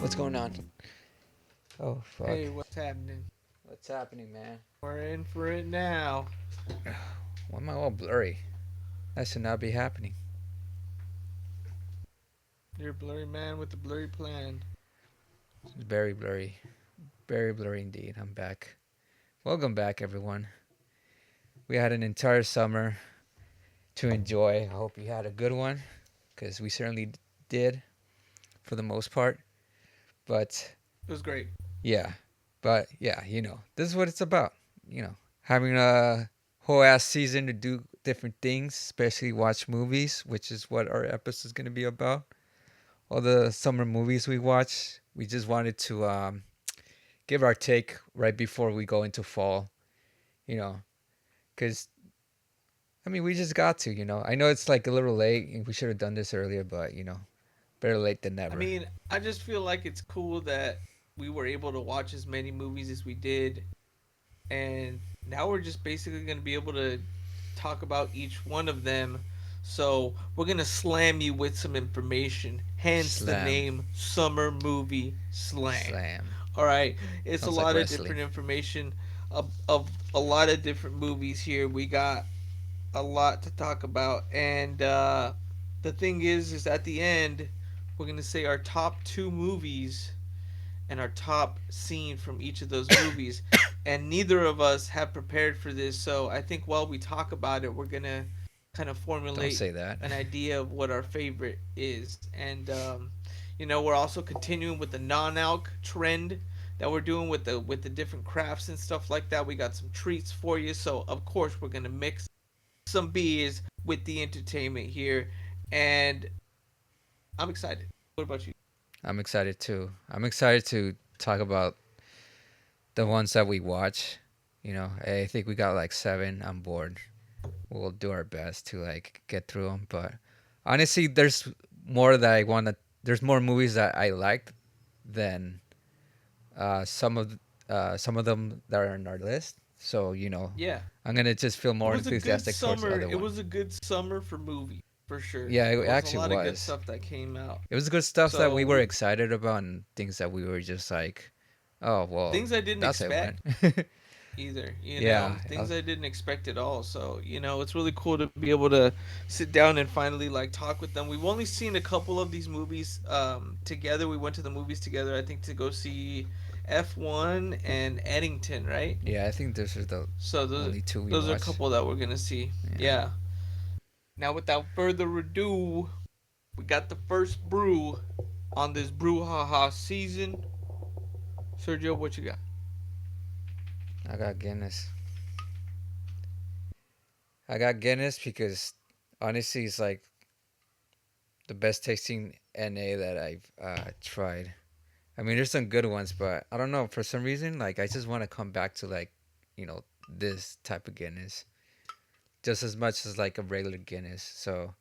What's going on? Oh fuck. Hey, what's happening? What's happening, man? We're in for it now. Why am I all blurry? That should not be happening. You're a blurry man with a blurry plan. It's very blurry. Very blurry indeed. I'm back. Welcome back, everyone. We had an entire summer to enjoy. I hope you had a good one, because we certainly did for the most part. But It was great. yeah, this is what it's about. Having a whole ass season to do different things, especially watch movies, which is what our episode is going to be about. All the summer movies we watch. We just wanted to give our take right before we go into fall, you know, because I mean, we just got to, I know it's like a little late and we should have done this earlier, but, better late than I never. mean, I just feel like it's cool that we were able to watch as many movies as we did, and now we're just basically going to be able to talk about each one of them. So we're going to slam you with some information, hence the Slam. name Summer Movie Slam. Slam. All right, it's a Sounds like lot of wrestling. different information of a lot of different movies here. We got a lot to talk about, and the thing is at the end we're gonna say our top two movies and our top scene from each of those movies, and neither of us have prepared for this. So I think while we talk about it, we're gonna kind of Don't formulate say that. an idea of what our favorite is, and we're also continuing with the non-alc trend that we're doing with the different crafts and stuff like that. We got some treats for you, so of course we're gonna mix some beers with the entertainment here, and I'm excited. What about you? I'm excited too. I'm excited to talk about the ones that we watch. I think we got like seven on board. We'll do our best to like get through them, but honestly, there's more that I want to. There's more movies that I liked than some of them that are on our list. So Yeah, I'm gonna just feel it more was a good enthusiastic towards the summer. other It one. was a good summer for movies for sure. Yeah, There it was a actually lot of good was. stuff that came out. It was good stuff that we were So excited about and things that we were just like, oh well, things I didn't that's it expect went. either. Yeah, Things I didn't expect at all. So it's really cool to be able to sit down and finally like talk with them. We've only seen a couple of these movies together. We went to the movies together. I think to go see F1 and Eddington, right? yeah. I think those are the So only two we those are a watched. couple that we're gonna see. Yeah, Yeah. Now, without further ado, we got the first brew on this brouhaha season. Sergio, what you got? I got Guinness. I got Guinness because honestly, it's like the best tasting NA that I've tried. I mean, there's some good ones, but I don't know. For some reason, like I just want to come back to like, this type of Guinness just as much as like a regular Guinness. So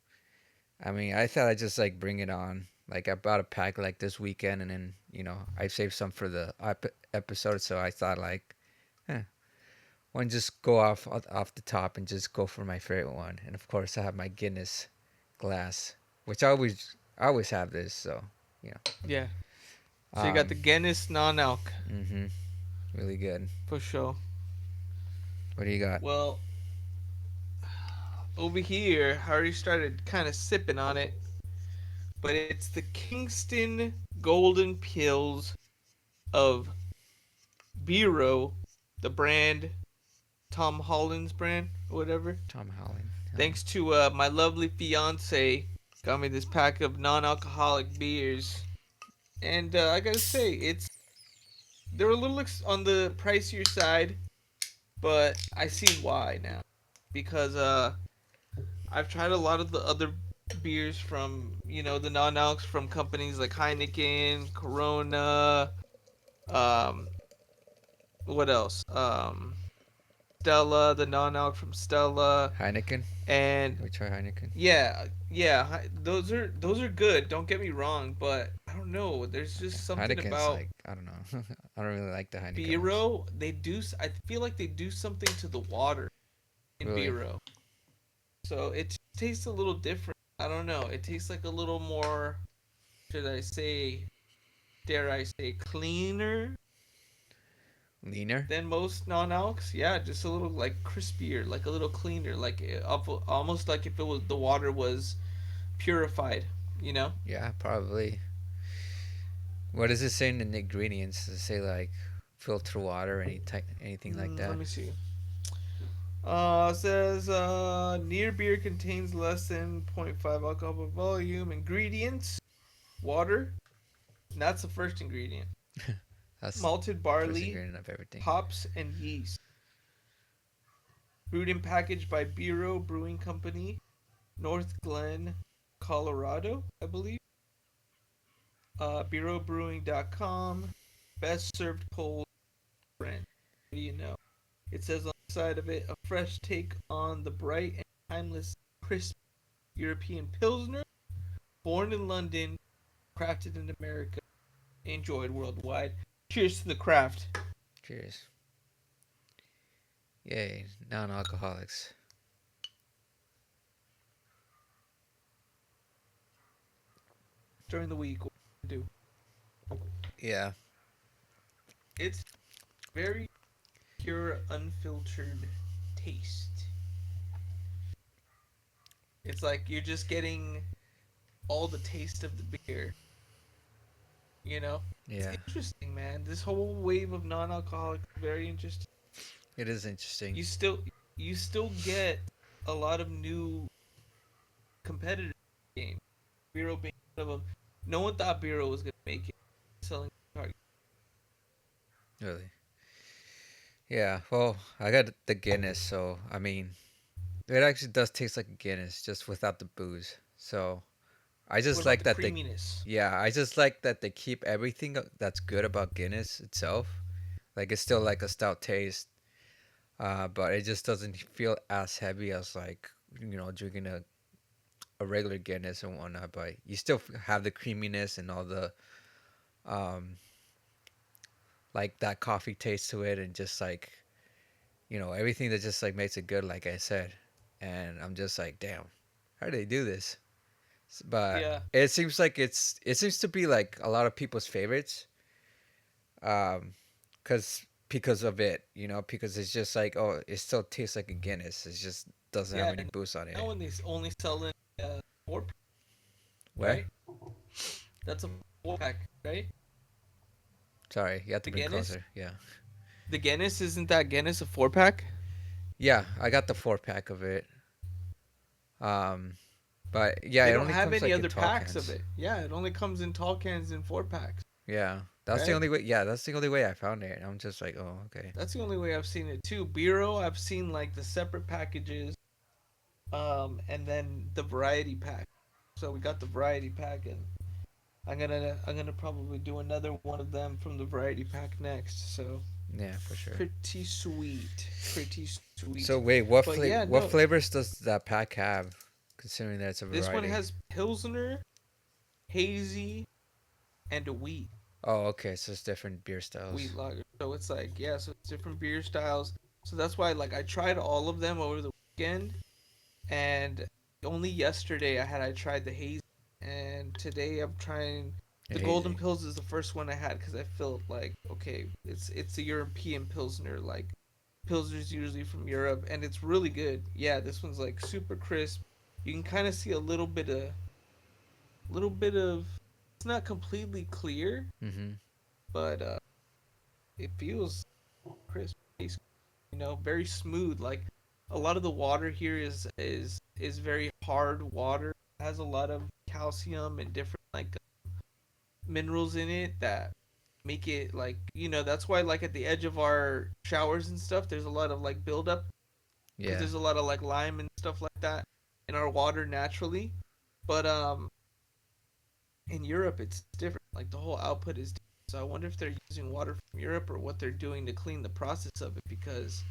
I mean, I thought I'd just like bring it on. Like I bought a pack like this weekend, and then I saved some for the episode. So I thought like, eh, why don't just go off the top and just go for my favorite one. And of course, I have my Guinness glass, which I always have this. So you Yeah. know, So you got the Guinness non-alc mm-hmm, really good. for sure. What do you got? Well, over here, I already started kind of sipping on it, but it's the Kingston Golden Pills of Biro, the brand, Tom Holland's brand, or whatever. Tom Holland. Thanks to my lovely fiance, got me this pack of non-alcoholic beers, and I gotta say, they're a little on the pricier side, but I see why now, because I've tried a lot of the other beers from the non-alcs from companies like Heineken, Corona, um, what else? Stella, the non-alc from Stella, Heineken. and We try Heineken. yeah, those are good. Don't get me wrong, but I don't know. There's just something Heineken's about like I don't know. I don't really like the Heineken ones. Biro. I feel like they do something to the water in Really. Biro, so it tastes a little different. I don't know. It tastes like a little more. Should I say dare I say, cleaner Leaner. than most non-alcs. Yeah, just a little like crispier, like a little cleaner, like almost like if it was the water was purified. You know. Yeah, probably. What does it say in the ingredients? Does it say like filter water, anything like Let that? me see. Says near beer contains less than zero point 0.5 alcohol per volume. Ingredients: water. And that's the first ingredient. That's Malted first barley, ingredient of everything. hops, and yeast. Brewed and packaged by Bureau Brewing Company, North Glen, Colorado, I believe. BureauBrewing.com. Best served cold French. What do you know? It says on the side of it, a fresh take on the bright and timeless, crisp European Pilsner, born in London, crafted in America, enjoyed worldwide. Cheers to the craft. Cheers. Yay, non-alcoholics. During the week, what do? Yeah, It's very pure, unfiltered taste. It's like you're just getting all the taste of the beer. You know, it's yeah. interesting, man. This whole wave of non-alcoholic is very interesting. It is interesting. You still, you still get a lot of new competitors in the game. Bureau being one of them. No one thought Bureau was gonna make it. Selling card. Really. Yeah. Well, I got the Guinness, so I mean, it actually does taste like a Guinness, just without the booze. So I What just about like the that they, creaminess? yeah, I just like that they keep everything that's good about Guinness itself. Like it's still like a stout taste, but it just doesn't feel as heavy as like drinking a regular Guinness and whatnot. But you still have the creaminess and all the um like that coffee taste to it, and just like everything that just like makes it good. Like I said, and I'm just like, damn, how do they do this? But Yeah, it seems like it seems to be like a lot of people's favorites, um, because of it, because it's just like, oh, it still tastes like a Guinness. It just doesn't have yeah. any And boost on it. now when they only sell in 4 pack, Where? right? That's a 4 pack, right? Sorry, you have to The bring Guinness. closer. Yeah, The Guinness isn't that Guinness a 4 pack? yeah, I got the 4 pack of it. Um, but yeah, They it don't only have comes any like in other tall packs of cans. it. Yeah, it only comes in tall cans in 4 packs, Yeah, that's the right? only way. Yeah, that's the only way I found it. I'm just like, oh, okay. That's the only way I've seen it too. Bureau, I've seen like the separate packages, and then the variety pack. So we got the variety pack, and I'm gonna probably do another one of them from the variety pack next. So Yeah, for sure. pretty sweet, pretty sweet. So wait, But yeah, what no, flavors does that pack have? Considering that it's a this one variety. has pilsner, hazy, and a Oh, okay. So it's different beer wheat styles. lager. So it's like, yeah, so it's different beer styles. So that's why like I tried all of them over the weekend, and only yesterday I tried the hazy, and today I'm trying And the golden hazy. pills is the first one I had because I felt like, okay, it's a European pilsner, like pilsner's usually from Europe, and it's really good. Yeah, this one's like super crisp. You can kind of see a little bit of it's not completely clear, Mm-hmm. but it feels crisp. Very smooth. Like a lot of the water here is very hard water. It has a lot of calcium and different like minerals in it that make it like that's why like at the edge of our showers and stuff there's a lot of like buildup because Yeah, there's a lot of like lime and stuff like that in our water naturally. But in Europe it's different. Like the whole output is different. So I wonder if they're using water from Europe or what they're doing to clean the process of it because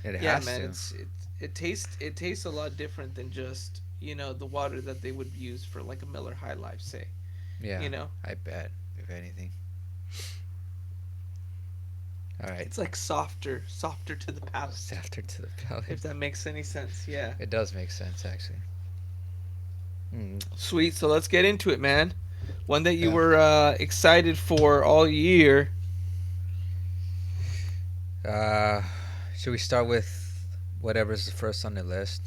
it yeah, has man, to. it tastes a lot different than just the water that they would use for like a Miller High Life, say. Yeah, You know, I bet. If anything. All right. it's like softer to the It's palate, after to the palate. if that makes any sense. Yeah, It does make sense, actually. Mm. sweet. So let's get into it, man. One that you Yeah. were excited for all year. Uh, should we start with whatever's the first on the list?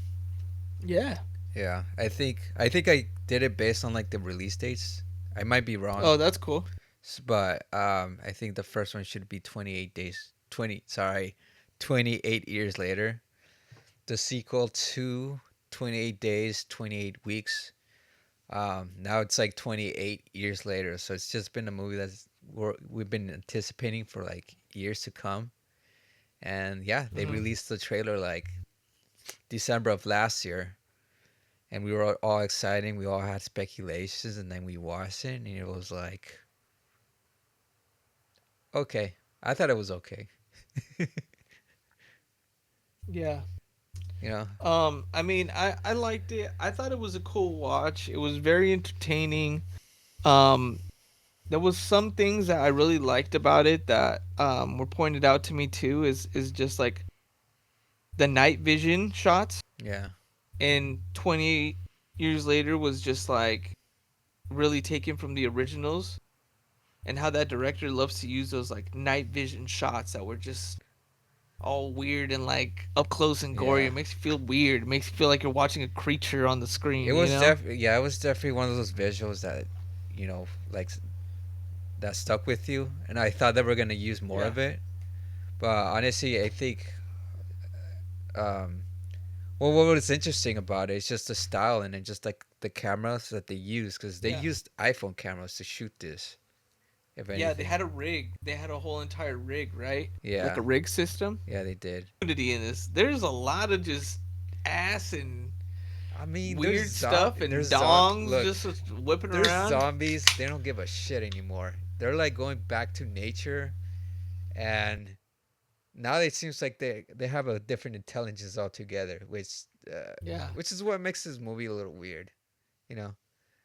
Yeah. Yeah, I think I did it based on like the release dates. I might be wrong, Oh, that's cool. but I think the first one should be 28 days. 20, sorry, 28 years later. The sequel to 28 days, 28 weeks. Now it's like 28 years later, so it's just been a movie we've been anticipating for like years to come. And yeah, they Hmm. released the trailer like December of last year, and we were all excited. We all had speculations, and then we watched it, and it was like, okay. I thought it was okay. Yeah. You know? I mean, I liked it. I thought it was a cool watch. It was very entertaining. Um, there was some things that I really liked about it that were pointed out to me too. Is just like the night vision shots, Yeah, and 20 years later was just like really taken from the originals, and how that director loves to use those like night vision shots that were just all weird and like up close and gory. yeah. It makes you feel weird. It makes you feel like you're watching a creature on the It screen. You was know? yeah, it was definitely one of those visuals that, like that stuck with you, and I thought they were gonna use more Yeah. of it. But honestly, I think, um, well, what was interesting about it is just the style and then just like the cameras that they use, because they Yeah. used iPhone cameras to shoot this, if Yeah, they anything. had a rig. They had a whole entire rig, right? Like a Yeah, rig system. yeah, they did. Nudity in this. There's a lot of just ass and I mean, weird stuff and dongs look, just whipping there's around. zombies. They don't give a shit anymore. They're like going back to nature, and now it seems like they have a different intelligence altogether, Yeah. which is what makes this movie a little weird. You know,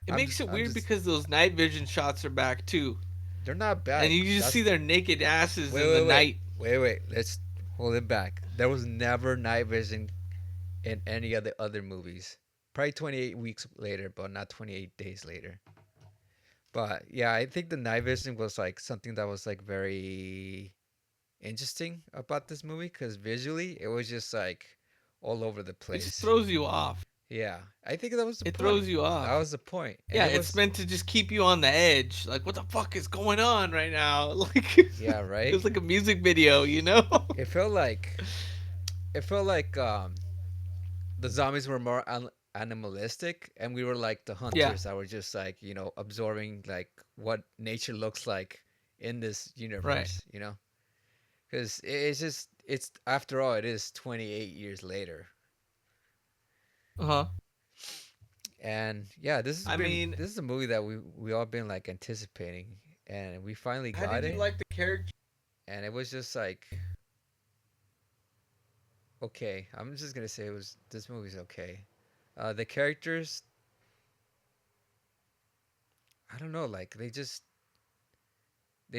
It makes it I'm weird just because those night vision shots are back too. they're not And bad. you just see That's their naked asses wait in the wait wait night. wait wait. Let's hold it back. There was never night vision in any of the other movies. Probably 28 weeks later, but not 28 days later. But yeah, I think the night vision was like something that was like very interesting about this movie because visually it was just like all over the It just place. throws you off. Yeah, I think that was the It point. throws you That off. was the point, and Yeah, it it's was meant to just keep you on the edge. Like, what the fuck is going on right now? Like, yeah, right. it's like a music video, you know? It felt like it felt like the zombies were more animalistic, and we were like the Yeah, hunters that were just like absorbing like what nature looks like in this right. universe. Because it's after all it is 28 years later. Uh huh. And yeah, I mean, this is a movie that we all been like anticipating, and we finally how got did you it, like the character? and it was just like, okay, I'm just gonna say this movie's okay. The characters, I don't know, like they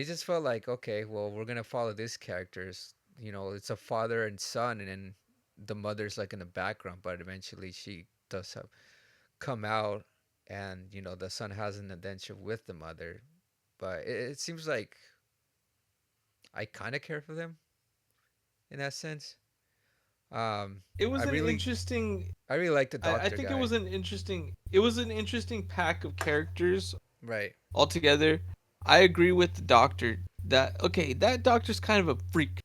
just felt like, okay, well, we're gonna follow these characters. It's a father and son, and then the mother's like in the background, but eventually she does have come out, and the son has an adventure with the mother. But it seems like I kind of care for them in that sense. Um, It I was an really, interesting. I really like the I doctor think it guy. was an interesting. It was an interesting pack of characters Right, altogether. I agree with the doctor that okay, that doctor's kind of a freak.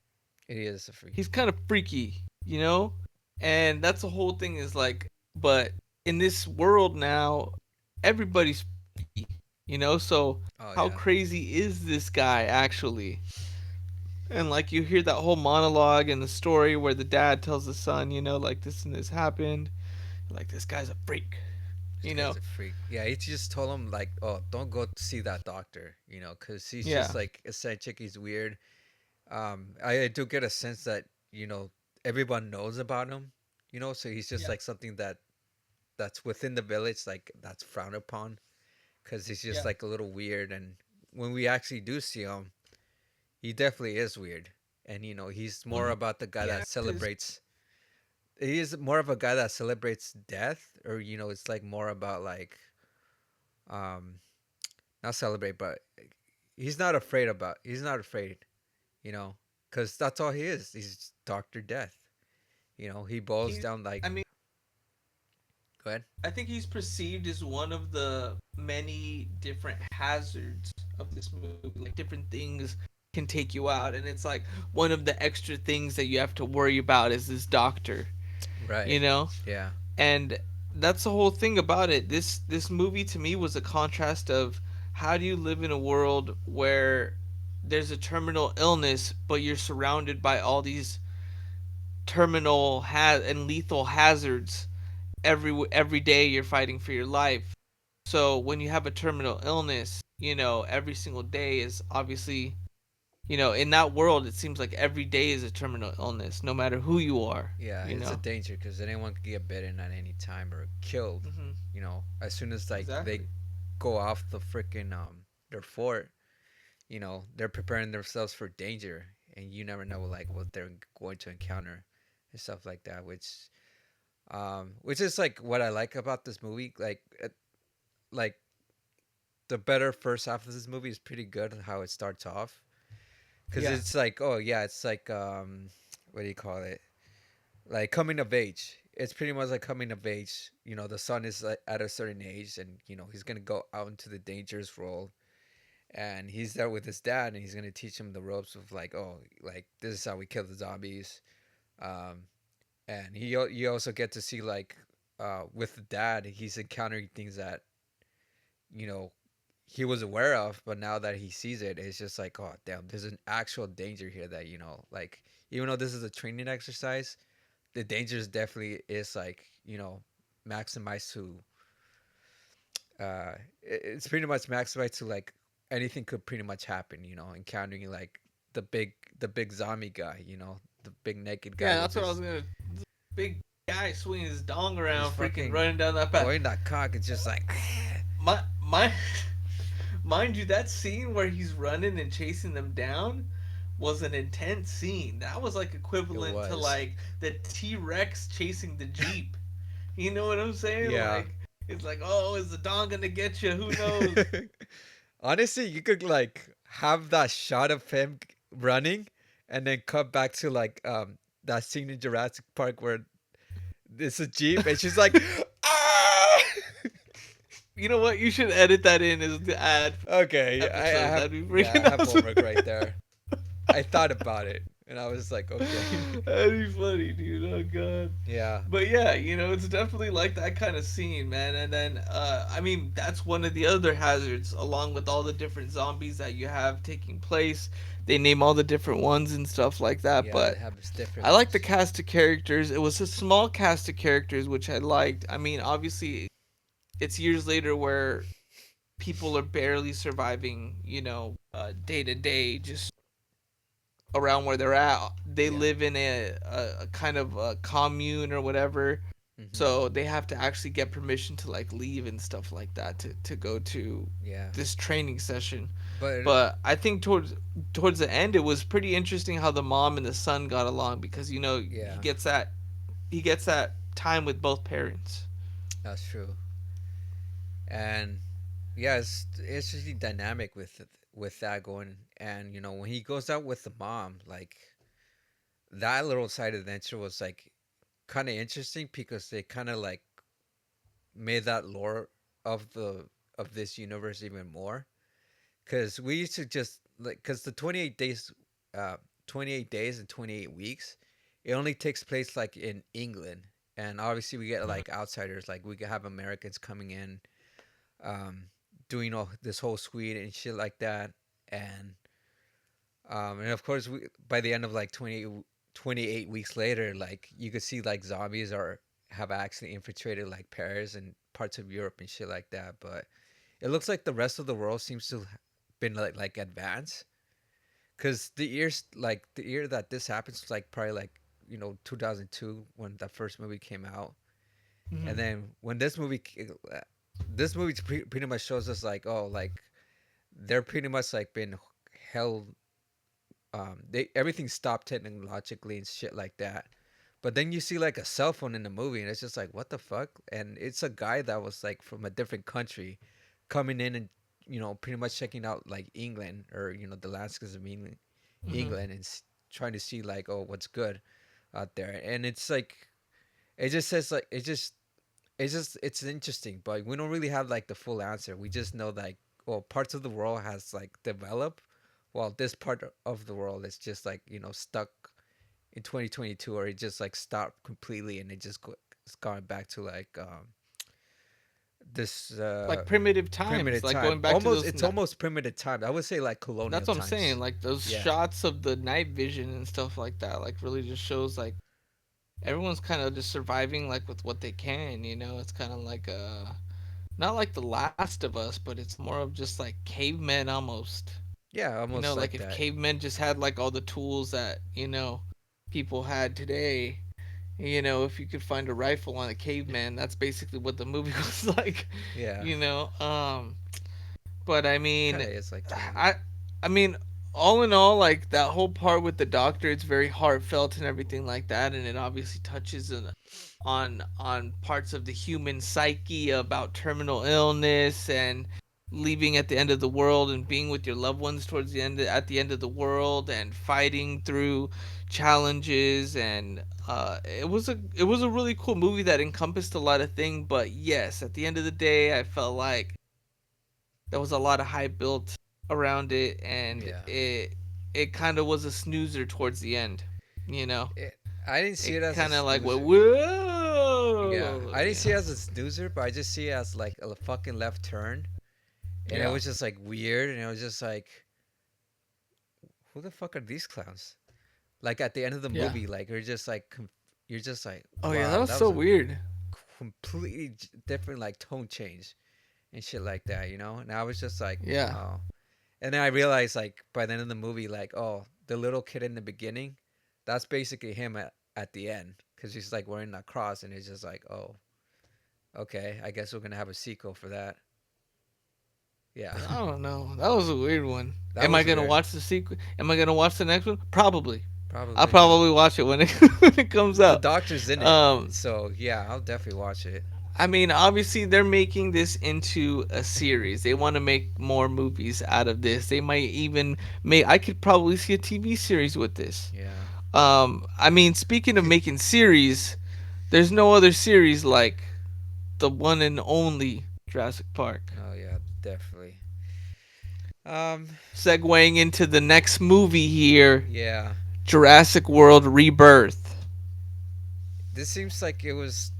he is a freak. He's kind of freaky, you know? And that's the whole thing is like, but in this world now, everybody's freaky, you know? So Oh how yeah, crazy is this guy actually? And like you hear that whole monologue in the story where the dad tells the son, you know, like this and this happened. Like this guy's a freak, this you guy's know? a freak. Yeah, he just told him like, oh, don't go see that doctor, because he's just Yeah. like eccentric. He's weird. I do get a sense that everyone knows about him. So he's just Yeah. like something that's within the village, like that's frowned upon, because he's just Yeah. like a little weird. And when we actually do see him, he definitely is weird. And he's Well, more about the guy he that acts celebrates. He is more of a guy that celebrates death, or it's like more about like, um not celebrate, but he's not afraid about. He's not afraid, you know, because that's all he is. He's Doctor Death. You know, he boils He, down like. I mean, Go ahead. I think he's perceived as one of the many different hazards of this movie. Like different things can take you out, and it's like one of the extra things that you have to worry about is this doctor. You Right. know, Yeah. and that's the whole thing about it. This movie to me was a contrast of how do you live in a world where there's a terminal illness, but you're surrounded by all these and lethal hazards every day you're fighting for your life. So when you have a terminal illness, every single day is obviously, in that world it seems like every day is a terminal illness no matter who you are, Yeah, you it's a know. danger because anyone can get bitten at any time or killed. Mhm. You know, as soon as like they Exactly. go off the freaking their fort, you know, they're preparing themselves for danger, and you never know like what they're going to encounter and stuff like that. Which is like what I like about this movie. Like the better first half of this movie is pretty good. How it starts off, because Yeah. it's like, oh yeah, it's like what do you call it? Like coming of age. It's pretty much like coming of age. You know, the son is like at a certain age, and you know he's gonna go out into the dangerous world, and he's there with his dad, and he's gonna teach him the ropes of like, oh, like this is how we kill the zombies. Um, and you also get to see like, with the dad, he's encountering things that you know he was aware of, but now that he sees it, it's just like, oh damn, there's an actual danger here that like even though this is a training exercise, the dangers definitely is like maximized to it's pretty much maximized to like anything could pretty much happen, encountering like the big zombie guy, the big naked guy Yeah, with that's what I his was gonna. Big guy swinging his dong around, freaking fucking running down that path. going that cock. It's just like My, mind you, that scene where he's running and chasing them down was an intense scene. That was like it equivalent to was. like the T Rex chasing the Jeep. You know what I'm saying? Yeah. Like it's like, oh, is the dong gonna get you? Who knows? Honestly, you could like have that shot of him running and then cut back to like that scene in Jurassic Park where it's a Jeep and she's like ah! You know what? You should edit that in as the ad for Okay, the episode. That'd be I freaking have awesome. homework right there. I thought about it and I was like, okay. That'd be funny, dude. Oh god. Yeah. But yeah, it's definitely like that kind of scene, man. And then, I mean, that's one of the other hazards, along with all the different zombies that you have taking place. They name all the different ones and stuff like that. Yeah, But they have different I like the ones. cast of characters. It was a small cast of characters, which I liked. I mean, obviously, it's years later where people are barely surviving, day to day, just around where they're at. They Yeah. live in a kind of a commune or whatever. Mhm. So they have to actually get permission to like leave and stuff like that to go to Yeah. this training session. But But I think towards the end it was pretty interesting how the mom and the son got along because yeah, he gets that time with both parents. that's true. And yeah, it's really dynamic with that going. And when he goes out with the mom, like that little side adventure was like kind of interesting because they kind of like made that lore of this universe even more. Because we used to just like because the 28 days and 28 weeks, it only takes place like in England, and obviously we get Mhm. like outsiders, like we could have Americans coming in, um, doing all this whole suite and shit like that, and of course by the end of like 28 weeks later, like you could see like zombies are have actually infiltrated like Paris and parts of Europe and shit like that, but it looks like the rest of the world seems to been like advanced because the year that this happens was like probably like 2002 when that first movie came out, and Mhm. then when this movie pretty much shows us like, oh, like they're pretty much like been held, they everything stopped technologically and shit like that. But then you see like a cell phone in the movie and it's just like what the fuck, and it's a guy that was like from a different country coming in and pretty much checking out like England or the landscapes of England, Hmm. and trying to see like, oh, what's good out there. And it's like it just says like it's interesting, but we don't really have like the full answer. We just know like, well, parts of the world has like developed, while this part of the world is just like stuck in 2022, or it just like stopped completely, and it's gone back to like this Like primitive times, primitive like time. going back to Almost, those. it's almost primitive time. I would say like That's colonial what I'm saying. times. Like those Yeah, shots of the night vision and stuff like that, like really just shows like everyone's kind of just surviving like with what they can. It's kind of like not like The Last of Us, but it's more of just like cavemen almost. yeah, almost Like like if that. cavemen just had like all the tools that people had today. If you could find a rifle on a caveman, that's basically what the movie was like. Yeah, you know, um, but I mean, kind of is like caveman. I, I mean, all in all, like that whole part with the doctor, it's very heartfelt and everything like that, and it obviously touches on parts of the human psyche about terminal illness and leaving at the end of the world and being with your loved ones towards the end at the end of the world and fighting through challenges and it was a really cool movie that encompassed a lot of things. But yes, at the end of the day, I felt like there was a lot of hype built around it, and Yeah. it kind of was a snoozer towards the end. You know, It, I didn't see it it as a kind of like went snoozer. Yeah, whoa. I didn't see it as a snoozer, but I just see it as like a fucking left turn, and it Yeah, was just like weird, and it was just like, who the fuck are these clowns? Like at the end of the yeah. movie, like you're just like, Oh yeah, that wow, was that so was a weird. completely different like tone change and shit like that. And I was just like, Yeah, oh, and then I realized like by the end of the movie, like, oh, the little kid in the beginning, that's basically him at the end, because he's like wearing that cross, and it's just like, oh, okay, I guess we're gonna have a sequel for that. Yeah, I don't know. That was a weird one. that Am I was gonna weird. watch the sequel? Am I gonna watch the next one? Probably. I'll Probably not. probably watch it when it when it comes The out. doctor's in it, Um, so yeah, I'll definitely watch it. I mean, obviously they're making this into a series. They want to make more movies out of this. They might even make. I could probably see a TV series with this. Yeah. I mean, speaking of making series, there's no other series like the one and only Jurassic Park. Oh yeah, definitely. Um, Segueing into the next movie here, yeah. Jurassic World Rebirth. This seems like it was,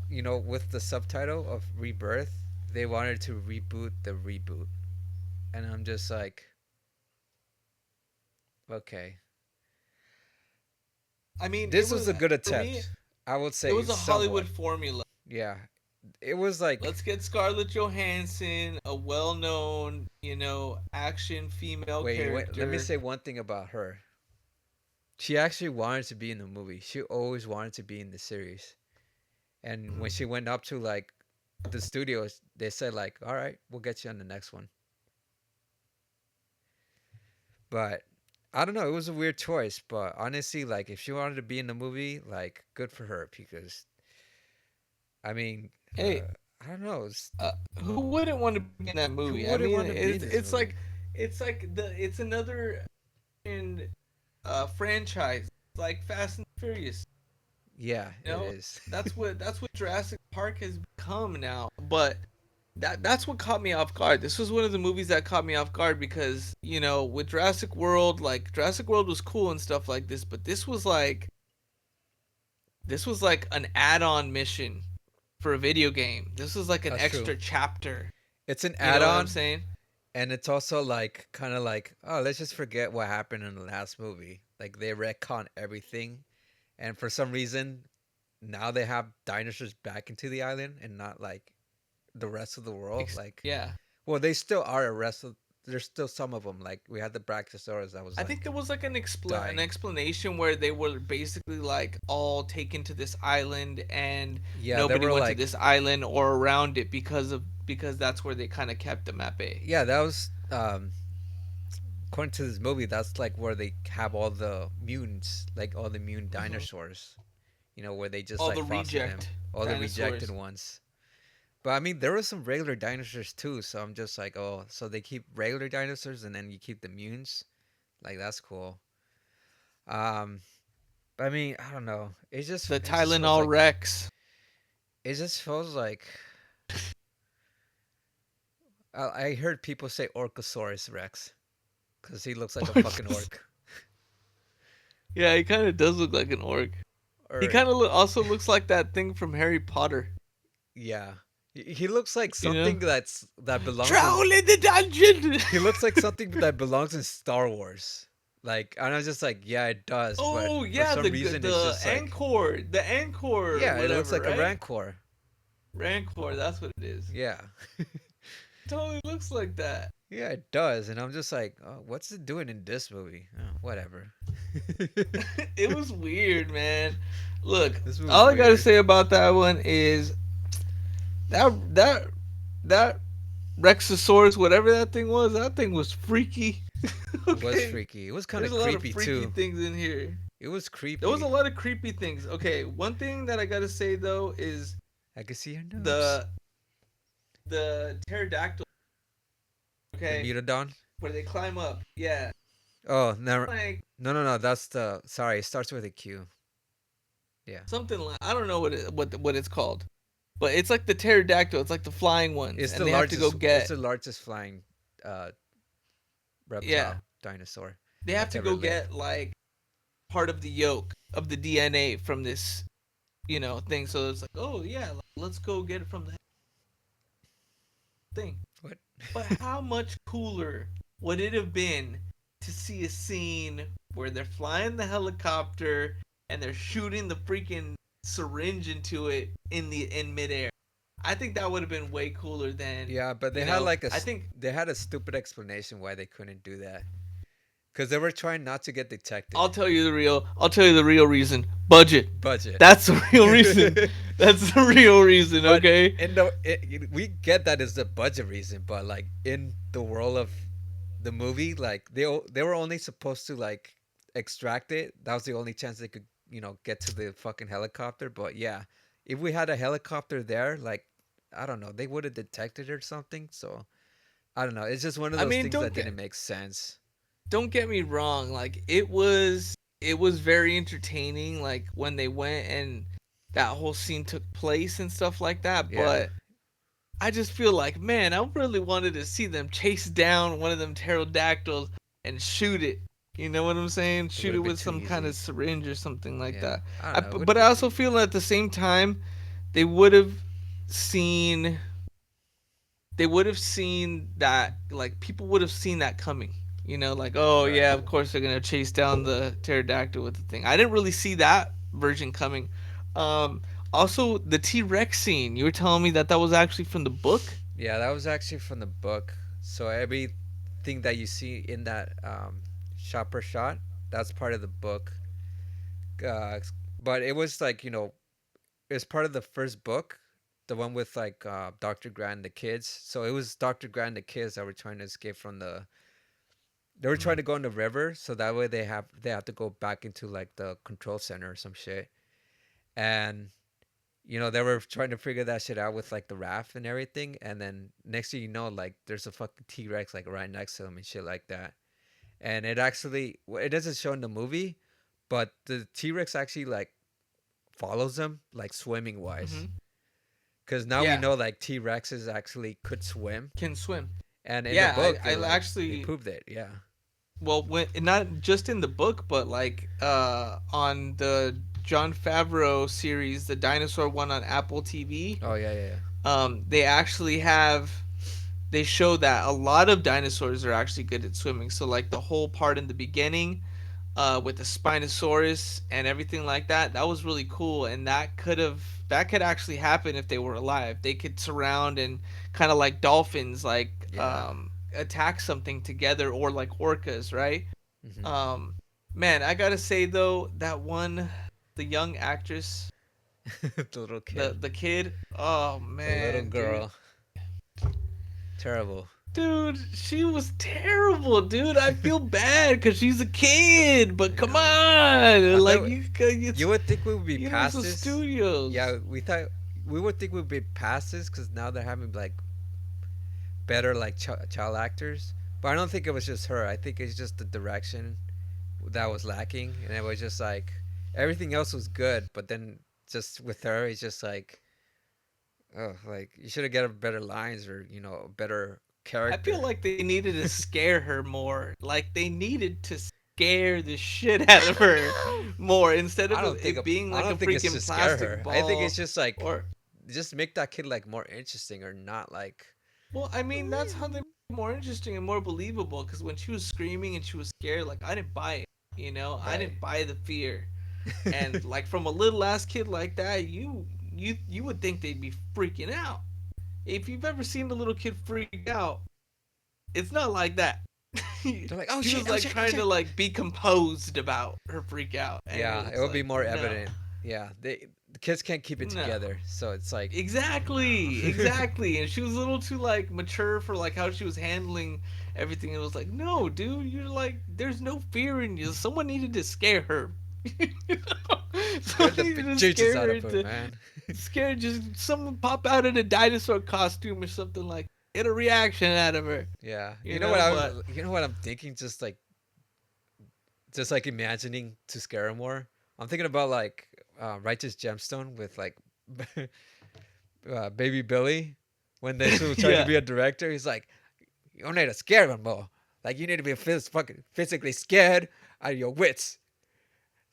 with the subtitle of Rebirth, they wanted to reboot the reboot. And I'm just like, okay. I mean, it This was was a good for me. attempt. I would It say was a Hollywood somewhat. formula. Yeah. It was like, Let's get Scarlett Johansson, a well-known, action female wait, let me character. say one thing about her. She actually wanted to be in the movie. She always wanted to be in the series. And when she went up to like the studios, they said like, "All right, we'll get you on the next one." But I don't know. It was a weird choice, but honestly, like if she wanted to be in the movie, like good for her, because I mean, Hey, I don't know. who wouldn't want to be in that Who movie? I wouldn't mean, want to be in it's this it's movie? like it's another in franchise like Fast and Furious. Yeah, You it know, is. that's what Jurassic Park has become now. But that's what caught me off guard. This was one of the movies that caught me off guard because with Jurassic World, like Jurassic World was cool and stuff like this, but this was like an add-on mission for a video game. This was like an That's true. extra chapter. It's an You know what I'm add-on, saying? and it's also like kind of like, oh, let's just forget what happened in the last movie. Like they retcon everything, and for some reason, now they have dinosaurs back into the island and not like the rest of the world. Like, Yeah. well, they still are a rest of. There's still some of them. Like we had the Brachiosaurus that was I think like there was like an dying. explanation where they were basically like all taken to this island and Yeah, they nobody were went to like, this island or around it because that's where they kind of kept them at bay. yeah, that was according to this movie. That's like where they have all the mutants, like all the mutant Hmm. dinosaurs. Where they just All like the foster them, reject all the rejected dinosaurs. ones. But I mean, there were some regular dinosaurs too, so I'm just like, oh, so they keep regular dinosaurs and then you keep the mutants. Like that's cool. Um, I mean, I don't know. The It just feels Tylenol like Rex. it just feels like I heard people say Orcosaurus Rex because he looks like a fucking orc. Yeah, he kind of does look like an orc. He Or kind of also looks like that thing from Harry Potter. yeah, he looks like You know, something that belongs in. Troll in the dungeon. He looks like something that belongs in Star Wars. Like, and I was just like, yeah, it does, but Oh for yeah, some reason, it's the just like, Anchor, yeah, it looks whatever, like a right? Rancor. Rancor, that's what it is. Yeah, Totally looks like that. yeah, it does, and I'm just like, oh, what's it doing in this movie? Oh, whatever. It was weird, man. Look, This movie's all I gotta weird. say about that one is that that Rexosaurus, whatever that thing was freaky. It was Okay, freaky. It was kind there's of a lot of creepy freaky too. things in here. It was There was a creepy. lot of creepy things. Okay, one thing that I gotta say though is I could see your nose. the the pterodactyl. The Okay, Mutodon. where they climb up. Yeah, Oh, never. like No, no, no. That's the. Sorry, it starts with a Q. Yeah. something like I don't know what it's called, but it's like the pterodactyl. It's like the flying ones, It's and the they have to go largest. It's get the largest flying uh, yeah, reptile dinosaur they have that's to ever go lived. get like part of the yolk of the DNA from this thing. So it's like, oh yeah, let's go get it from the thing. What? But how much cooler would it have been to see a scene where they're flying the helicopter and they're shooting the freaking syringe into it in midair? I think that would have been way cooler than, Yeah, but they had like I think they had a stupid explanation why they couldn't do that. Because they were trying not to get detected. I'll tell you the real reason. Budget. Budget. That's the real reason. That's the real reason, But okay? we get that is the budget reason, but like in the world of the movie, like they were only supposed to like extract it. That was the only chance they could get to the fucking helicopter. But yeah, if we had a helicopter there, like I don't know, they would have detected it or something. So I don't know. It's just one of I those mean, things that didn't make sense. don't get me wrong, like it was very entertaining like when they went and that whole scene took place and stuff like that, Yeah, but I just feel like, man, I really wanted to see them chase down one of them pterodactyls and shoot it. You know what I'm saying? it would Shoot it have been with too some kind of easy. syringe or something like Yeah, that. I don't know. It would have But I been too also feel easy. at the same time they would have seen they would have seen that, like, people would have seen that coming. Like, oh Right. yeah, of course they're gonna chase down the pterodactyl with the thing. I didn't really see that version coming. Um, Also the T Rex scene. You were telling me that was actually from the book. Yeah, that was actually from the book. So everything that you see in that shot per shot, that's part of the book. Uh, but it was like it's part of the first book, the one with like Dr. Grant and the kids. So it was Dr. Grant and the kids that were trying to escape from the. They were trying to go in the river, so that way they have to go back into like the control center or some shit. And they were trying to figure that shit out with like the raft and everything. And then next thing you know, like there's a fucking T Rex like right next to them and shit like that. And it doesn't show in the movie, but the T Rex actually like follows them like swimming wise. Mm-hmm. Because now we Yeah, know like T Rexes actually could swim. can swim. And in the Yeah, book, I they actually, proved it. Yeah. well, when not just in the book, but like on the John Favreau series, the dinosaur one on Apple TV. Oh yeah, yeah, yeah. They actually have they show that a lot of dinosaurs are actually good at swimming. So like the whole part in the beginning, with the Spinosaurus and everything like that, that was really cool, and that could actually happen if they were alive. They could surround and kind of like dolphins, like Yeah. attack something together, or like orcas, right? Hmm. Um, Man, I gotta say though, the young actress, The little kid, the kid, oh the little man, dude, girl, terrible. dude, she was terrible, dude. I feel bad because she's a kid, but I come know. on, I like thought it's you would think we would be past Universal this. Studios. Yeah, we thought. we would think we'd be past this because now they're having like better like child actors. But I don't think it was just her. I think it's just the direction that was lacking, and it was just like everything else was good, but then just with her, it's just like, oh, like you should have got better lines or a better I feel character. like they needed to scare her more. Like they needed to scare the shit out of her more instead I of don't think it being I like a don't think it's freaking to scare plastic her. I think it's ball. just like Or just make that kid like more interesting or not like. well, I mean that's how they make it more interesting and more believable. Because when she was screaming and she was scared, like I didn't buy it. I Right. didn't buy the fear. And like from a little ass kid like that, you would think they'd be freaking out. If you've ever seen a little kid freak out, it's not like that. They're like, oh She was shit, oh like shit, oh trying to shit. like be composed about her freak out, and it Yeah, it was would be like more no, evident. Yeah, the kids can't keep it no, together, so it's like, exactly, no. exactly. And she was a little too like mature for like how she was handling everything. It was like, no, dude, you're like, there's no fear in you. Someone needed to scare her. Scared Someone the needed to Jesus scare out her of her, to man. scare just someone pop out in a dinosaur costume or something like get a reaction out of her. Yeah, But you know what I'm thinking, just like imagining to scare him more. I'm thinking about like Righteous Gemstone with like Baby Billy when they still trying to yeah. be a director. He's like, you don't need to scare him more. Like you need to be fucking physically scared out of your wits.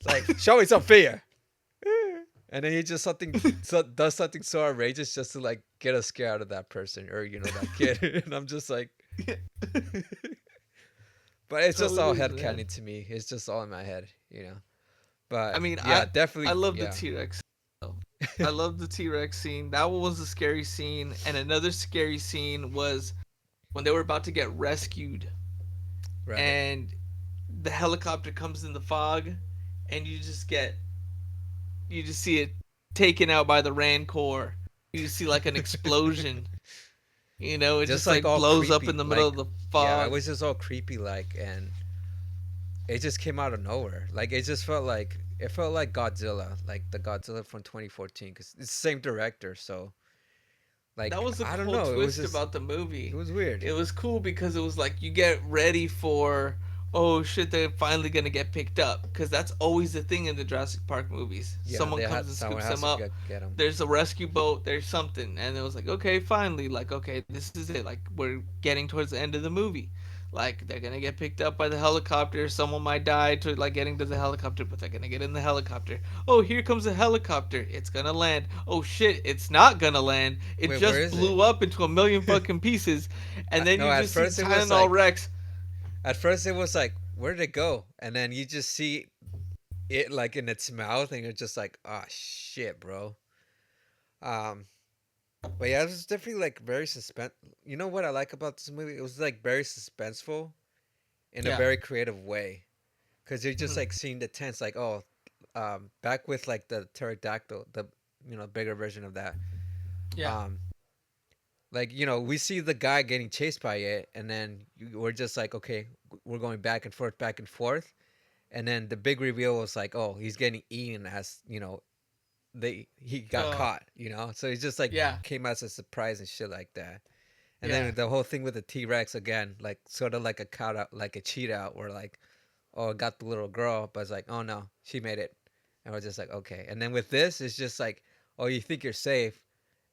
It's like show me some fear. And then he just does something so outrageous just to like get a scare out of that person or that kid. And I'm just like, but it's So just it all is, head man. canon to me. It's just all in my head. But I mean, yeah, I definitely, love the yeah. T Rex. I love the T Rex scene. That one was a scary scene, and another scary scene was when they were about to get rescued, Right. and the helicopter comes in the fog, and you just see it taken out by the Rancor. You just see like an explosion. It Just just like like all blows up in creepy, the middle of like the yeah, it fog. was just all creepy, like, and it just came out of nowhere. Like it felt like Godzilla, like the Godzilla from 2014, because it's the same director. So That like was a I don't cool know, it was twist just about the it movie. was weird. It was cool because it was like you get ready for, oh shit, they're finally gonna get picked up, because that's always the thing in the Jurassic Park movies. Yeah, Someone they comes had and someone scoops has them to up. get him. There's a rescue boat. There's something, and it was like, okay, finally, like, okay, this is it. Like, we're getting towards the end of the movie. Like, they're gonna get picked up by the helicopter. Someone might die to like getting to the helicopter, but they're gonna get in the helicopter. Oh, here comes the helicopter. It's gonna land. Oh shit, it's not gonna land. It Wait, where just is it? blew up into a million fucking pieces, and then No, you at just see first it was Tylenol like Rex. where did it go? And then you just see it like in its mouth, and you're just like, oh shit, bro. Um, but yeah, it was definitely like very suspense. You know what I like about this movie? It was like very suspenseful in a Yeah. very creative way, because you're just Mhm. like seeing the tense, like back with like the pterodactyl, the bigger version of that. Yeah. Um, like we see the guy getting chased by it, and then we're just like, okay, we're going back and forth, and then the big reveal was like, oh, he's getting eaten as they he got Uh. caught, so it just like Yeah. came as a surprise and shit like that. And Yeah. then the whole thing with the T-Rex again, like sort of like a cut out, like a cheat out, where like, oh, it got the little girl, but it's like, oh no, she made it, and we're just like, okay. And then with this, it's just like, oh, you think you're safe,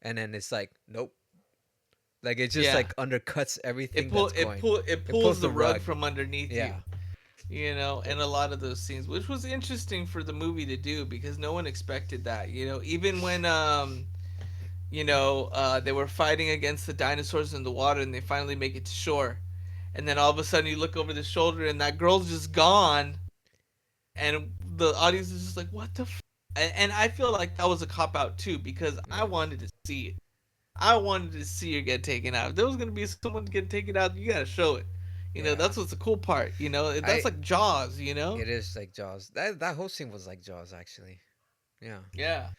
and then it's like, nope. Like it just Yeah. like undercuts It everything pull that's it going. pull it It pulls pulls the the rug rug. from underneath you. Yeah. In a lot of those scenes, which was interesting for the movie to do because no one expected that. Even when they were fighting against the dinosaurs in the water and they finally make it to shore, and then all of a sudden you look over the shoulder and that girl's just gone, and the audience is just like, what the. And I feel like that was a cop out too because I Yeah. wanted to see it. I wanted to see her get taken out. If there was gonna be someone get taken out, you gotta show it. Yeah. That's what's the cool part. That's I like Jaws. You know? It is like Jaws. That whole scene was like Jaws actually. Yeah. Yeah,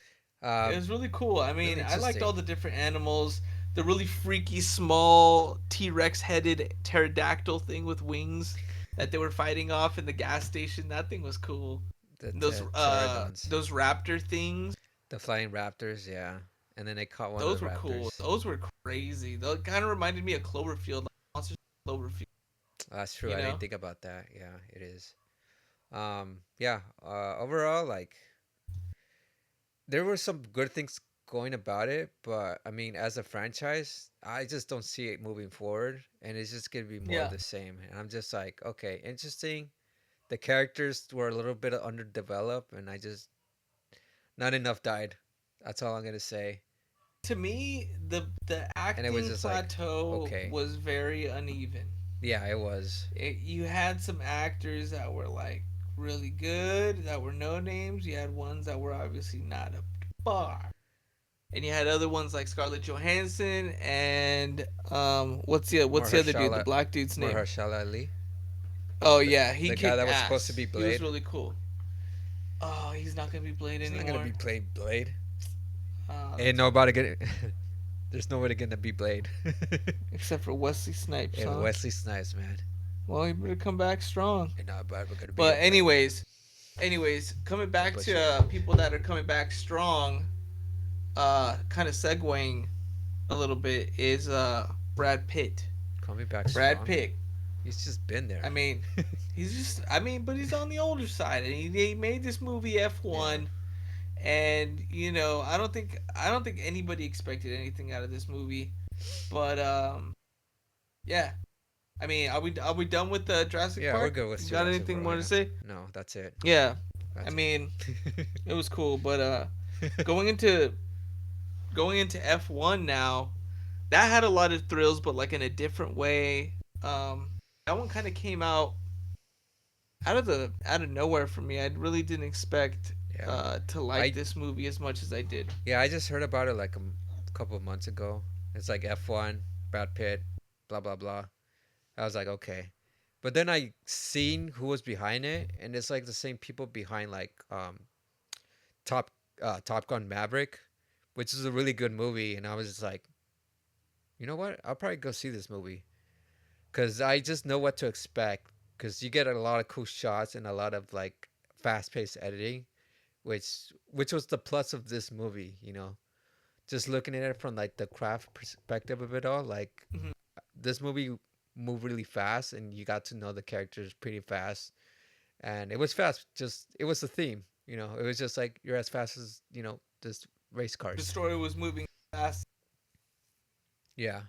it Um, was really cool. I really mean, I liked all interesting. the different animals. The really freaky small T Rex headed pterodactyl thing with wings that they were fighting off in the gas station. That thing was cool. The Those pterodons, those raptor things. the flying raptors. Yeah. and then they caught one of Those the were cool. raptors. Those were crazy. They kind of reminded me of Cloverfield, like Monsters of Cloverfield. That's true. You I didn't know? think about that. Yeah, it is. Yeah. Overall, like there were some good things going about it, but I mean, as a franchise, I just don't see it moving forward, and it's just gonna be more of Yeah. the same. And I'm just like, okay, interesting. The characters were a little bit underdeveloped, and I just not enough died. That's all I'm gonna say. To me, the And it was acting just like, plateau okay, was very uneven. yeah, it was. You had some actors that were like really good, that were no names. You had ones that were obviously not up to par, and you had other ones like Scarlett Johansson and what's the other dude? The Mahershala, black dude's name? Mahershala Ali, Oh the yeah, he the guy kicked that was supposed to ass. be He was Blade. really cool. Oh, he's not gonna be Blade He's not gonna anymore. be played Blade. Oh, Ain't that's nobody gonna. There's nobody gonna be Blade. except for Wesley Snipes, And huh? Wesley Snipes, man. Well, he better come back strong. And nobody gonna be a But Blade. anyways, coming I back to butchered it. people that are coming back strong, kind of segueing a little bit is Brad Pitt. Call me back Brad strong. Pitt. He's just been I there. mean, but he's on the older side, and he made this movie Yeah. F1, and I don't think anybody expected anything out of this movie, but yeah. I mean, are we done with the Jurassic Yeah, we're Park? good with You got Jurassic anything World. more to Yeah. say? No, that's it. Yeah. I That's mean, it. it was cool, but going into going into F1 now, that had a lot of thrills, but like in a different way. That one kind of came out of nowhere for me. I really didn't expect Yeah. to like I this movie as much as I did. yeah, I just heard about it like couple of months ago. It's like F1, Brad Pitt, blah blah blah. I was like, okay. But then I seen who was behind it, and it's like the same people behind like Top Top Gun Maverick, which is a really good movie. And I was just like, you know what? I'll probably go see this movie because I just know what to expect. Because you get a lot of cool shots and a lot of like fast paced editing, which was the plus of this movie. Just looking at it from like the craft perspective of it all, like Mhm. this movie moved really fast, and you got to know the characters pretty fast, and it was fast. Just it was the theme. It was just like you're as fast as this race The cars. story was moving fast. Yeah,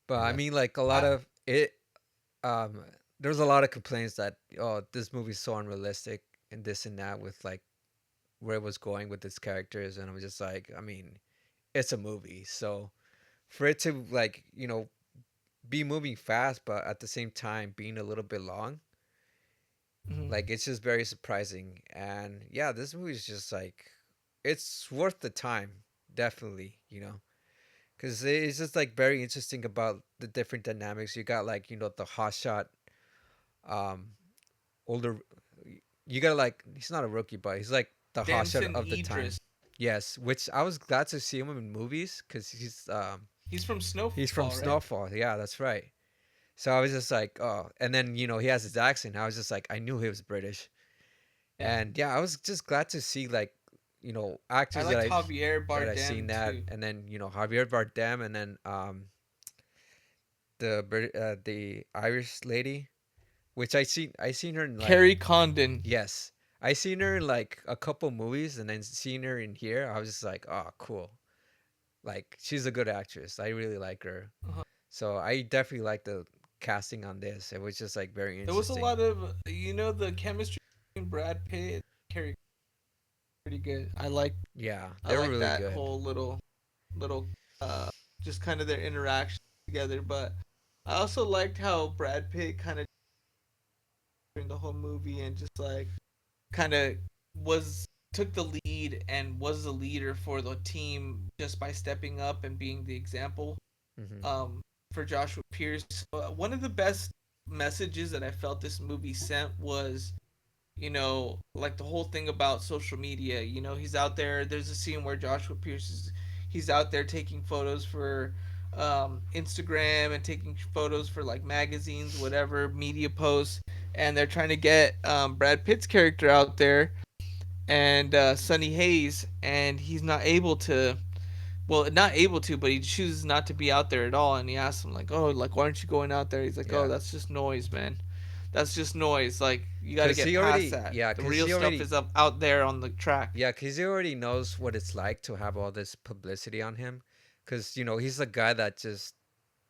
but I Yeah. mean, like a lot I of it. Um, there's a lot of complaints that this movie's so unrealistic and this and that with like where it was going with its characters, and I'm just like, I mean, it's a movie, so for it to like be moving fast, but at the same time being a little bit long, mhm. like it's just very surprising. And yeah, this movie is just like it's worth the time, definitely. Because it's just like very interesting about the different dynamics. You got like the hotshot, um, older. You got like he's not a rookie, but he's like the hotshot Damson of the time. Idris. Yes, which I was glad to see him in movies because He's from he's from Snowfall, right? Snowfall. Yeah, that's right. So I was just like, oh, and then he has his accent. I was just like, I knew he was British, Yeah. and yeah, I was just glad to see like I actors liked Javier that I seen Bardem that, too. and then Javier Bardem, and then the Irish lady, which I seen her in like Carrie Condon. yes, I seen her in like a couple movies, and then seeing her in here, I was just like, oh, cool. Like she's a good actress. I really like her. Uh-huh. So I definitely like the casting on this. It was just like very There was a interesting. lot of the chemistry between Brad Pitt and Carrie pretty good. Yeah, I they were like really that good. whole little just kind of their interaction together. But I also liked how Brad Pitt kind of during the whole movie and just like kind of was took the lead and was the leader for the team just by stepping up and being the example Hmm. um, for Joshua Pierce. One of the best messages that I felt this movie sent was, like the whole thing about social media. He's out there. There's a scene where Joshua Pierce he's out there taking photos for Instagram and taking photos for like magazines, whatever media posts, and they're trying to get Brad Pitt's character out there and Sonny Hayes, and he's not able to well, not able to, but he chooses not to be out there at all. And he asks him like, "Oh, like why aren't you going out there?" He's like, "Oh, Yeah, that's just noise, man. That's just noise. Like you got to cause get he past already that. yeah, The cause real he stuff already is up out there on the track." yeah, cause he already knows what it's like to have all this publicity on him. Cause he's the guy that just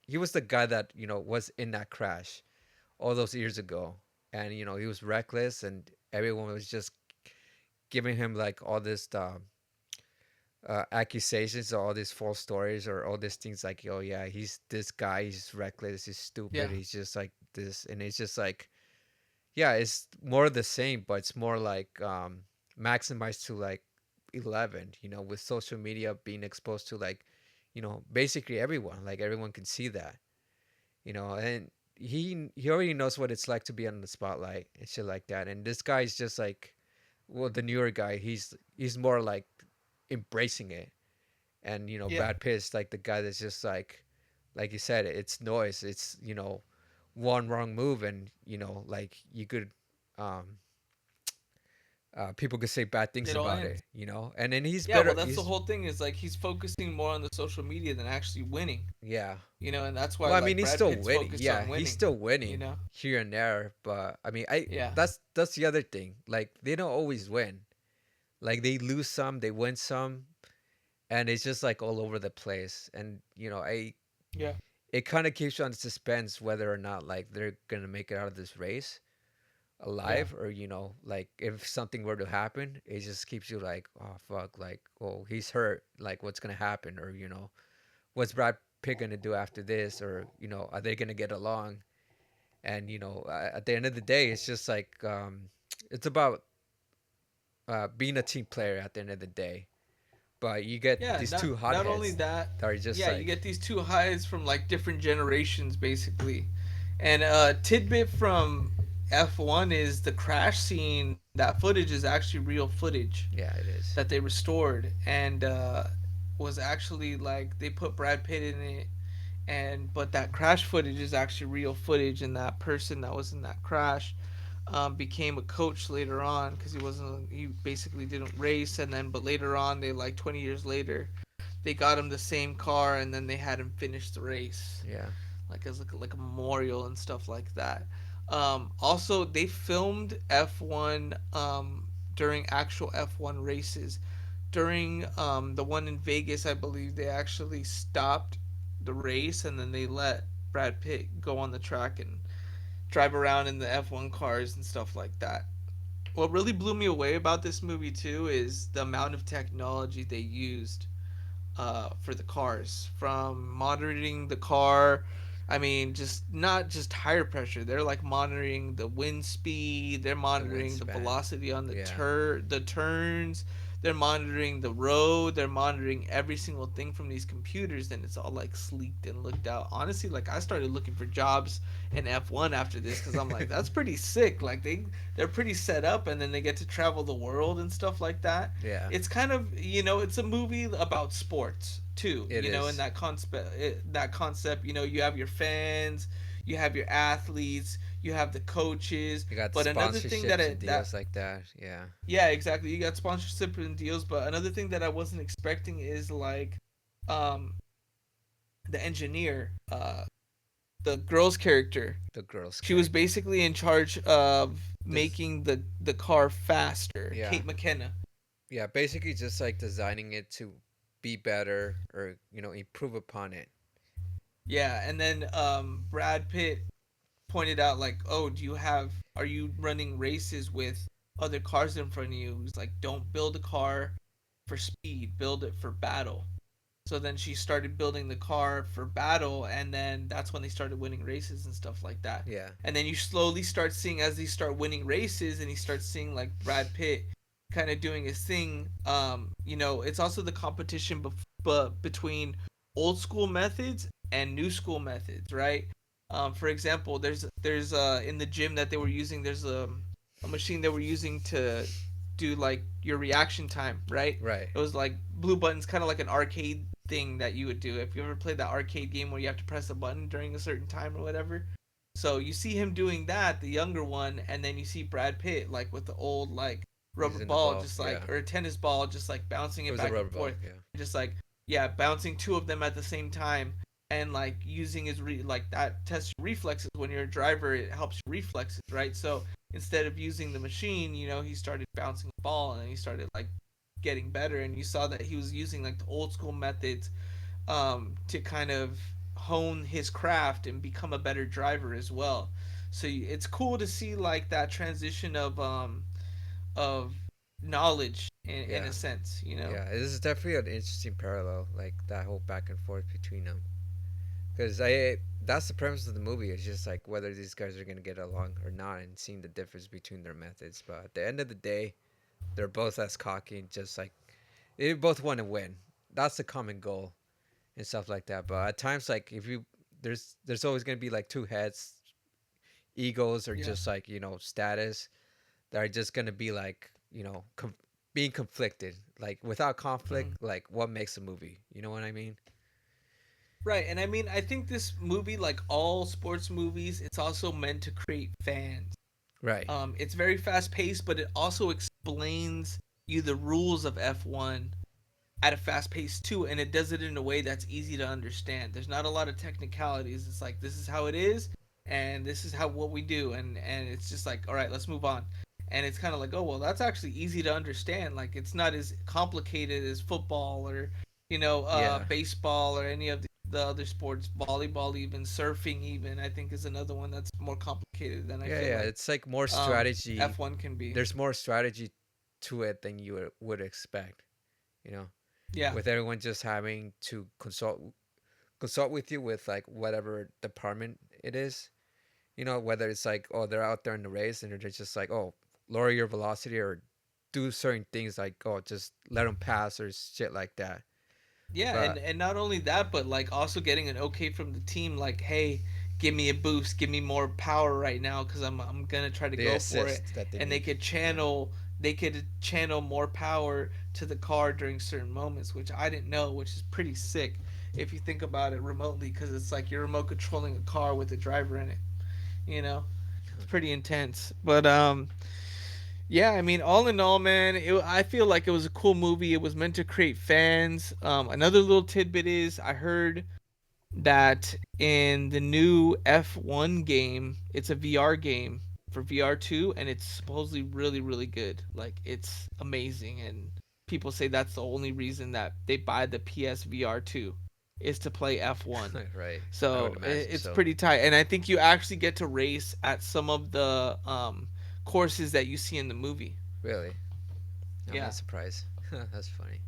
he was the guy that was in that crash all those years ago, and he was reckless, and everyone was just giving him like all this accusations or all these false stories or all these things like, oh yeah, he's this guy, he's reckless, he's stupid, Yeah, he's just like this, and it's just like, yeah, it's more of the same, but it's more like maximized to like 11, with social media being exposed to like, basically everyone, like everyone can see that, and he already knows what it's like to be on the spotlight and shit like that. And this guy's just like, well, the newer guy, he's more like embracing it. And yeah. Brad Pitt's like the guy that's just like you said, it's noise. It's one wrong move, and like you could, um, people could say bad things It all about ends. it, and then he's Yeah, well, better. that's the He's whole thing. Is like he's focusing more on the social media than actually winning. Yeah. And that's why Well, I mean, like he's Brad still Pitt's winning. focused Yeah, on he's winning. still You winning know? here and there. But I mean, I Yeah, that's the other thing. Like they don't always win. Like they lose some, they win some, and it's just like all over the place. And I yeah, it kind of keeps you on suspense whether or not like they're gonna make it out of this race yeah, alive, or like if something were to happen, it just keeps you like, oh fuck, like, oh, he's hurt, like what's gonna happen, or what's Brad Pitt gonna do after this, or are they gonna get along? And at the end of the day, it's just like, it's about being a team player at the end of the day. But you get yeah. these Not two not only hotheads that, that are just yeah, you like, get these two highs from like different generations basically. And tidbit from F1 is the crash scene. That footage is actually real footage yeah, it is. that they restored, and was actually like they put Brad Pitt in it, and but that crash footage is actually real footage, and that person that was in that crash became a coach later on because he basically didn't race, and then but later on they like 20 years later they got him the same car, and then they had him finish the race Yeah, like as like a memorial and stuff like that. Also, they filmed F1 during actual F1 races. During the one in Vegas, I believe they actually stopped the race, and then they let Brad Pitt go on the track and drive around in the F1 cars and stuff like that. What really blew me away about this movie too is the amount of technology they used for the cars, from monitoring the car. I mean, just not just tire pressure. They're like monitoring the wind speed. They're the monitoring the wingspan. velocity on Yeah, the turns. They're monitoring the road. They're monitoring every single thing from these computers, and it's all like sleeked and looked out. Honestly, like I started looking for jobs in F1 after this because I'm like, that's pretty sick. Like they're pretty set up, and then they get to travel the world and stuff like that. yeah, It's kind of, it's a movie about sports too, it in is. that concept, you have your fans, you have your athletes, you have the coaches. You got the But another thing sponsorships and deals like that. Yeah, yeah, exactly, you got sponsorship and deals. But another thing that I wasn't expecting is like um the engineer, the girl's character. the girl's She was character. basically in charge of This, making the car faster. yeah, Kate McKenna. yeah, basically just like designing it to be better, or improve upon it. Yeah, and then Brad Pitt pointed out like, "Oh, are you running races with other cars in front of you?" He's like, "Don't build a car for speed, build it for battle." So then she started building the car for battle, and then that's when they started winning races and stuff like that. Yeah, And then you slowly start seeing, as they start winning races, and he starts seeing like Brad Pitt kind of doing his thing. It's also the competition between old school methods and new school methods, right? For example, there's in the gym that they were using, there's a machine they were using to do like your reaction time, right? right. It was like blue buttons, kind of like an arcade thing that you would do if you ever played that arcade game where you have to press a button during a certain time or whatever. So you see him doing that, the younger one, and then you see Brad Pitt like with the old like rubber Using the ball, ball. just Yeah, like, or a tennis ball, just like bouncing it it was a back rubber and ball. forth, Yeah, just like yeah, bouncing two of them at the same time, and like using his like that tests reflexes. When you're a driver, it helps your reflexes, right? So instead of using the machine, he started bouncing a ball, and he started like getting better. And you saw that he was using like the old school methods to kind of hone his craft and become a better driver as well. So it's cool to see like that transition of knowledge in Yeah, a sense, you know. yeah. This is definitely an interesting parallel, like that whole back and forth between them. Because I that's the premise of the movie. It's just like whether these guys are gonna get along or not, and seeing the difference between their methods. But at the end of the day, they're both as cocky, and just like they both want to win. That's the common goal and stuff like that. But at times, like if you there's always gonna be like two heads, egos, or Yeah. just like status that are just gonna be like being conflicted. Like without Mm. conflict, like what makes a movie? You know what I mean? Right, and I mean, I think this movie, like all sports movies, it's also meant to create fans. Right. It's very fast paced, but it also explains you the rules of F1 at a fast pace too, and it does it in a way that's easy to understand. There's not a lot of technicalities. It's like this is how it is, and this is how what we do, and it's just like, all right, let's move on. And it's kind of like, oh well, that's actually easy to understand. Like it's not as complicated as football or Yeah. baseball or any of the other sports, volleyball, even surfing, even I think is another one that's more complicated than I Yeah, feel yeah. like It's like more strategy. F1 can be. There's more strategy to it than you would expect. You know, Yeah, with everyone just having to consult with you with like whatever department it is. Whether it's like, oh, they're out there in the race and they're just like, oh, lower your velocity or do certain things like, oh, just let them pass or shit like that. yeah, and But and not only that, but like also getting an okay from the team, like, hey, give me a boost, give me more power right now, because I'm gonna try to the go for it, assist that they and need. Yeah. they could channel more power to the car during certain moments, which I didn't know, which is pretty sick if you think about it remotely, because it's like you're remote controlling a car with a driver in it, you know. It's pretty intense, but yeah, I mean, all in all, man, I feel like it was a cool movie. It was meant to create fans. Another little tidbit is I heard that in the new F1 game, it's a VR game for VR2, and it's supposedly really, really good. Like, it's amazing, and people say that's the only reason that they buy the PS VR2 is to play F1. Right. I would So imagine it's so. pretty tight, and I think you actually get to race at some of the courses that you see in the movie. Really. I'm Yeah, not surprised. That's funny.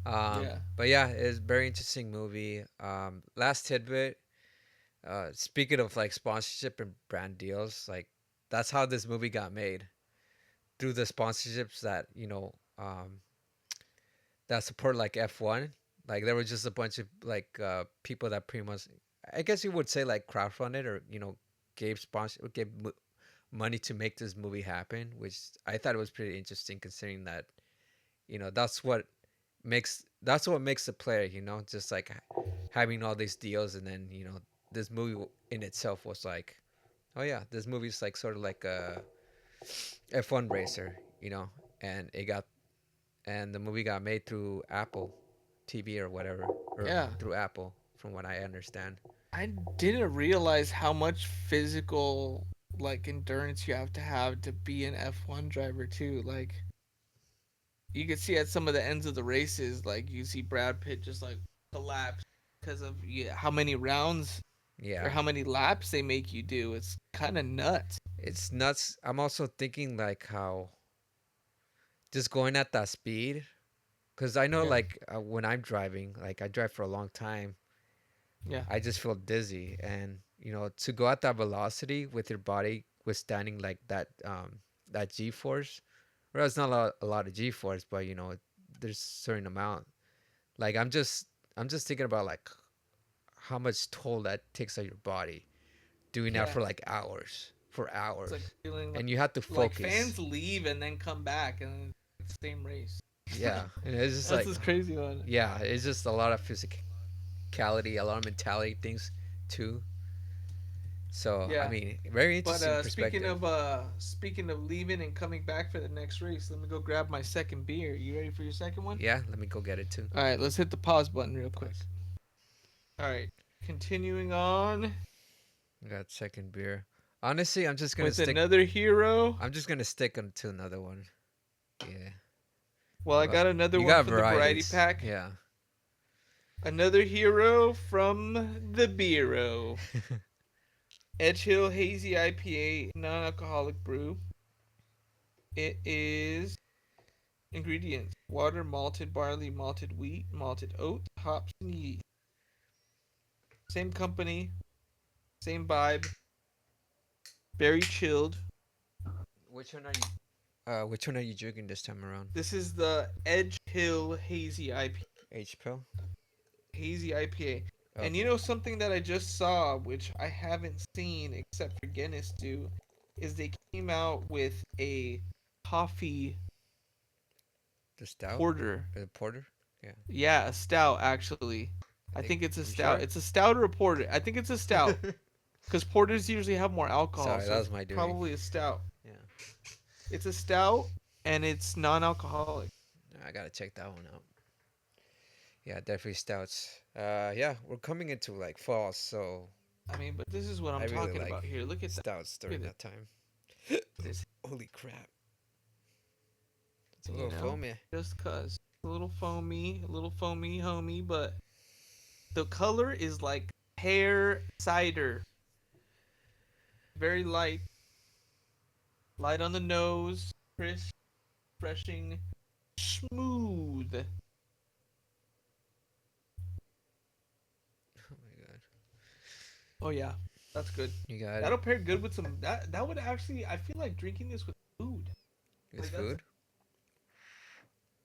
yeah, But yeah, it's a very interesting movie. Last tidbit. Speaking of like sponsorship and brand deals, like that's how this movie got made through the sponsorships that support like F1. Like there was just a bunch of like people that pretty much, I guess you would say like crowdfunded or gave money to make this movie happen, which I thought it was pretty interesting considering that that's what makes the player, just like having all these deals, and then this movie in itself was like, oh yeah, this movie's like sort of like a F1 racer, and the movie got made through Apple TV or whatever, or yeah. through Apple, from what I understand. I didn't realize how much physical like endurance you have to be an F1 driver too. Like you could see at some of the ends of the races, like you see Brad Pitt just like collapse because of how many rounds or Yeah, how many laps they make you do. It's kind of nuts. it's nuts. I'm also thinking like how just going at that speed, because I know Yeah, like when I'm driving, like I drive for a long time, yeah, I just feel dizzy, and to go at that velocity with your body withstanding like that G force. Well, it's not a lot of G force, but there's a certain amount. Like I'm just thinking about like how much toll that takes on your body doing that yeah. for like for It's like hours, feeling and you have to like focus. fans leave and then come back and it's the same race. Yeah, and it's just That's like, this crazy one. yeah, it's just a lot of physicality, a lot of mentality things too. So I Yeah. mean, very But interesting speaking perspective. of leaving and coming back for the next race, let me go grab my second beer. You ready for your second one? Yeah, let me go get it too. All right, let's hit the pause button real quick. Pause. All right, continuing on I got second beer. Honestly, I'm just gonna with stick. another hero. I'm just gonna stick to another one. Yeah. Well, I Well, got another you one got for the variety varieties. pack. Yeah. Another hero from the Bureau. Edge Hill Hazy IPA, non-alcoholic brew. It is ingredients: water, malted barley, malted wheat, malted oat, hops, and yeast. Same company, same vibe. Very chilled. Which one are you? Which one are you drinking this time around? This is the Edge Hill Hazy IPA. H pill. Hazy IPA. And you Okay. know something that I just saw, which I haven't seen except for Guinness do, is they came out with a coffee The stout. porter. The porter. Yeah. Yeah, a stout actually. I think Like, it's a you stout. sure? It's a stout or a porter. I think it's a stout because porters usually have more alcohol, Sorry, that so was it's my doing. probably a stout. Yeah. It's a stout and it's non-alcoholic. I gotta check that one out. Yeah, definitely stouts. Yeah, we're coming into like fall, so I mean, but this is what I I'm really talking like about here. Look at that. stouts Look during at that time. this. Holy crap! It's a You little know, foamy. just cause a little foamy, homie. But the color is like pear cider, very light, light on the nose, crisp, refreshing, smooth. Oh my god. Oh yeah, that's good. You got it. That'll pair good with some. That would actually. I feel like drinking this with food. With Like that's food?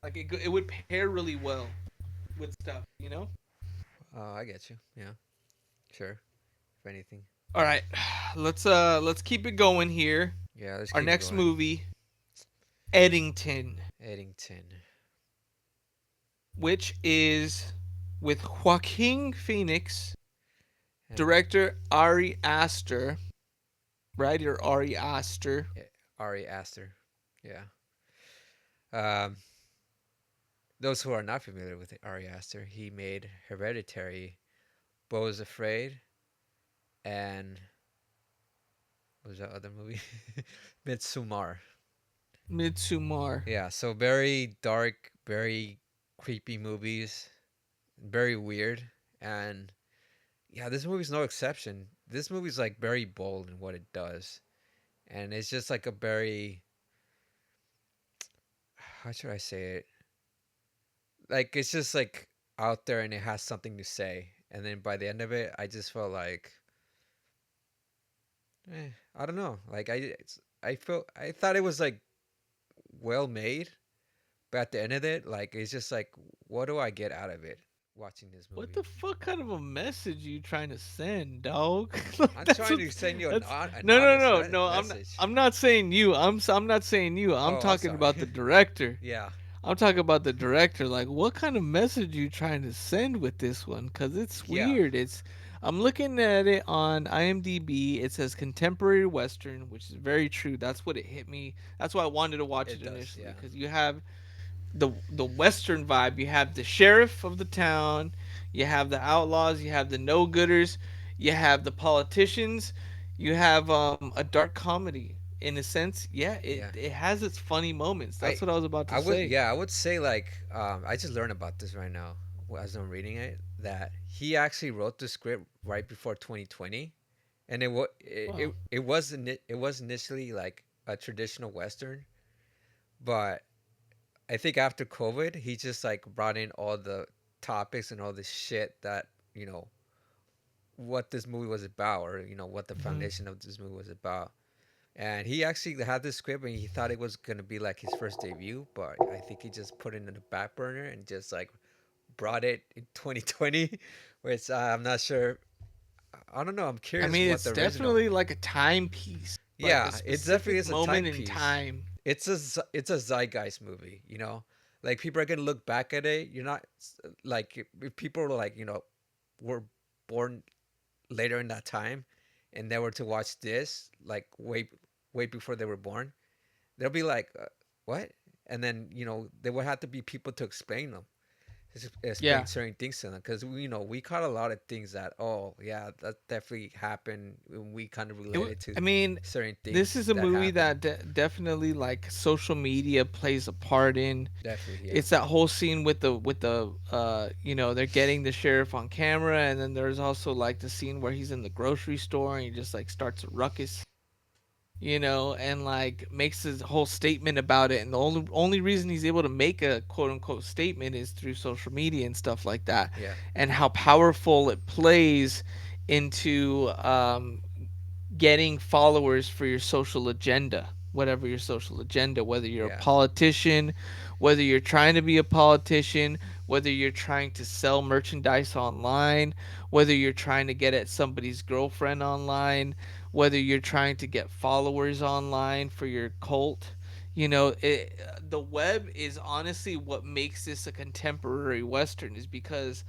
like it would pair really well with stuff. You know. Oh, I get you. Yeah, sure. If anything. All right, let's keep it going here. Yeah, let's Our keep it next going. movie, Eddington, Eddington. which is with Joaquin Phoenix, And director Ari Aster, writer Ari Aster. yeah, Ari Aster. Yeah. Um, those who are not familiar with Ari Aster, he made Hereditary, Beau is Afraid, and what was that other movie? Midsommar. Midsommar. Yeah, so very dark, very creepy movies, very weird, and yeah, this movie's no exception. This movie's like very bold in what it does, and it's just like a very, how should I say it? Like it's just like out there and it has something to say, and then by the end of it, I just felt like, I don't know, like I thought it was like well made, but at the end of it, like it's just like, what do I get out of it watching this What movie? the fuck kind of a message you trying to send, dog? I'm that's trying what. to send you That's an no, no, honest no, no. I'm not. message. I'm not saying you. I'm not saying you. I'm Oh, I'm talking sorry. about the director. Yeah, I'm talking about the director. Like, what kind of message you trying to send with this one? Cause it's yeah, weird. It's. I'm looking at it on IMDb. It says contemporary western, which is very true. That's what it hit me. That's why I wanted to watch it it does. initially. Yeah, Cause you have the western vibe. You have the sheriff of the town, you have the outlaws, you have the no-gooders, you have the politicians, you have a dark comedy in a sense. Yeah, it yeah. it has its funny moments. That's I what I was about to I would, say. yeah, I would say like, I just learned about this right now as I'm reading it, that he actually wrote the script right before 2020, and Wow. it was initially like a traditional western, but I think after COVID he just like brought in all the topics and all the shit that, you know, what this movie was about, or you know what the Hmm. foundation of this movie was about. And he actually had this script and he thought it was gonna be like his first debut, but I think he just put it in the back burner and just like brought it in 2020, which I'm not sure. I don't know. I'm I curious mean, what it's the original. definitely like a timepiece, like a Yeah, it definitely specific is a moment in timepiece. time. It's a zeitgeist movie. You know, like people are gonna look back at it. You're not like, if people are like, you know, were born later in that time, and they were to watch this like way before they were born, they'll be like, what? And then there would have to be people to explain them, explain Yeah. certain things to them, because we caught a lot of things that, oh yeah, that definitely happened, and we kind of related to I mean, certain this things is a that movie happened. that definitely like social media plays a part in. Definitely, yeah, It's that whole scene with the they're getting the sheriff on camera, and then there's also like the scene where he's in the grocery store and he just like starts a ruckus, and like makes his whole statement about it. And the only reason he's able to make a quote unquote statement is through social media and stuff like that, yeah, and how powerful it plays into getting followers for your social agenda, whatever your social agenda, whether you're a yeah, politician, whether you're trying to be a politician, whether you're trying to sell merchandise online, whether you're trying to get at somebody's girlfriend online, whether you're trying to get followers online for your cult. The web is honestly what makes this a contemporary western, is because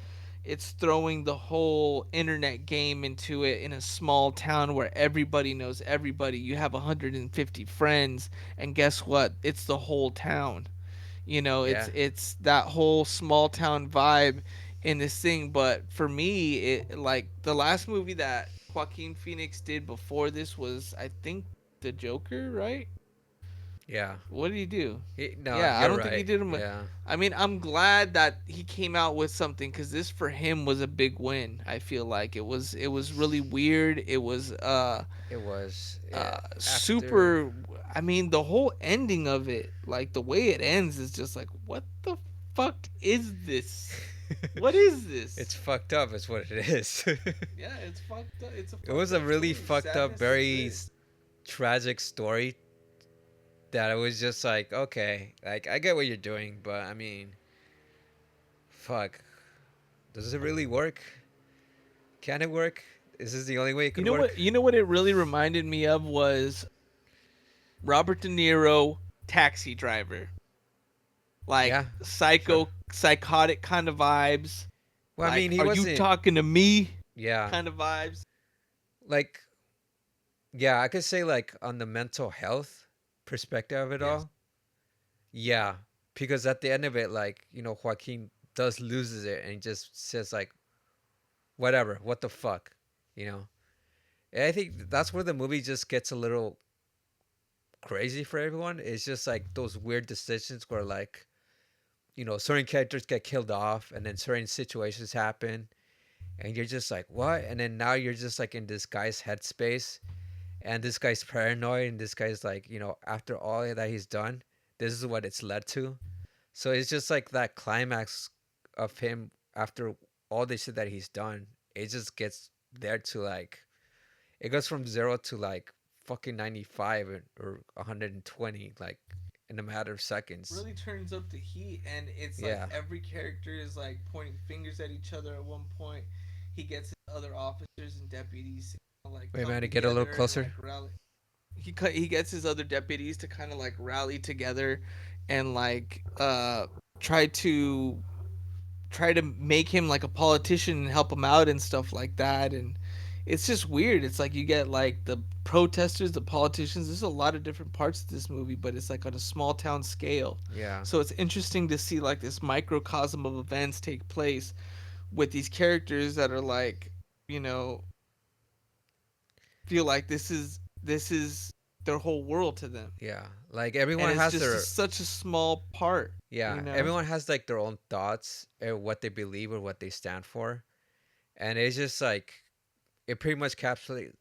it's throwing the whole internet game into it in a small town where everybody knows everybody. You have 150 friends, and guess what? It's the whole town. It's yeah, that whole small town vibe in this thing. But for me, it like the last movie that Joaquin Phoenix did before this was, I think, The Joker, right? yeah. What did he do? No, Yeah, I you're don't think he right. did him. Yeah, I mean, I'm glad that he came out with something, because this for him was a big win. I feel like it was really weird. It was it was. Yeah, after. super. I mean, the whole ending of it, like the way it ends, is just like, what the fuck is this? What is It's this? fucked up. Is what it is. Yeah, it's fucked up. It's a It was fucked a up really story. fucked up, Sadness very exists. tragic story that I was just like, okay, like I get what you're doing, but I mean, fuck, does it really work? Can it work? Is this the only way it You could know work? what? You know what it really reminded me of was Robert De Niro, Taxi Driver. Yeah, Like sure. psychotic kind of vibes. Well, I mean, Like, he are you wasn't. talking to me? Yeah, Kind of vibes. like, yeah, I could say like on the mental health perspective of it Yes. all. Yeah, because at the end of it, like Joaquin does loses it and he just says like, whatever, what the fuck, you know. And I think that's where the movie just gets a little crazy for everyone. It's just like those weird decisions where like certain characters get killed off and then certain situations happen and you're just like what, and then now you're just like in this guy's headspace and this guy's paranoid and this guy's like after all that he's done, this is what it's led to. So it's just like that climax of him after all this shit that he's done, it just gets there to like, it goes from 0 to like fucking 95 or 120 like in a matter of seconds. Really turns up the heat, and it's like Yeah. every character is like pointing fingers at each other at one point. He gets his other officers and deputies to kinda, like Wait, come man, to get a little together and closer. like rally. He gets his other deputies to kind of like rally together and like try to make him like a politician and help him out and stuff like that. And it's just weird. It's like you get like the protesters, the politicians. There's a lot of different parts of this movie, but it's like on a small town scale. Yeah. So it's interesting to see like this microcosm of events take place with these characters that are like, you know, feel like this is their whole world to them. Yeah. Like And everyone it's has just their, such a small part, you yeah, know? everyone has like their own thoughts or what they believe or what they stand for. And it's just like it pretty much capsulate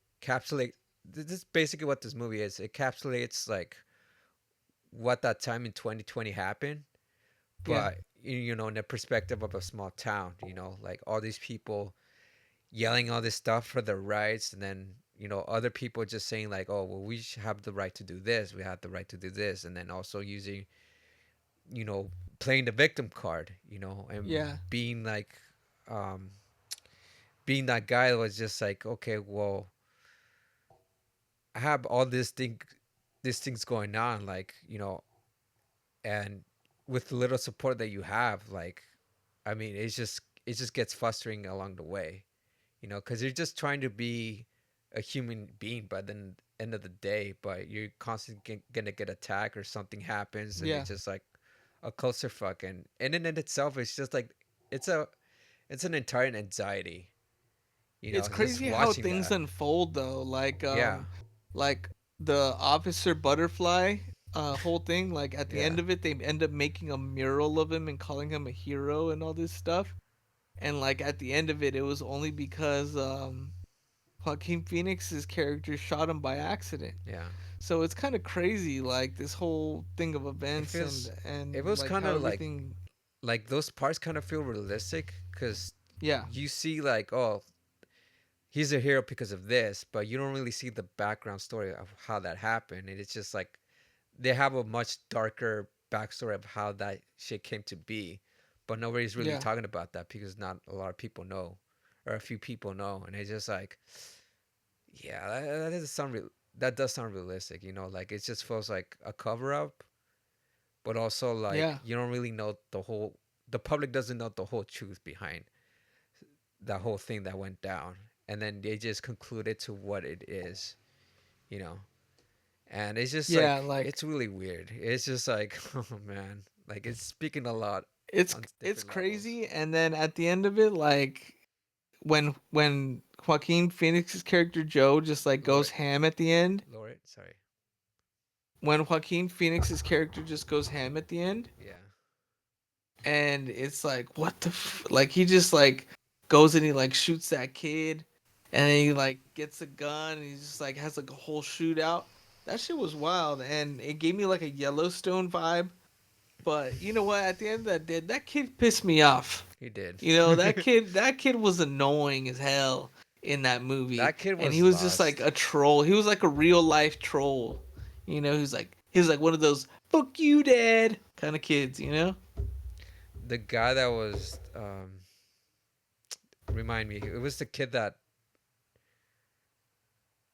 this is basically what this movie is. It encapsulates like what that time in 2020 happened, Yeah. but in the perspective of a small town, like all these people yelling all this stuff for their rights, and then other people just saying like, oh well, we have the right to do this, we have the right to do this, and then also using you know playing the victim card, and Yeah. being like um being that guy that was just like, okay, well, I have all these things going on, like and with the little support that you have, like, I mean, it just gets frustrating along the way, because you're just trying to be a human being by the end of the day, but you're constantly gonna get attacked or something happens, and Yeah. it's just like a clusterfuck. And in itself, it's just like it's a it's an entire anxiety, It's just crazy how watching things that. unfold though. Yeah, Like the Officer Butterfly whole thing, like at the yeah, end of it they end up making a mural of him and calling him a hero and all this stuff. And like at the end of it, it was only because Joaquin Phoenix's character shot him by accident. yeah. So it's kind of crazy, like this whole thing of It events feels it and was like kind how of everything. like those parts kind of feel realistic because Yeah, you see like, oh, he's a hero because of this, but you don't really see the background story of how that happened. And it's just like they have a much darker backstory of how that shit came to be, but nobody's really yeah, talking about that because not a lot of people know, or a few people know, and it's just like, yeah, that doesn't sound that does sound realistic, like it just feels like a cover up, but also like yeah, you don't really know the public doesn't know the whole truth behind that whole thing that went down, and then they just conclude it to what it is, you know. And it's just yeah. like Like it's really weird. It's just like, oh man, like it's speaking a lot on it's different levels. crazy. And then at the end of it, like when Joaquin Phoenix's character Joe just like goes Lord, ham at the end. Lord, sorry. When Joaquin Phoenix's character just goes ham at the end, Yeah, and it's like what like he just like goes and he like shoots that kid, and then he like gets a gun and he just like has like a whole shootout. That shit was wild, and it gave me like a Yellowstone vibe. But you know what? At the end of that day, that kid pissed me off. he did. You know, that kid was annoying as hell in that movie. That kid And he was was just like lost. a troll. He was like a real life troll. You know, he was like one of those fuck you dad kind of kids, you know? The guy that was remind me. It was the kid that.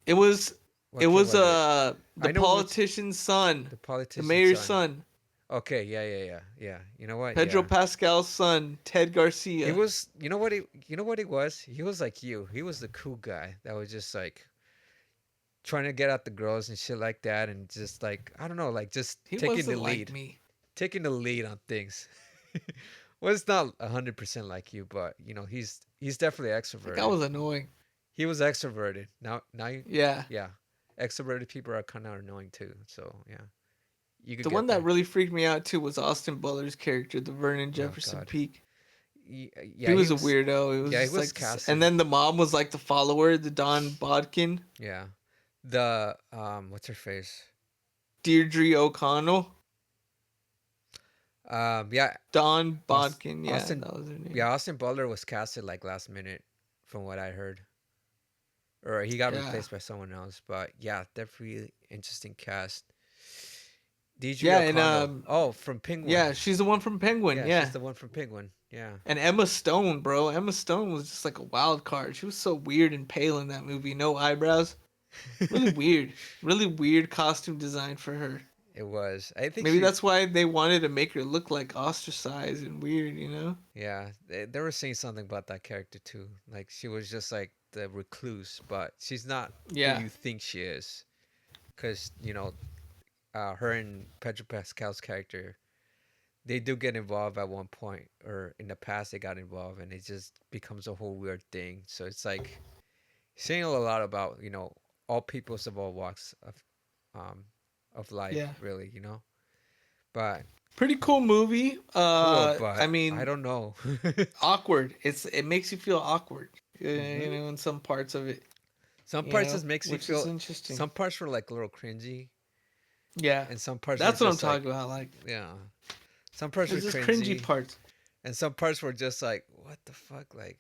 It was it What kid was was it? the I know which politician's son, the the politician's mayor's son. son, Okay, yeah, yeah, yeah, yeah. You know what? Pedro Yeah. Pascal's son, Ted He Garcia. was. You know what he was. He was like you. He was the cool guy that was just like trying to get at the girls and shit like that, and just like I don't know, like just He taking the wasn't like lead, me. on things. Well, it's not 100% like you, but he's definitely That guy extroverted. was annoying. He was extroverted. Yeah. Yeah, extroverted people are kind of annoying too. So yeah, you could The get one that that. really freaked me out too was Austin Butler's character, the Vernon Oh Jefferson God, Peak. He yeah, he was a was. weirdo. It was Yeah, he just was like this, and casted. then the mom was like the follower, the Don Bodkin, Yeah, the what's her face? Deirdre O'Connell, Yeah, Don Austin, Bodkin. Yeah, Austin, that was her name. yeah, Austin Butler was casted like last minute, from what I heard, or he got Yeah, replaced by someone else. But yeah, definitely interesting cast. DJ yeah, and O'Connell. Oh, from Penguin. yeah, she's the one from Penguin. Yeah, she's Yeah, the one from Penguin. Yeah. and Emma Stone, bro. Emma Stone was just like a wild card. She was so weird and pale in that movie. No eyebrows. Really weird. Really weird costume design for her. It was. I think Maybe she. that's why they wanted to make her look like ostracized and weird. You know? Yeah, they were saying something about that character too. Like she was just like the recluse, but she's not who Yeah. you think she is. Cause her and Pedro Pascal's character, they do get involved at one point, or in the past they got involved, and it just becomes a whole weird thing. So it's like saying a lot about all peoples of all walks um of life, Yeah. really. But Pretty cool movie. cool, I but I mean, don't know. awkward. It makes you feel awkward. You Hmm. know, in some parts of it. Some You parts know, just makes you which is feel. interesting. Some parts were like a little cringy, Yeah, and some parts were that's what I'm just talking like, about. Like, yeah. Some parts were there's just cringy cringy, parts. and some parts were just like, what the fuck? Like,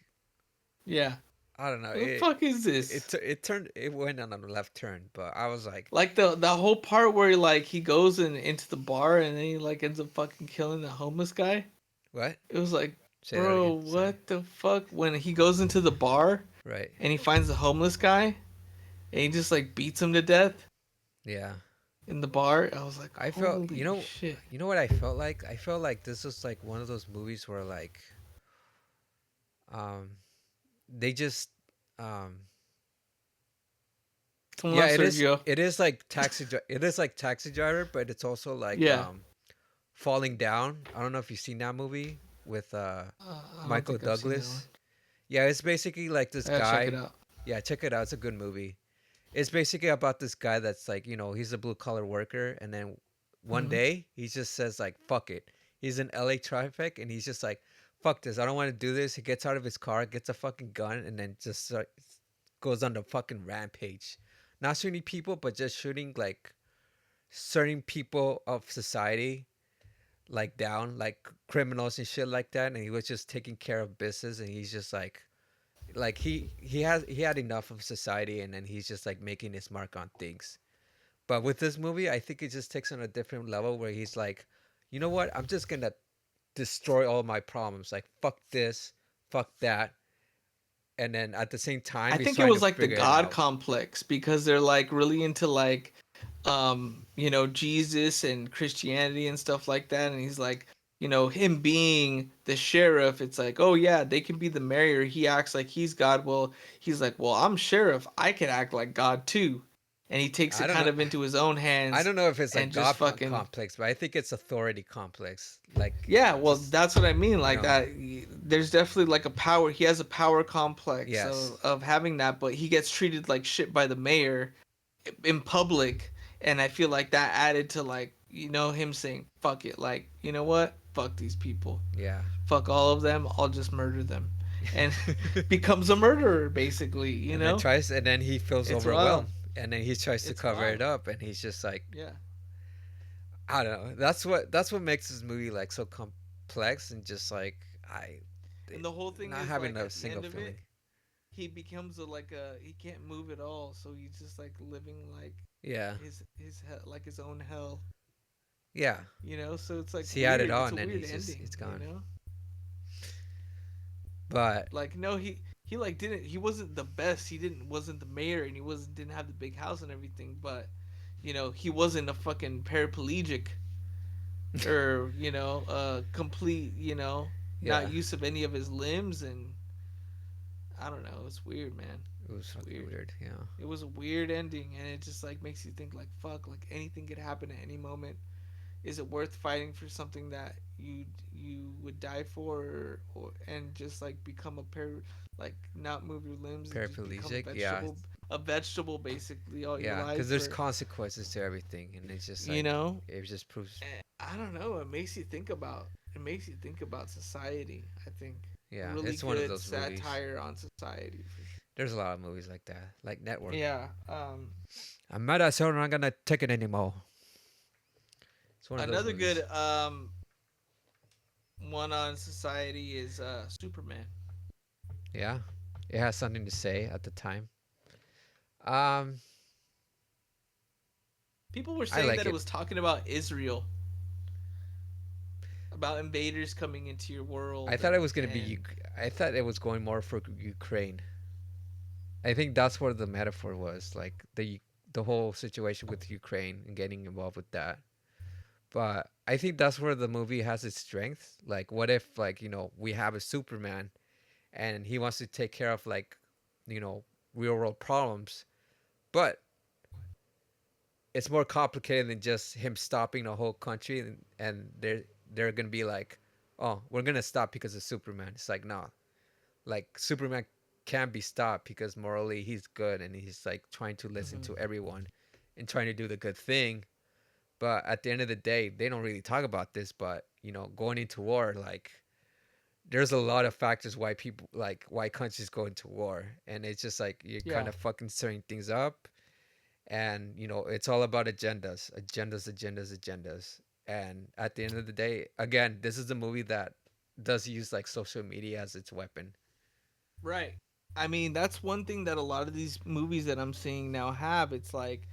Yeah. I don't know. What the It fuck is it this? tu- it turned it went on a left turn, but I was like, Like the whole part where like he goes into the bar and then he like ends up fucking killing the homeless guy. what? It was like, Say that bro, again. Sorry. what the fuck? When he goes into the bar Right. and he finds the homeless guy and he just like beats him to death Yeah. in the bar, I was like, I felt, holy shit. you know what I felt like? I felt like this was like one of those movies where like, um, they just, um, Come Yeah, on, it is. Sergio. It is like It is like Taxi Driver, but it's also like Yeah. Falling Down. I don't know if you've seen that movie with I don't Michael think I've seen that one. Douglas. Yeah, it's basically like this I gotta check it guy. out. Yeah, check it out. It's a good movie. It's basically about this guy that's like, he's a blue collar worker, and then one Hmm. day he just says like, "Fuck it." He's in LA traffic, and he's just like, "Fuck this. I don't want to do this." He gets out of his car, gets a fucking gun, and then just goes on the fucking rampage. Not shooting people, but just shooting like certain people of society like down, like criminals and shit like that. And he was just taking care of business, and he's just like he had enough of society, and then he's just like making his mark on things. But with this movie, I think it just takes on a different level where he's like, you know what? I'm just gonna destroy all my problems. Like fuck this, fuck that, and then at the same time, I he's think it trying to was like the figure it God out. complex because they're like really into like Jesus and Christianity and stuff like that, and he's like, him being the sheriff, it's like, oh yeah, they can be the mayor, he acts like he's God. Well, he's like, well, I'm sheriff, I can act like God too, and he takes I it don't kind know. of into his own I hands don't know if it's like and just God fucking. complex, but I think it's authority complex. Like, Yeah, well, just that's what I mean. you Like know, that, there's definitely like a power. He has a power complex yes, of having that, but he gets treated like shit by the mayor in public, and I feel like that added to like him saying fuck it, like what, fuck these people, yeah. fuck all of them, I'll just murder them, and becomes a murderer basically. And then he feels It's wild. overwhelmed, and then he tries to It's cover it wild. up, and he's just like, Yeah, I don't know. That's what makes this movie like so complex and just like I and the whole thing not is having like a at the single end of it, feeling. he becomes he can't move at all, so he's just like living like Yeah, like his own hell. yeah. So it's like So he had it weird. all, It's a and then weird he's just ending. it's gone. But Like no, he like didn't. He wasn't the best. He wasn't the mayor, and he wasn't didn't have the big house and everything. But he wasn't a fucking paraplegic or complete not yeah, use of any of his limbs. And I don't know. It's weird, man. it was It's fucking weird. weird. Yeah, It was a weird ending, and it just like makes you think like fuck, like anything could happen at any moment. Is it worth fighting for something that you would die for, or and just like become like not move your limbs and just become paraplegic. Yeah, a vegetable basically all your yeah. life Because there's for consequences to everything, and it's just you like know it just proves. I don't know, it makes you think about society, I think. Yeah, Really it's one of good those movies. satire on society for sure. There's a lot of movies like that, like Network. Yeah. I'm mad at someone. I'm not gonna take it anymore. It's one of those Another good movies. one on society is Superman. Yeah, it has something to say at the time. Um, People were I saying like that it it. was talking about Israel, about invaders coming into your I world, thought it was gonna be. and I thought it was going more for Ukraine. I think that's where the metaphor was, like the whole situation with Ukraine and getting involved with that. But I think that's where the movie has its strength. Like, what if like we have a Superman and he wants to take care of like you know real world problems, but it's more complicated than just him stopping a whole country, and they're gonna be like, oh, we're gonna stop because of Superman. It's like, nah, like Superman can't be stopped because morally he's good, and he's like trying to listen Mhm. to everyone and trying to do the good thing. But at the end of the day, they don't really talk about this, but going into war, like there's a lot of factors why people, like, why countries go into war, and it's just like you're kind Yeah, of fucking stirring things up. And it's all about agendas. And at the end of the day, again, this is a movie that does use like social media as its weapon. right. I mean, that's one thing that a lot of these movies that I'm seeing now have. It's like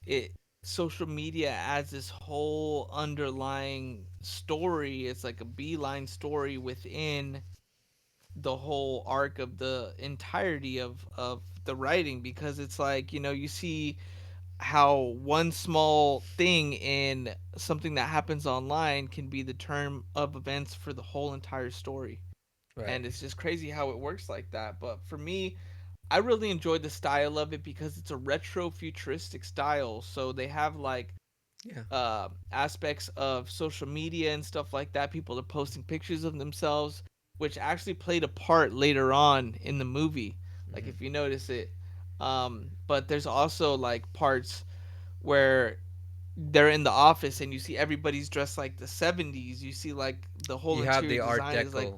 it social media adds this whole underlying story. It's like a beeline story within the whole arc of the entirety of the writing, because it's like you see how one small thing in something that happens online can be the term of events for the whole entire story. Right. And it's just crazy how it works like that. But for me, I really enjoyed the style of it because it's a retro futuristic style. So they have like Yeah. aspects of social media and stuff like that. People are posting pictures of themselves, which actually played a part later on in the movie. Like Hmm. if you notice it, but there's also like parts where they're in the office and you see everybody's dressed like the 70s. You see like the whole You have interior the design is like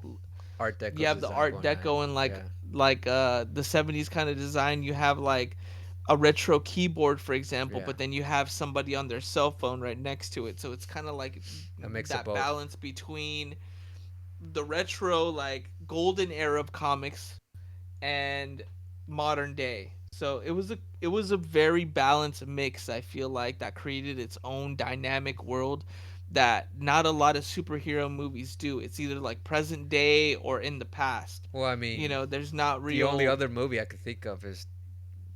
Art you Deco have the design art going on. deco and Yeah. like the 70s kind of design. You have like a retro keyboard, for example, Yeah. but then you have somebody on their cell phone right next to it, so it's kind of like A mix of that both. balance between the retro like golden era of comics and modern day. So it was a very balanced mix. I feel like that created its own dynamic world that not a lot of superhero movies do. It's either like present day or in the past. Well, I mean, There's not the only real. other movie I could think of is,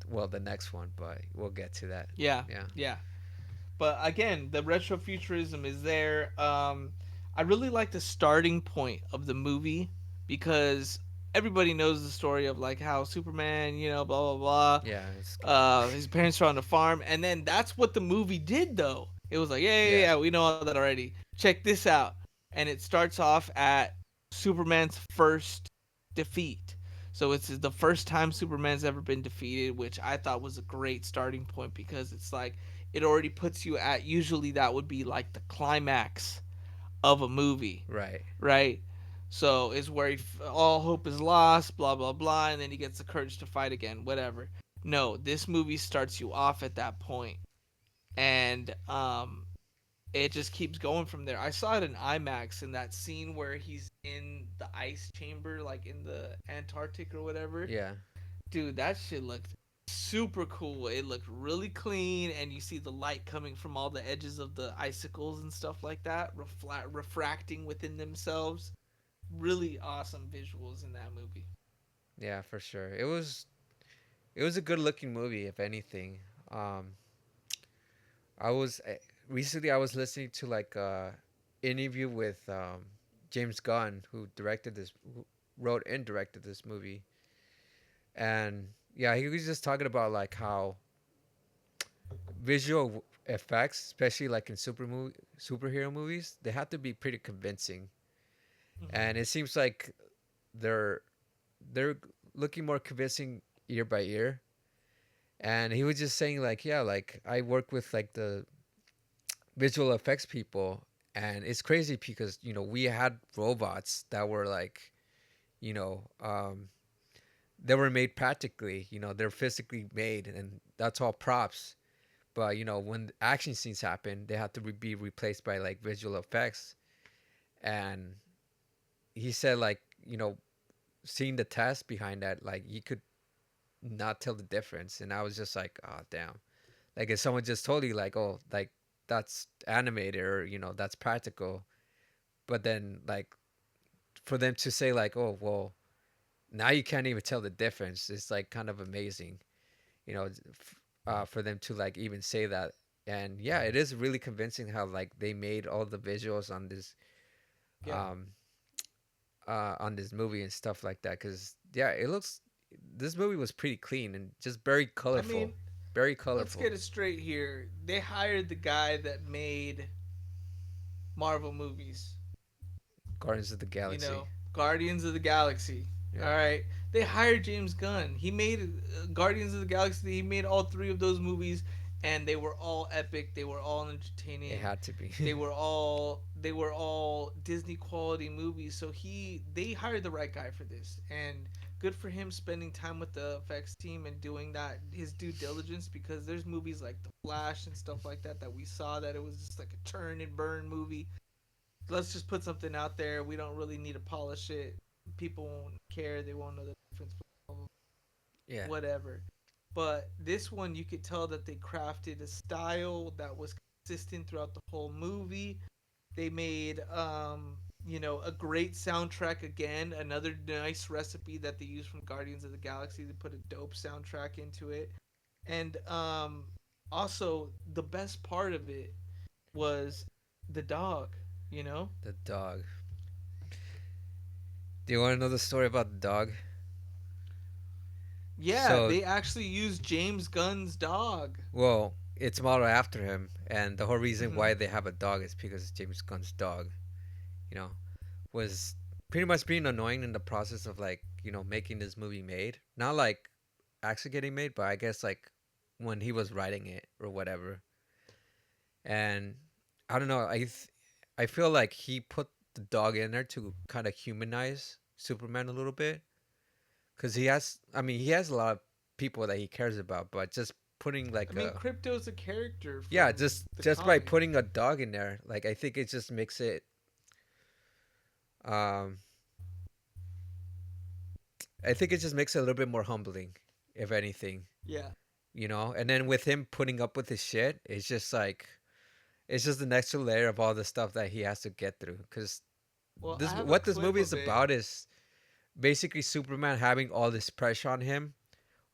well, the next one, but we'll get to that. Yeah, Yeah. yeah. But again, the retrofuturism is there. I really like the starting point of the movie because everybody knows the story of like how Superman, blah blah Yeah. It's blah. His parents are on the farm, and then that's what the movie did. Though it was like, yeah, yeah, yeah. yeah, we know all that already. Check this out, and it starts off at Superman's first defeat. So it's the first time Superman's ever been defeated, which I thought was a great starting point because it's like it already puts you at usually that would be like the climax of a movie, Right. right? So is where all hope is lost, blah blah blah, and then he gets the courage to fight again, whatever. No, this movie starts you off at that point, and it just keeps going from there. I saw it in IMAX in that scene where he's in the ice chamber, like in the Antarctic or whatever. Yeah. Dude, that shit looked super cool. It looked really clean, and you see the light coming from all the edges of the icicles and stuff like that, refracting within themselves. Really awesome visuals in that movie. Yeah, for sure. It was a good looking movie, if anything. Um, I was recently I was listening to like a interview with James Gunn, who wrote and directed this movie, and yeah, he was just talking about like how visual effects, especially like in superhero movies, they have to be pretty convincing, Mm-hmm. and it seems like they're they're looking more convincing year by year. And he was just saying like, yeah, like I work with like the visual effects people, and it's crazy because we had robots that were like, you know um they were made practically, they're physically made, and that's all props. But when action scenes happen, they have to be replaced by like visual effects. And he said like, seeing the test behind that, like you could not tell the difference. And I was just like, oh damn. Like if someone just told you like, oh, like that's animated, or that's practical, but then like for them to say like, oh well, now you can't even tell the difference, it's like kind of amazing, you know for them to like even say that. And yeah, it is really convincing how like they made all the visuals Yeah. um on this movie and stuff like that, because yeah, this movie was pretty clean and just very I mean, colorful, very let's colorful. get it straight here. They hired the guy that made Marvel movies. Guardians of the Galaxy. Guardians of the Galaxy. All Yeah, right, they hired James Gunn. He made Guardians of the Galaxy. He made all three of those movies, and they were all epic. They were all it entertaining. had to be. They were all Disney quality movies. So they hired the right guy for this, and good for him spending time with the effects team and doing that his due diligence, because there's movies like The Flash and stuff like that that we saw that it was just like a turn and burn movie. Let's just put something out there. We don't really need to polish it. People won't care. They won't know the difference. Yeah, Whatever. But this one, you could tell that they crafted a style that was consistent throughout the whole movie. They made, a great soundtrack again. Another nice recipe that they used from Guardians of the Galaxy. They put a dope soundtrack into it. And also, the best part of it was the dog, you know? the dog. Do you want to know the story about the dog? Yeah, So, they actually used James Gunn's dog. well, it's modeled after him, and the whole reason Hmm. why they have a dog is because James Gunn's dog, you know, was pretty much being annoying in the process of like, making this movie made. Not like actually getting made, but I guess like when he was writing it or whatever. And I don't know, I feel like he put the dog in there to kind of humanize Superman a little bit, because he has a lot of people that he cares about, but just putting I like mean, a Crypto's a character yeah, from just the just by comic. putting a dog in there, like I think it just makes it um I think it just makes it a little bit more humbling, if anything, Yeah. And then with him putting up with his shit, it's just like it's just the next layer of all the stuff that he has to get through. Because Well, I this have a what this clip movie is of it. about is basically Superman having all this pressure on him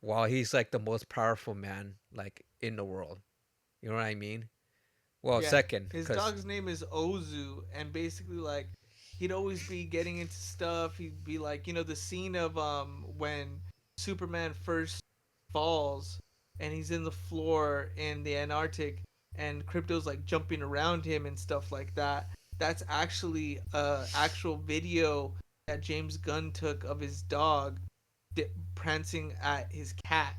while he's like the most powerful man like in the world. You know what I mean? Well, Yeah, second, his because dog's name is Ozu, and basically like he'd always be getting into stuff. He'd be like, the scene of when Superman first falls and he's in the floor in the Antarctic, and Crypto's like jumping around him and stuff like that. That's actually a actual video that James Gunn took of his dog prancing at his cat.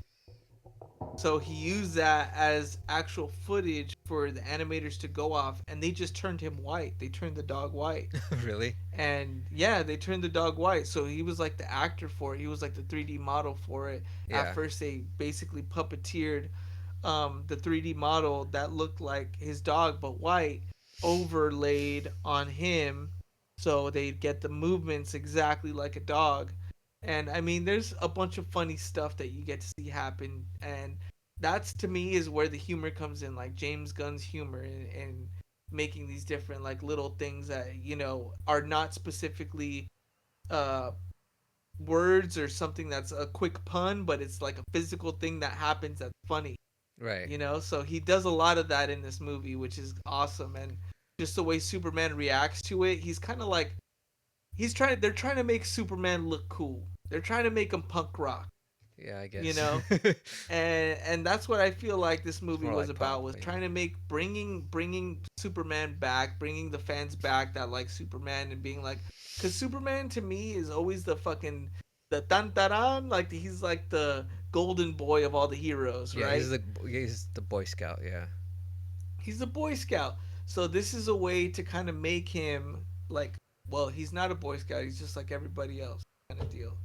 So he used that as actual footage for the animators to go off, and they just turned him white. They turned the dog white. really, And yeah, they turned the dog white. So he was like the actor for it. He was like the 3D model for it. At yeah, first, they basically puppeteered the 3D model that looked like his dog but white, overlaid on him, so they'd get the movements exactly like a dog. And I mean, there's a bunch of funny stuff that you get to see happen, and that's to me is where the humor comes in, like James Gunn's humor and making these different like little things that are not specifically uh words or something that's a quick pun, but it's like a physical thing that happens that's funny. right, So he does a lot of that in this movie, which is awesome. And just the way Superman reacts to it, he's kind of like they're trying to make Superman look cool. They're trying to make him punk rock, yeah, I you guess. know and that's what I feel like this It's movie more was like pop, about, was but trying yeah. to make bringing Superman back, bringing the fans back that like Superman, and being like, because Superman to me is always the fucking the tantaran, like he's like the golden boy of all the heroes, Yeah, right? he's the Boy Scout. Yeah, He's a Boy Scout. So this is a way to kind of make him like, well, he's not a Boy Scout. He's just like everybody else, kind of deal.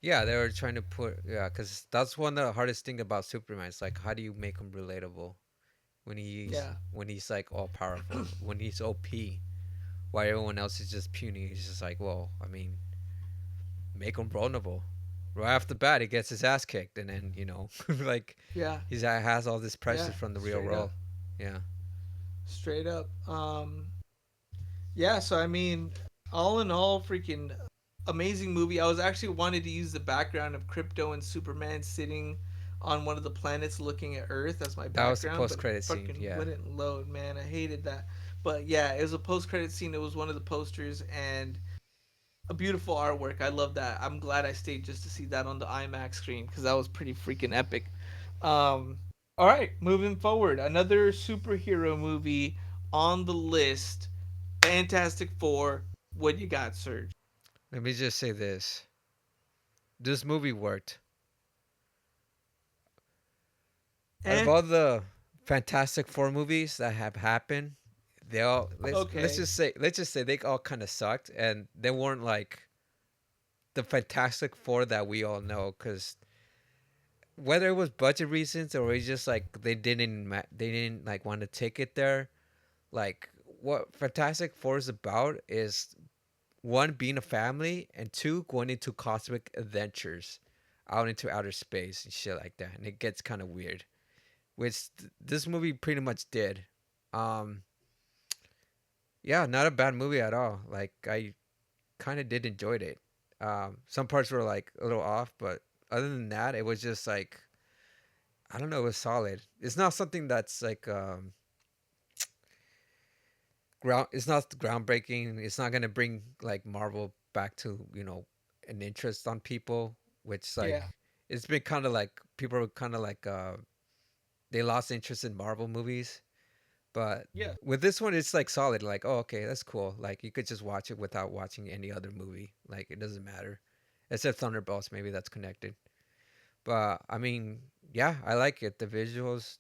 yeah. They were trying to put because that's one of the hardest thing about Superman. It's like how do you make him relatable Yeah, when he's like all powerful, when he's OP, while everyone else is just puny. He's just like, well, I mean, make him vulnerable. Right off the bat, he gets his ass kicked, and then like yeah, has all this pressure yeah. from the real Straight world. up, Yeah, straight up. Yeah. So I mean, all in all, freaking amazing movie. I was actually wanted to use the background of Crypto and Superman sitting on one of the planets looking at Earth as my that was the background, post but it credit scene. fucking Yeah, wouldn't load, man. I hated that. But yeah, it was a post credit scene. It was one of the posters, and a beautiful artwork. I love that. I'm glad I stayed just to see that on the IMAX screen because that was pretty freaking epic. Um, all right, moving forward, another superhero movie on the list. Fantastic Four. What you got, Serge? let me just say this: this movie worked. Out of Eh. all the Fantastic Four movies that have happened, they all Okay. let's just say they all kind of sucked, and they weren't like the Fantastic Four that we all know. Because whether it was budget reasons or it's just like they didn't like want to take it there. Like what Fantastic Four is about is one being a family and two going into cosmic adventures out into outer space and shit like that, and it gets kind of weird, which this movie pretty much did. Um, yeah, not a bad movie at all. Like I kind of did enjoyed it. Some parts were like a little off, but other than that, it was just like I don't know, it was solid. It's not something that's like ground. It's not groundbreaking. It's not gonna bring like Marvel back to an interest on people, which like Yeah. it's been kind of like people are kind of like they lost interest in Marvel movies, but Yeah. with this one, it's like solid. Like, oh, okay, that's cool. Like you could just watch it without watching any other movie. Like it doesn't matter, except Thunderbolts. Maybe that's connected. But I mean, yeah, I like it. The visuals,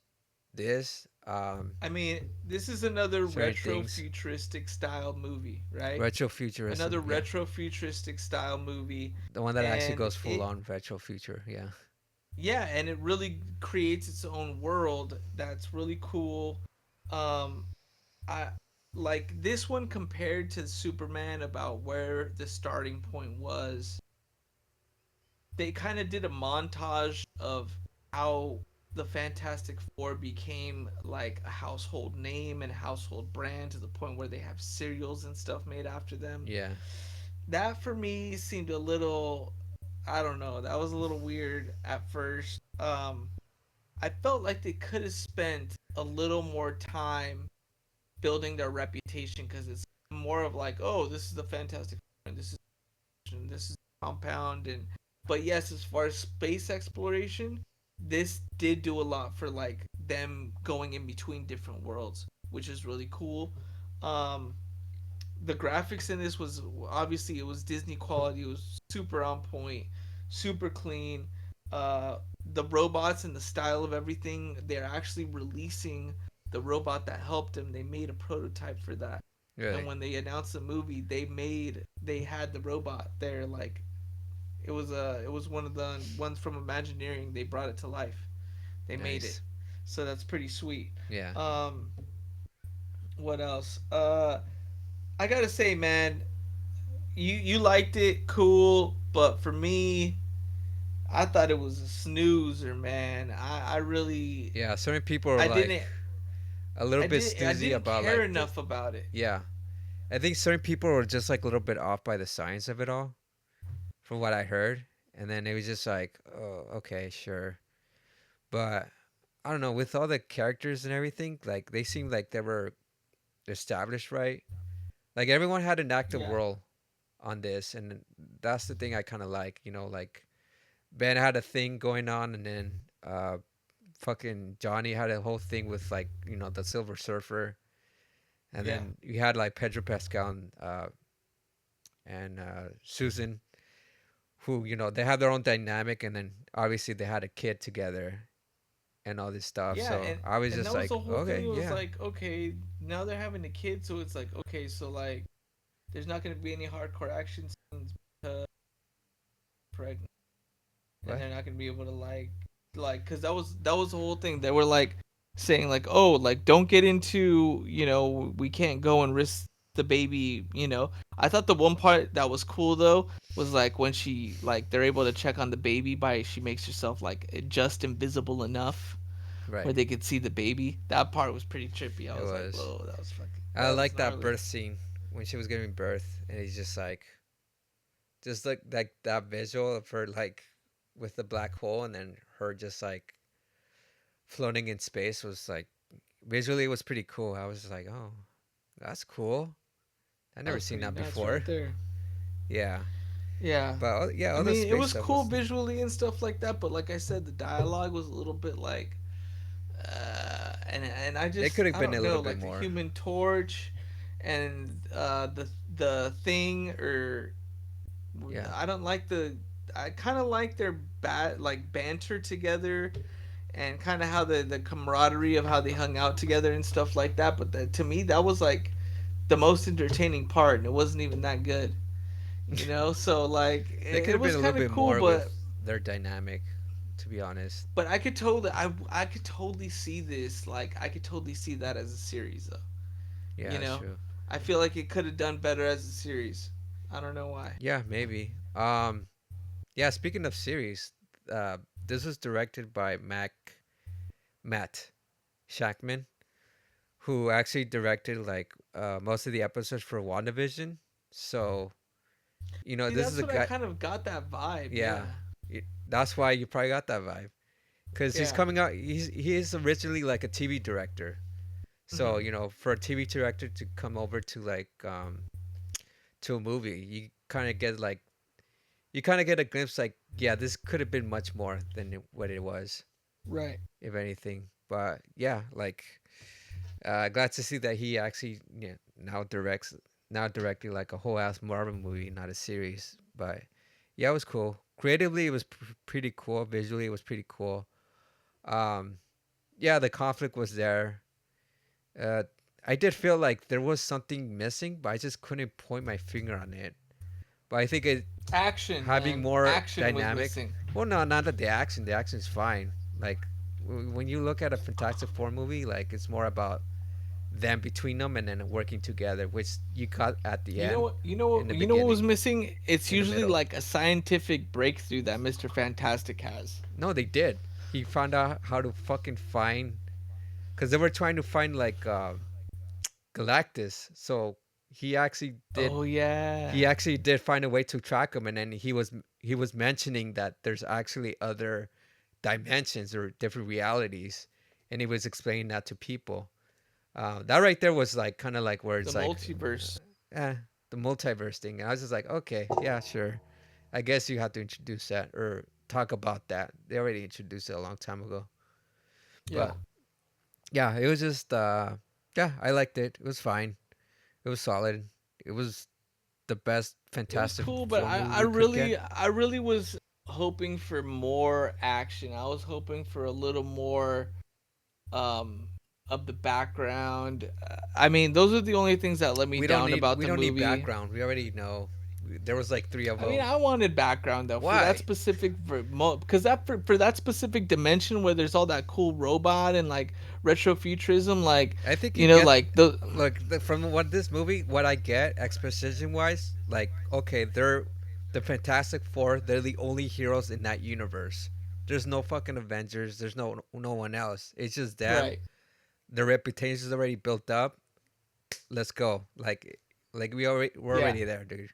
this, I mean, this is another certain retro things, futuristic style movie, right? retro Another futurism. Yeah, retro futuristic style movie, the one that actually and goes full it on retro future. Yeah, yeah, and it really creates its own world that's really cool. Um, I like this one compared to Superman about where the starting point was. They kind of did a montage of how the Fantastic Four became like a household name and household brand to the point where they have cereals and stuff made after them. yeah, That for me seemed a little, I don't know, that was a little weird at first. I felt like they could have spent a little more time building their reputation because it's more of like, oh, this is the Fantastic Four, and this is compound, and but yes, as far as space exploration, this did do a lot for like them going in between different worlds, which is really cool. Um, the graphics in this was obviously it was Disney quality. It was super on point, super clean. The robots and the style of everything. They're actually releasing the robot that helped him. They made a prototype for that, and really when they announced the movie, they had the robot there. Like it was one of the ones from Imagineering. They brought it to life. They made it, nice. so that's pretty sweet. Yeah, Um, what else? I gotta say, man, you liked it, cool, but for me, I thought it was a snoozer, man. I really yeah. Certain people are I like didn't a little bit I snoozy didn't about care like the enough about it. yeah. I think certain people are just like a little bit off by the science of it all, from what I heard. And then it was just like, oh, okay, sure. But I don't know, with all the characters and everything, like they seemed like they were established right. Like everyone had an active Yeah, role on this, and that's the thing I kind of like. Like Ben had a thing going on, and then fucking Johnny had a whole thing with like the Silver Surfer, and yeah, then you had like Pedro Pascal and Susan, who they have their own dynamic, and then obviously they had a kid together and all this stuff. yeah, So I was and just that was like, the whole thing. okay, It was yeah, like, okay, now they're having a kid, so it's like, okay, so like, there's not gonna be any hardcore action scenes because pregnant, and what? they're not gonna be able to because that was the whole thing. They were like saying like, oh, like don't get into we can't go and risk the baby. I thought the one part that was cool though was like when she like they're able to check on the baby by she makes herself like just invisible enough where Right. they could see the baby. That part was pretty trippy. I It was like, was. whoa, that was fucking I that was like that gnarly. birth scene when she was giving birth, and he's just like that visual of her like with the black hole, and then her just like floating in space was like visually it was pretty cool. I was just like, oh, that's cool. I That never was seen pretty that nuts before. right there. Yeah, Yeah. but yeah, I other mean, it space was stuff cool was. visually and stuff like that, but like I said, the dialogue was a little bit like, and It could have I been a don't little know, bit like the more. Human Torch, and the thing or Yeah, I don't like the I kind of like their banter together and kind of how the camaraderie of how they hung out together and stuff like that. But to me, that was like the most entertaining part, and it wasn't even that good. So like they could it have been was a little kind of bit cool, more but with their dynamic. To be honest. I could totally see this, like I could totally see that as a series though. Yeah, you that's know true. I feel like it could have done better as a series. I don't know why. Yeah, maybe. Yeah. Speaking of series, uh, this was directed by Matt Shackman, who actually directed like most of the episodes for WandaVision. So See, this is that's a what I guy. kind of got that vibe. Yeah, Yeah. that's why you probably got that vibe because he's Yeah. coming out. He is originally like a TV director. So Hmm. for a TV director to come over to like to a movie, you kind of get like you kind of get a glimpse like, yeah, this could have been much more than what it was, Right. if anything. But yeah, like glad to see that he actually, yeah, now directing like a whole ass Marvel movie, not a series. But yeah, it was cool. Creatively, it was pretty cool. Visually, it was pretty cool. Um, yeah, the conflict was there. Uh, I did feel like there was something missing, but I just couldn't point my finger on it. But I think it Action, having man. more Action was dynamic. missing. Well, no, not that the action's fine. Like when you look at a Fantastic Four movie, like it's more about them between them and then working together, which you got at the You know end, what? You know in what? the You know what was beginning, missing? It's in the usually middle. like a scientific breakthrough that Mister Fantastic has. No, they did. He found out how to fucking find, because they were trying to find like Galactus. So he actually did. Oh yeah. He actually did find a way to track him, and then he was mentioning that there's actually other dimensions or different realities, and he was explaining that to people. That right there was like kind of like where The it's like, multiverse. eh, the multiverse thing. And I was just like, okay, yeah, sure. I guess you have to introduce that or talk about that. They already introduced it a long time ago. Yeah. But yeah, it was just yeah, I liked it. It was fine. It was solid. It was the best It was Fantastic cool, but Four movie we could get. I really was hoping for more action. I was hoping for a little more um of the background. I mean, those are the only things that let me down about We the don't need movie. background. We already know. There was like three of I mean, them. I wanted background though for that Why? specific because that for that specific dimension where there's all that cool robot and like retrofuturism, like I think you you know, get like the look from what this movie, what I get exposition wise, like okay, they're the Fantastic Four. They're the only heroes in that universe. There's no fucking Avengers. There's no one else. It's just them. right. Their reputation is already built up. Let's go. Like we're Yeah. already there, dude.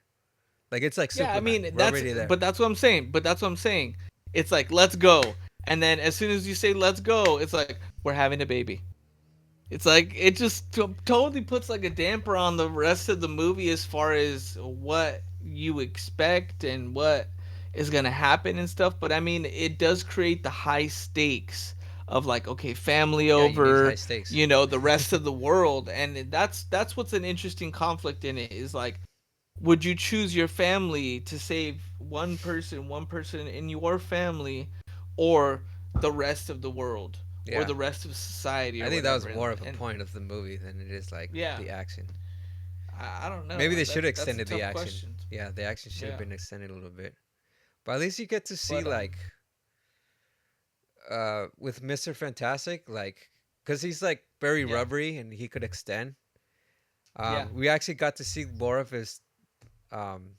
Like it's like Yeah, I Superman. mean We're that's already there. but that's what I'm saying. But that's what I'm saying. It's like let's go, and then as soon as you say let's go, it's like we're having a baby. It's like it just totally puts like a damper on the rest of the movie as far as what you expect and what is gonna happen and stuff. But I mean, it does create the high stakes of like okay, family Yeah, you need high over stakes. you know the rest of the world, and that's what's an interesting conflict in it is like would you choose your family to save one person in your family, or the rest of the world, or Yeah. the rest of society, I or think that was whatever? more of a And point of the movie than it is like yeah, the action. I don't Maybe know. they should have That's a extended the tough action. question. Yeah, the action should have Yeah, been extended a little bit. But at least you get to see but like with Mr. Fantastic, like because he's like very yeah, rubbery and he could extend. yeah, We actually got to see more of his um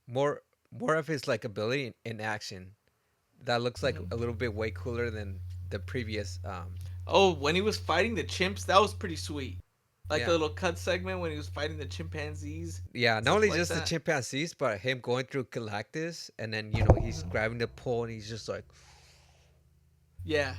more more of his like ability in action. That looks like hmm a little bit way cooler than the previous oh, when he was fighting the chimps, that was pretty sweet. Like the yeah. little cut segment when he was fighting the chimpanzees, Yeah, not stuff only like just the that. chimpanzees, but him going through Galactus, and then he's Mhm. grabbing the pole, and he's just like, Yeah,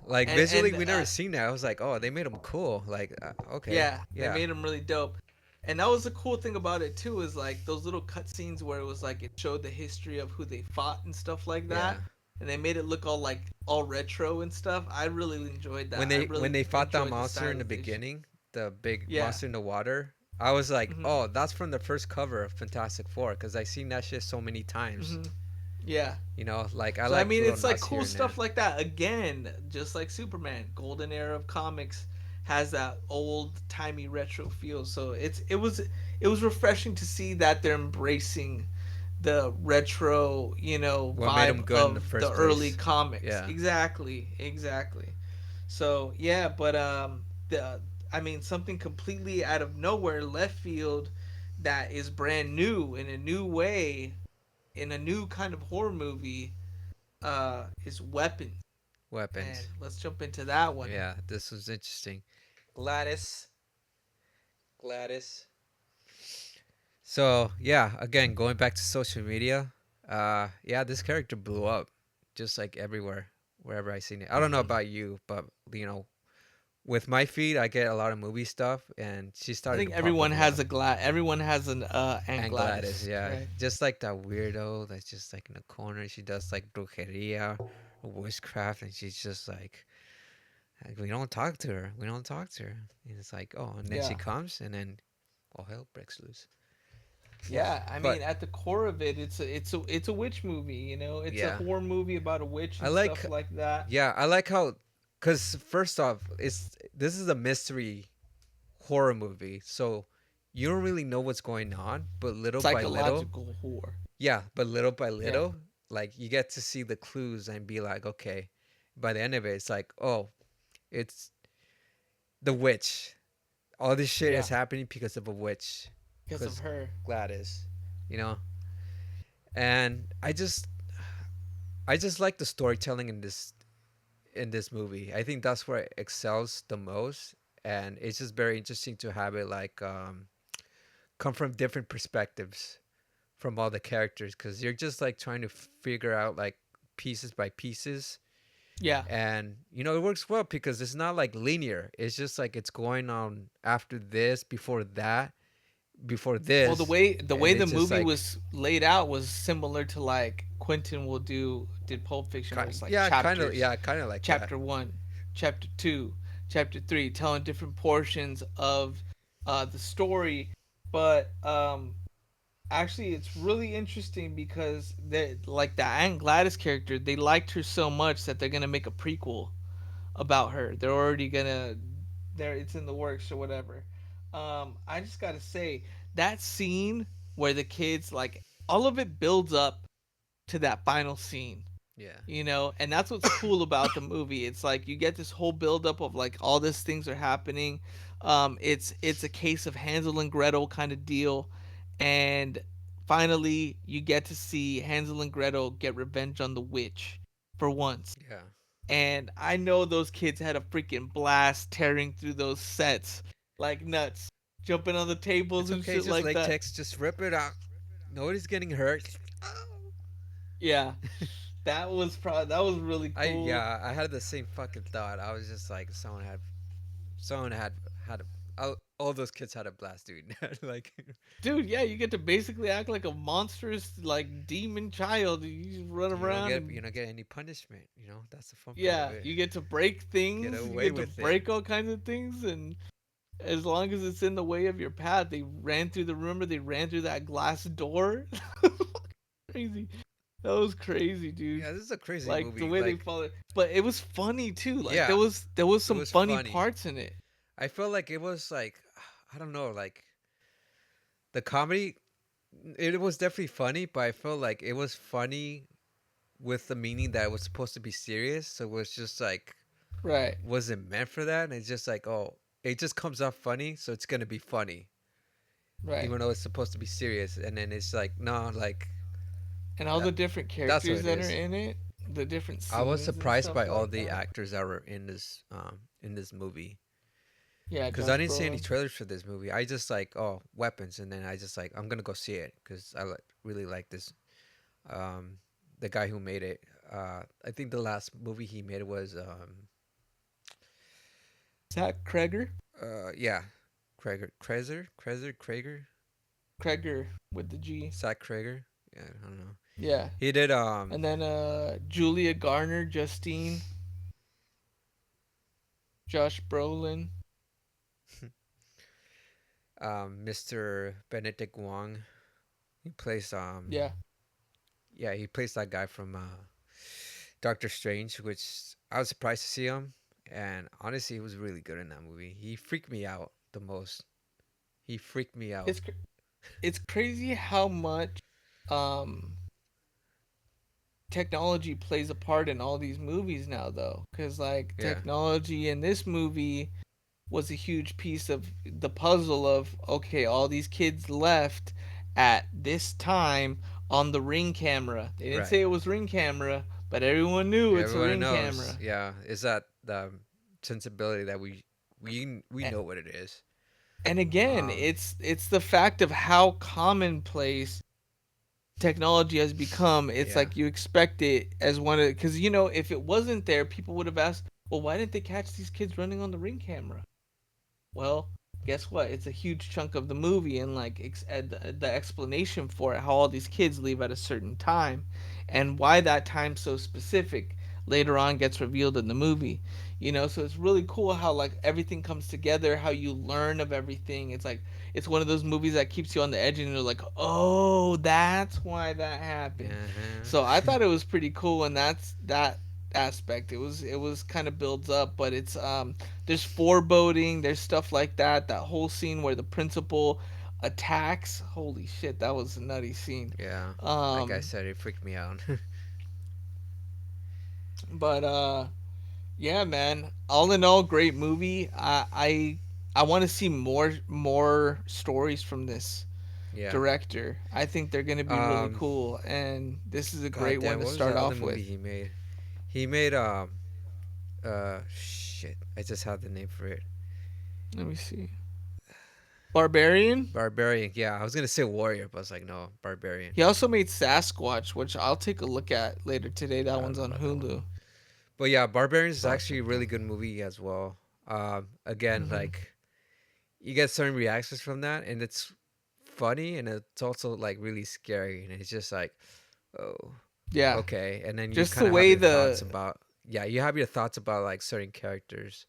like visually, and we never seen that. I was like, oh, they made him cool. Like, okay, yeah, they yeah, made him really dope. And that was the cool thing about it too, is like those little cutscenes where it was like it showed the history of who they fought and stuff like yeah. that. And they made it look all retro and stuff. I really enjoyed When that. I they really fought that enjoyed the monster in the stylization. beginning, the big Yeah. monster in the water, I was like, Mhm. oh, that's from the first cover of Fantastic Four, because I seen that shit so many times. Mhm. Yeah. Like I So I like mean, little it's like nuts here cool and there. stuff like that. Again, just like Superman, golden era of comics has that old timey retro feel. So it was refreshing to see that they're embracing the retro, you know, What made vibe him good in the of the first early place? comics. Yeah, Exactly, exactly. So yeah, but the I mean something completely out of nowhere, left field, that is brand new in a new way, in a new kind of horror movie, is Weapons. And weapons. let's jump into that one. Yeah, this was interesting. Gladys, Gladys. So yeah, again, going back to social media, yeah, this character blew up, just like everywhere, wherever I seen it. I don't know Mm-hmm. about you, but you know, with my feed, I get a lot of movie stuff, and she I started to think pop everyone up a has lot. a Everyone has an Aunt And Gladys, Gladys, yeah, correct? just like that weirdo that's just like in the corner. She does like brujeria or witchcraft, and she's just like, we don't talk to her. We don't talk to her. And it's like, oh, and then she Yeah. comes, and then all hell breaks loose. Yeah, I But mean, at the core of it, it's a witch movie. It's a yeah, horror movie about a witch I and like, stuff like that. yeah, I like how, cause first off, it's this is a mystery horror movie, so you don't really know what's going on, but little by little, Psychological horror. yeah, but little by Yeah, little, like you get to see the clues and be like, okay, by the end of it, it's like, oh, it's the witch. All this shit is yeah, happening because of a witch, because of because her. Gladys, you know. And I just like the storytelling in this movie. I think that's where it excels the most, and it's just very interesting to have it like come from different perspectives from all the characters, because you're just like trying to figure out like pieces by pieces. Yeah. And it works well because it's not like linear. It's just like it's going on after this, before that, before Well, this, the way and the it's just movie like was laid out was similar to like Quentin did Pulp Fiction, where it's like yeah, kind of, chapters, yeah, kind of like that. chapter one, chapter two, chapter three, telling different portions of the story. But actually, it's really interesting because like the Aunt Gladys character, they liked her so much that they're gonna make a prequel about her. They're already gonna it's in the works or whatever. I just gotta say that scene where the kids, like, all of it builds up to that final scene, Yeah, and that's what's cool about the movie. It's like you get this whole build up of like all these things are happening. It's a case of Hansel and Gretel kind of deal, and finally you get to see Hansel and Gretel get revenge on the witch for once. yeah. And I know those kids had a freaking blast tearing through those sets like nuts, jumping on the tables It's and okay. shit It's just like that. latex. Just rip it out. Nobody's getting hurt. Yeah, that was really I cool. yeah. I had the same fucking thought. I was just like, someone had all those kids had a blast, dude. Like, Dude, yeah, you get to basically act like a monstrous, like, demon child. You just run around you and, don't get any punishment. That's the fun part of yeah, it. you get to break Get things. You away get to with it. break all kinds of things, and as long as it's in the way of your path, they ran through the. Remember, they ran through that glass door. Crazy. That was crazy, dude. Yeah, this is a crazy Like the movie. way they Like, followed, but it was funny too. Like yeah, there was it some was funny funny. parts in it. I felt like it was like, I don't know, like the comedy. It was definitely funny, but I felt like it was funny with the meaning that it was supposed to be serious. So it was just like Right, wasn't meant for that, and it's just like, oh, it just comes off funny, so it's gonna be funny, right. even though it's supposed to be serious. And then it's like, no, like And all that, the different that's what characters it that are is. in it, the different I was scenes and surprised by stuff all like the that. actors that were in this movie, Yeah, because I Josh didn't see any Brolin. trailers for this movie. I just like, oh, weapons, and then I just like, I'm gonna go see it because really like this. Um, the guy who made it. I think the last movie he made was Zach Cregger, yeah, Cregger, Cregger with the G. Zach Cregger. Yeah, I don't know. Yeah, He did and then Julia Garner, Justine, Josh Brolin. Mr. Benedict Wong. He plays Yeah, yeah, he plays that guy from Doctor Strange, which I was surprised to see him, and honestly he was really good in that movie. He freaked me out the most. He freaked me out. it's it's crazy how much um technology plays a part in all these movies now, though, because like Yeah. technology in this movie was a huge piece of the puzzle of, okay, all these kids left at this time on the Ring camera. They didn't Right. say it was Ring camera, but everyone knew it's a Everyone Ring knows. camera. Yeah. Is that the sensibility that we A- know what it is. And again, Um. it's the fact of how commonplace technology has become. It's Yeah. like you expect it as one of, because if it wasn't there, people would have asked, Well, why didn't they catch these kids running on the ring camera? Well, guess what? It's a huge chunk of the movie, and like the explanation for it, how all these kids leave at a certain time, and why that time's so specific. Later on, gets revealed in the movie. So it's really cool how like everything comes together, how you learn of everything. It's like it's one of those movies that keeps you on the edge, and you're like, oh, that's why that happened. So I Uh-huh. thought it was pretty cool, and that's that aspect. It was kind of builds up, but it's there's foreboding, there's stuff like that. That whole scene where the principal attacks, holy shit, that was a nutty scene. Yeah. Like I Um, said, it freaked me out. but yeah, man. All in all, great movie. I want to see more stories from this Yeah. director. I think they're gonna be really Um. cool, and this is a God great one damn. to What was start that other off movie with. he made? He made shit. I just had the name for it. Let me see. Barbarian. Barbarian. Yeah, I was gonna say Warrior, but I was like, no, Barbarian. He also made Sasquatch, which I'll take a look at later today. I That don't one's know on about that one. Hulu. But yeah, Barbarian is So I'll actually check a that. really good movie as well. Again, Mm-hmm. like you get certain reactions from that, and it's funny, and it's also like really scary, and it's just like, oh, Yeah, okay. And then you just kind the of have way your thoughts the about, yeah, you have your thoughts about like certain characters,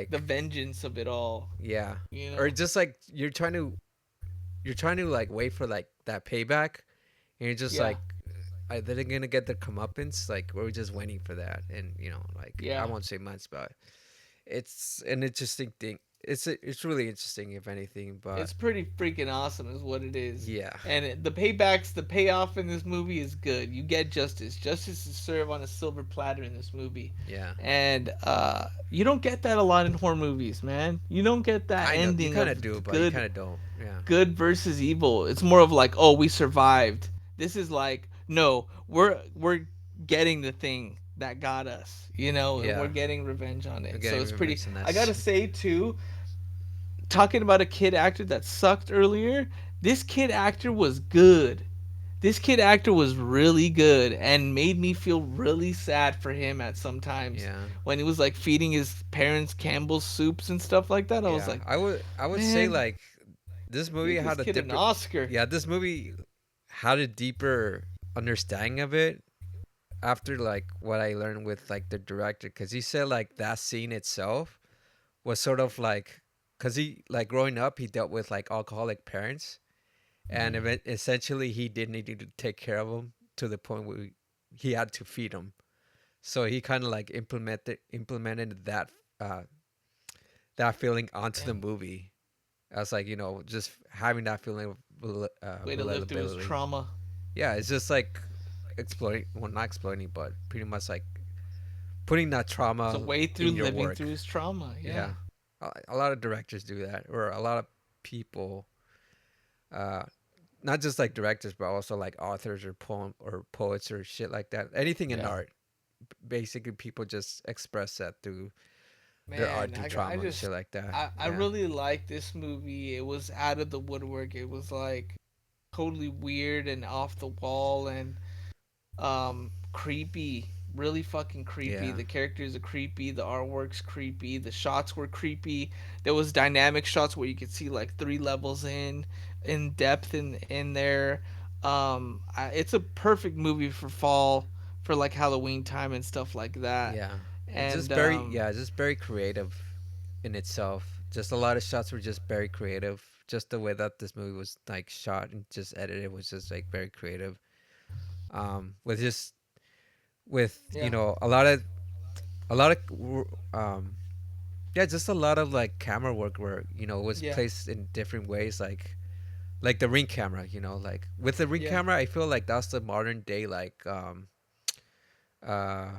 the like, vengeance of it all. yeah, You or know. just like you're trying to like wait for like that payback, and you're just Yeah. like, are they gonna get their comeuppance? Like we're just waiting for that, and like I Yeah. won't say much, but it's an interesting thing. It's really interesting, if anything. But It's pretty freaking awesome, is what it is. yeah, And the paybacks, the payoff in this movie is good. You get justice. Justice is served on a silver platter in this movie, yeah, and you don't get that a lot in horror movies, man. You don't get that kind of. You ending kind of of do, but you good kind of don't. Yeah, good versus evil. It's more of like, oh, we survived. This is like, no, we're getting the thing that got us, and we're yeah. getting revenge on We're it. So getting it's pretty. revenge on I us. gotta say too, talking about a kid actor that sucked earlier. This kid actor was good. This kid actor was really good and made me feel really sad for him at some times Yeah, when he was like feeding his parents Campbell's soups and stuff like that. I was yeah. like, I would say man, like this movie give this had a kid an deeper. Oscar. Yeah, this movie had a deeper understanding of it after like what I learned with like the director, because he said like that scene itself was sort of like, because he like growing up he dealt with like alcoholic parents, and Hmm. essentially he did need to take care of them to the point where he had to feed them. So he kind of like implemented uh, that feeling onto the Damn, movie. I was like, just having that feeling of way to live through his relatability. trauma. Yeah, it's just like exploiting, well, not exploiting, but pretty much like putting that It's a trauma way through in your living work. through his trauma. Yeah. Yeah, a lot of directors do that, or a lot of people, uh, not just like directors, but also like authors or poets or shit like that. Anything in Yeah. art, basically, people just express that through their art Man, through I trauma and just shit like that. I Yeah, really like this movie. It was out of the woodwork. It was like totally weird and off the wall and creepy, really fucking creepy. yeah, The characters are creepy, the artwork's creepy, the shots were creepy. There was dynamic shots where you could see like three levels in depth in there. It's a perfect movie for fall, for like Halloween time and stuff like that. yeah. It's just And very, yeah, just very creative in itself. Just a lot of shots were just very creative. Just the way that this movie was like shot and just edited was just like very creative. With just with yeah, a lot of yeah, just a lot of like camera work where it was yeah, placed in different ways, like the ring camera. Like with the ring yeah. camera, I feel like that's the modern day uh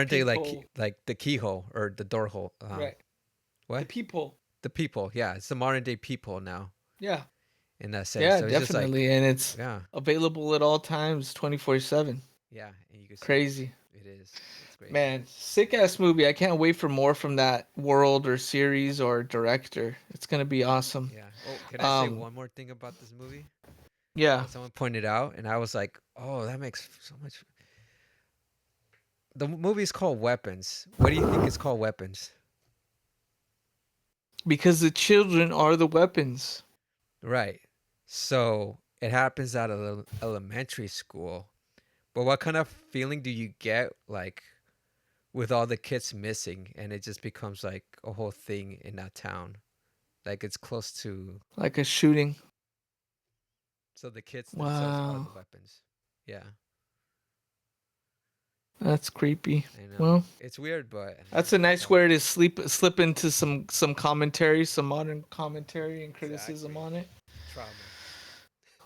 Peephole, like the keyhole or the door hole. right? The What? peephole, The people, yeah, it's the modern day people now yeah, in that sense. yeah, So it's just like, definitely, and it's yeah, available at all times, 24/7. yeah, and you can see Crazy. it is. It's great. Man, sick ass movie. I can't wait for more from that world or series or director. It's gonna be awesome. Yeah. Oh, can I say Um, one more thing about this movie yeah, that someone pointed out, and I was like, oh, that makes so much. The movie is called Weapons. What do you think it's called Weapons? Because the children are the weapons. Right. So it happens at a elementary school. But what kind of feeling do you get like with all the kids missing and it just becomes like a whole thing in that town? Like it's close to Like a shooting. so the kids themselves are Wow. the weapons. Yeah, That's creepy. I know. Well, It's weird, but yeah, that's a that's nice how way to slip into some commentary, some modern commentary and criticism exactly on it. trauma.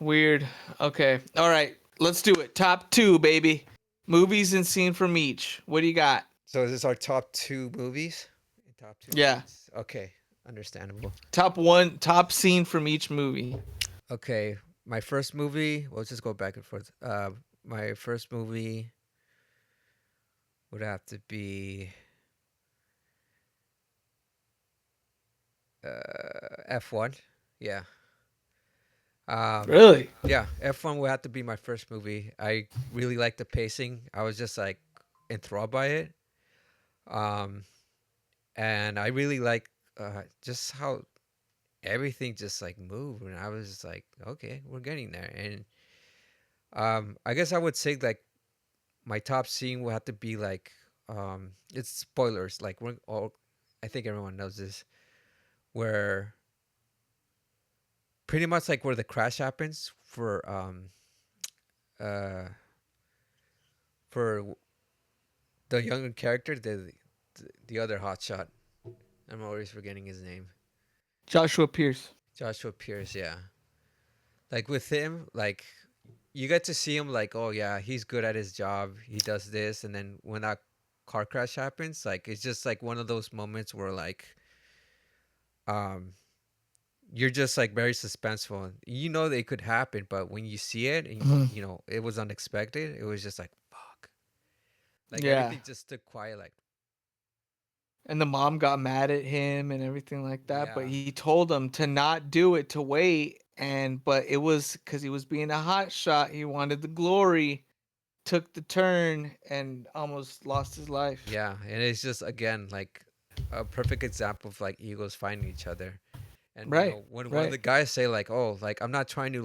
Weird. Okay. All right. Let's do it. Top two, baby. Movies and scene from each. What do you got? So is this our top two movies? Top two Yeah. scenes. Okay, understandable. Top one, top scene from each movie. Okay, my first movie. We'll just go back and forth. My first movie would have to be F1. Yeah. Um, Really? yeah, F1 would have to be my first movie. I really like the pacing. I was just like enthralled by it. Um, and I really like just how everything just like moved, and I was just like, okay, we're getting there. And I guess I would say like my top scene would have to be like it's spoilers. Like we're all, I think everyone knows this, where pretty much like where the crash happens uh for the younger character, the other hotshot. I'm always forgetting his name. Joshua Pierce. Joshua Pierce, yeah. Like with him, like you get to see him like, oh yeah, he's good at his job. He does this, and then when that car crash happens, like it's just like one of those moments where like um you're just like very suspenseful. You know that it could happen, but when you see it and Mhm. you know it was unexpected, it was just like fuck. Like Yeah. everything just stood quiet. Like And the mom got mad at him and everything like that, but yeah, he told him to not do it, to wait. And but it was because he was being a hot shot. He wanted the glory, took the turn, and almost lost his life. yeah, and it's just again like a perfect example of like egos finding each other. And you Right. know when one of Right. the guys say like, oh, like I'm not trying to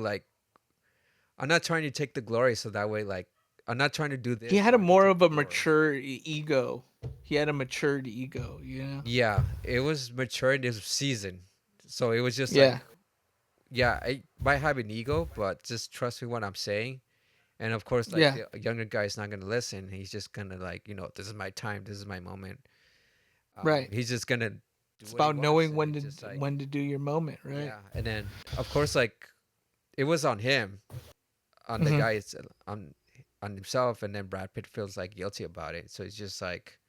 take the glory, so that way like I'm not trying to do He this had so a I could more take of the a glory. mature ego. He had a matured ego, you know? Yeah, it was mature in this season. So it was just Yeah. like, yeah, I might have an ego, but just trust me what I'm saying. And of course, like Yeah. the younger guy is not gonna listen. He's just gonna like, you know, this is my time, this is my moment. Right. He's just gonna do It's what he about wants, knowing and it's just like, when to do your moment, right? yeah. And then of course, like it was on him, on the Hmm. guy, on on himself, and then Brad Pitt feels like guilty about it. So it's just like,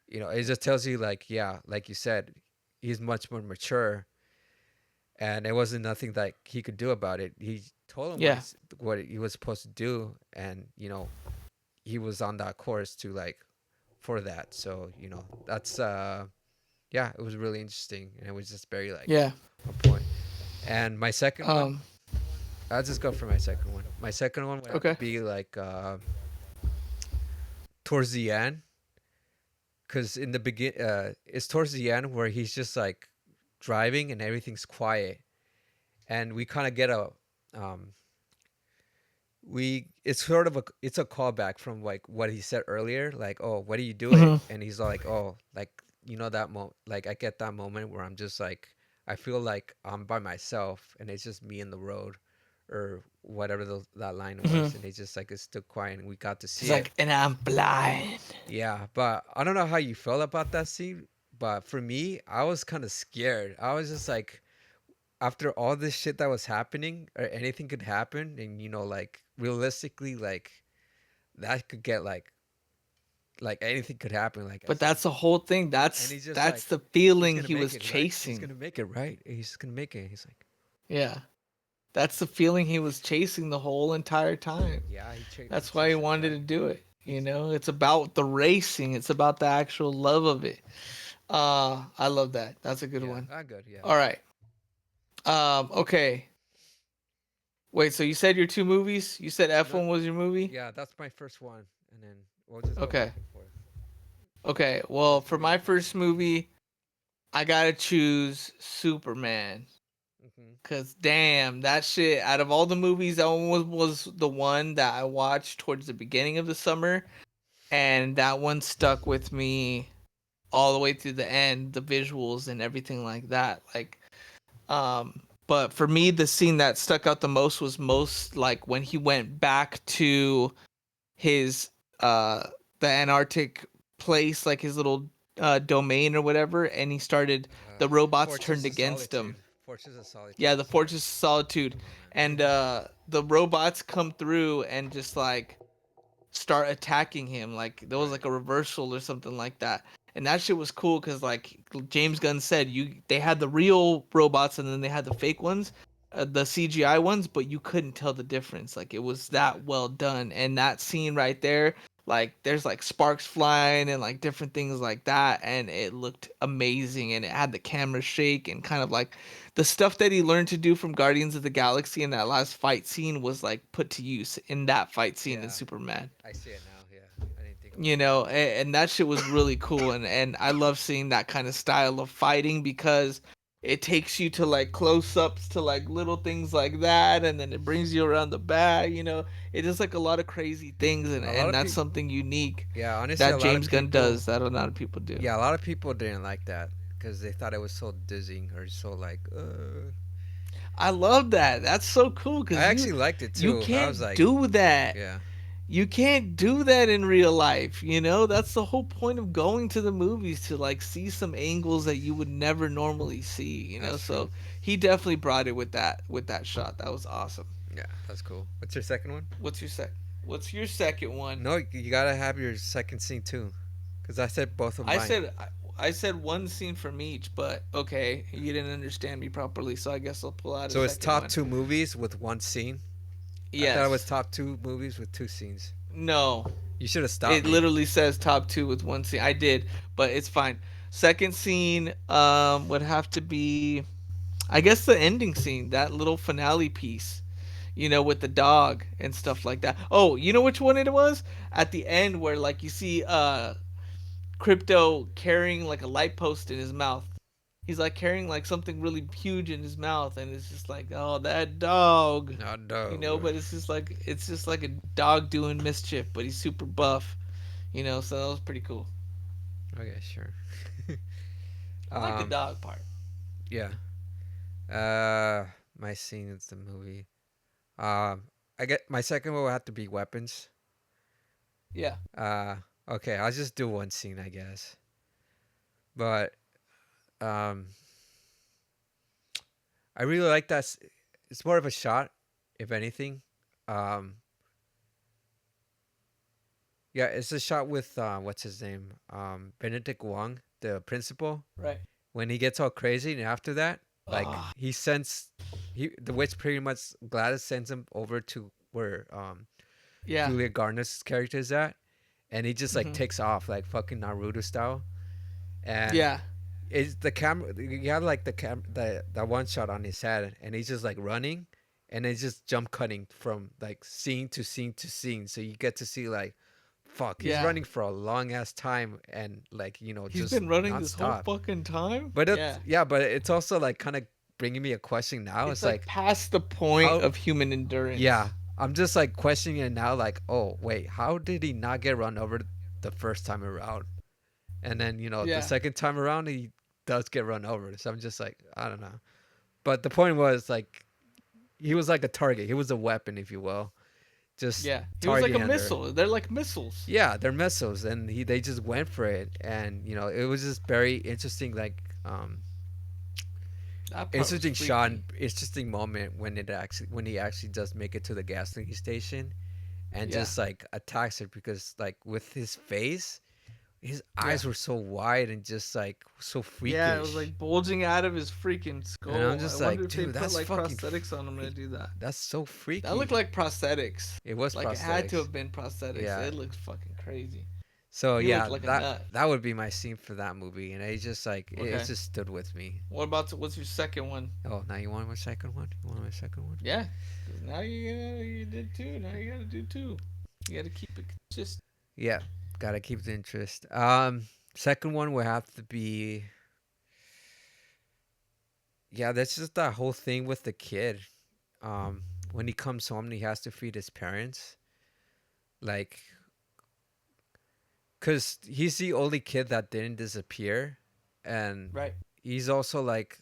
you know, it just tells you like, yeah, like you said, he's much more mature, and it wasn't nothing that he could do about it. He told him Yeah. what he was supposed to do, and you know, he was on that course to like for that. So you know, that's yeah, it was really interesting, and it was just very like Yeah. on point. And my second one, Um. I'll just go for my second one. My second one would have to Okay. be like towards the end, because in the begin, it's towards the end where he's just like driving and everything's quiet, and we kind of get a um we it's sort of it's a callback from like what he said earlier, like, oh, what are you Hmm. doing? And he's like, oh, like, you know, that like I get that moment where I'm just like, I feel like I'm by myself and it's just me in the road, or whatever that line Hmm. was, and it's just like it's still quiet and we got to He's see it. like, and I'm blind. Yeah, but I don't know how you felt about that scene, but for me, I was kind of scared. I was just like, after all this shit that was happening, or anything could happen, and you know, like realistically, like that could get like anything could happen. Like I But said, that's the whole thing. and he's just That's like, the he's feeling gonna he make was it, right? He's chasing. gonna make it, right? He's just gonna make it. He's like, Yeah. That's the feeling he was chasing the whole entire time. yeah, he That's why he chased the wanted truck. to do it. You He's know, it's about the racing. It's about the actual love of it. I love that. That's a good yeah, one. not good. Yeah, All right. Okay. Wait, so you said your two movies? You said no, F1 was your movie? yeah, that's my first one, and then We'll just go Okay. back and forth. Okay. Well, First for movie. my first movie, I gotta choose Superman. Hmm. Cause damn, that shit. Out of all the movies, that one was the one that I watched towards the beginning of the summer, and that one stuck with me all the way through the end. The visuals and everything like that. But for me, the scene that stuck out the most was most like when he went back to his the Antarctic place, like his little domain or whatever, and he started the robots turned Fortress of against him. Solitude. Fortress of Yeah, Solitude. the Sorry. Fortress of Solitude, Come on, man. and the robots come through and just like start attacking him. Like there was Right. like a reversal or something like that. And that shit was cool because like James Gunn said, they had the real robots and then they had the fake ones, the CGI ones, but you couldn't tell the difference. Like it was Yeah. that well done. And that scene right there, like there's like sparks flying and like different things like that, and it looked amazing. And it had the camera shake and kind of like the stuff that he learned to do from Guardians of the Galaxy in that last fight scene was like put to use in that fight scene in Yeah. Superman. I see it now. Yeah. I didn't think You about that. know, and that shit was really cool, and I love seeing that kind of style of fighting because it takes you to like close ups to like little things like that, and then it brings you around the back. You know, it does like a lot of crazy things, and A lot of that's people. something unique Yeah. Honestly, a that lot of James Gunn people. does that a lot of people do. Yeah, a lot of people didn't like that because they thought it was so dizzying or so like. I love that. That's so cool I because actually liked it you too. I was can't like, do that. yeah, You can't do that in real life, you know? That's the whole point of going to the movies, to like see some angles that you would never normally see, you know? that's true. So he definitely brought it with that shot. That was awesome. Yeah, that's cool. What's your second one? What's your sec What's your second one? No, you gotta have your second scene too, because I said both of I mine. said I said one scene from each, but okay, you didn't understand me properly, so I guess I'll pull out a So it's second top one. two movies with one scene. I thought it was Yes. top two movies with two scenes. No. You should have stopped It me. literally says top 2 with one scene. I did, but it's fine. Second scene would have to be, I guess, the ending scene, that little finale piece, you know, with the dog and stuff like that. Oh, you know which one it was? At the end where like you see Crypto carrying like a light post in his mouth. He's like carrying like something really huge in his mouth, and it's just like, oh, that dog, No, you no. know. But it's just like a dog doing mischief, but he's super buff, you know. So that was pretty cool. Okay, sure. I like the um, dog part. yeah. Uh, my scene is the movie. I get my second one will have to be weapons. Yeah. Uh, okay, I'll just do one scene, I guess. But um, I really like that. It's more of a shot, if anything. Um, yeah, it's a shot with what's his name? Benedict Wong, the principal. Right. When he gets all crazy, and after that, like Oh. he sends the witch pretty much Gladys sends him over to where Yeah. Julia Garner's character is at, and he just like Hmm. takes off like fucking Naruto style, and Yeah. it's the camera. You have like the one shot on his head, and he's just like running, and it's just jump cutting from like scene to scene to scene, so you get to see like, fuck, he's Yeah. running for a long ass time, and like He's just been running this whole nonstop. fucking time. But it's Yeah. yeah, but it's also like kind of bringing me a question now. It's It's like like past the point how, of human yeah, endurance. I'm just like questioning it now. Like, oh wait, how did he not get run over the first time around? And then the Yeah. second time around he does get run over. So I'm just like, I don't know. But the point was like he was like a target. He was a weapon, if you will, just Yeah. He was like target a hunter. missile. They're like missiles. Yeah, they're missiles, and they just went for it, and it was just very interesting, like That part was interesting shot, freaky. interesting moment when he actually does make it to the gasoline station and Yeah. just like attacks her because like with his face, his Yeah. eyes were so wide and just like so Yeah, it was freakish, like bulging out of his freaking and I'm skull. I just wonder like, if they dude, put that's like fucking, prosthetics on him to do that. that's so That looked freaky. like prosthetics. It was Like it had to prosthetics, have been prosthetics. yeah. It looks fucking crazy. So He looked yeah, like a that nut. that would be my scene for that movie, and it just like it Okay. just stood with me. What's your second one? Oh, now you want my second one? You want my second one? Yeah. 'Cause now you did two. Now you gotta do two. You gotta keep it consistent. Yeah, gotta keep the interest. Second one would have to be, yeah, that's just that whole thing with the kid. Um, when he comes home and he has to feed his parents, like, cause he's the only kid that didn't disappear, and Right. he's also like,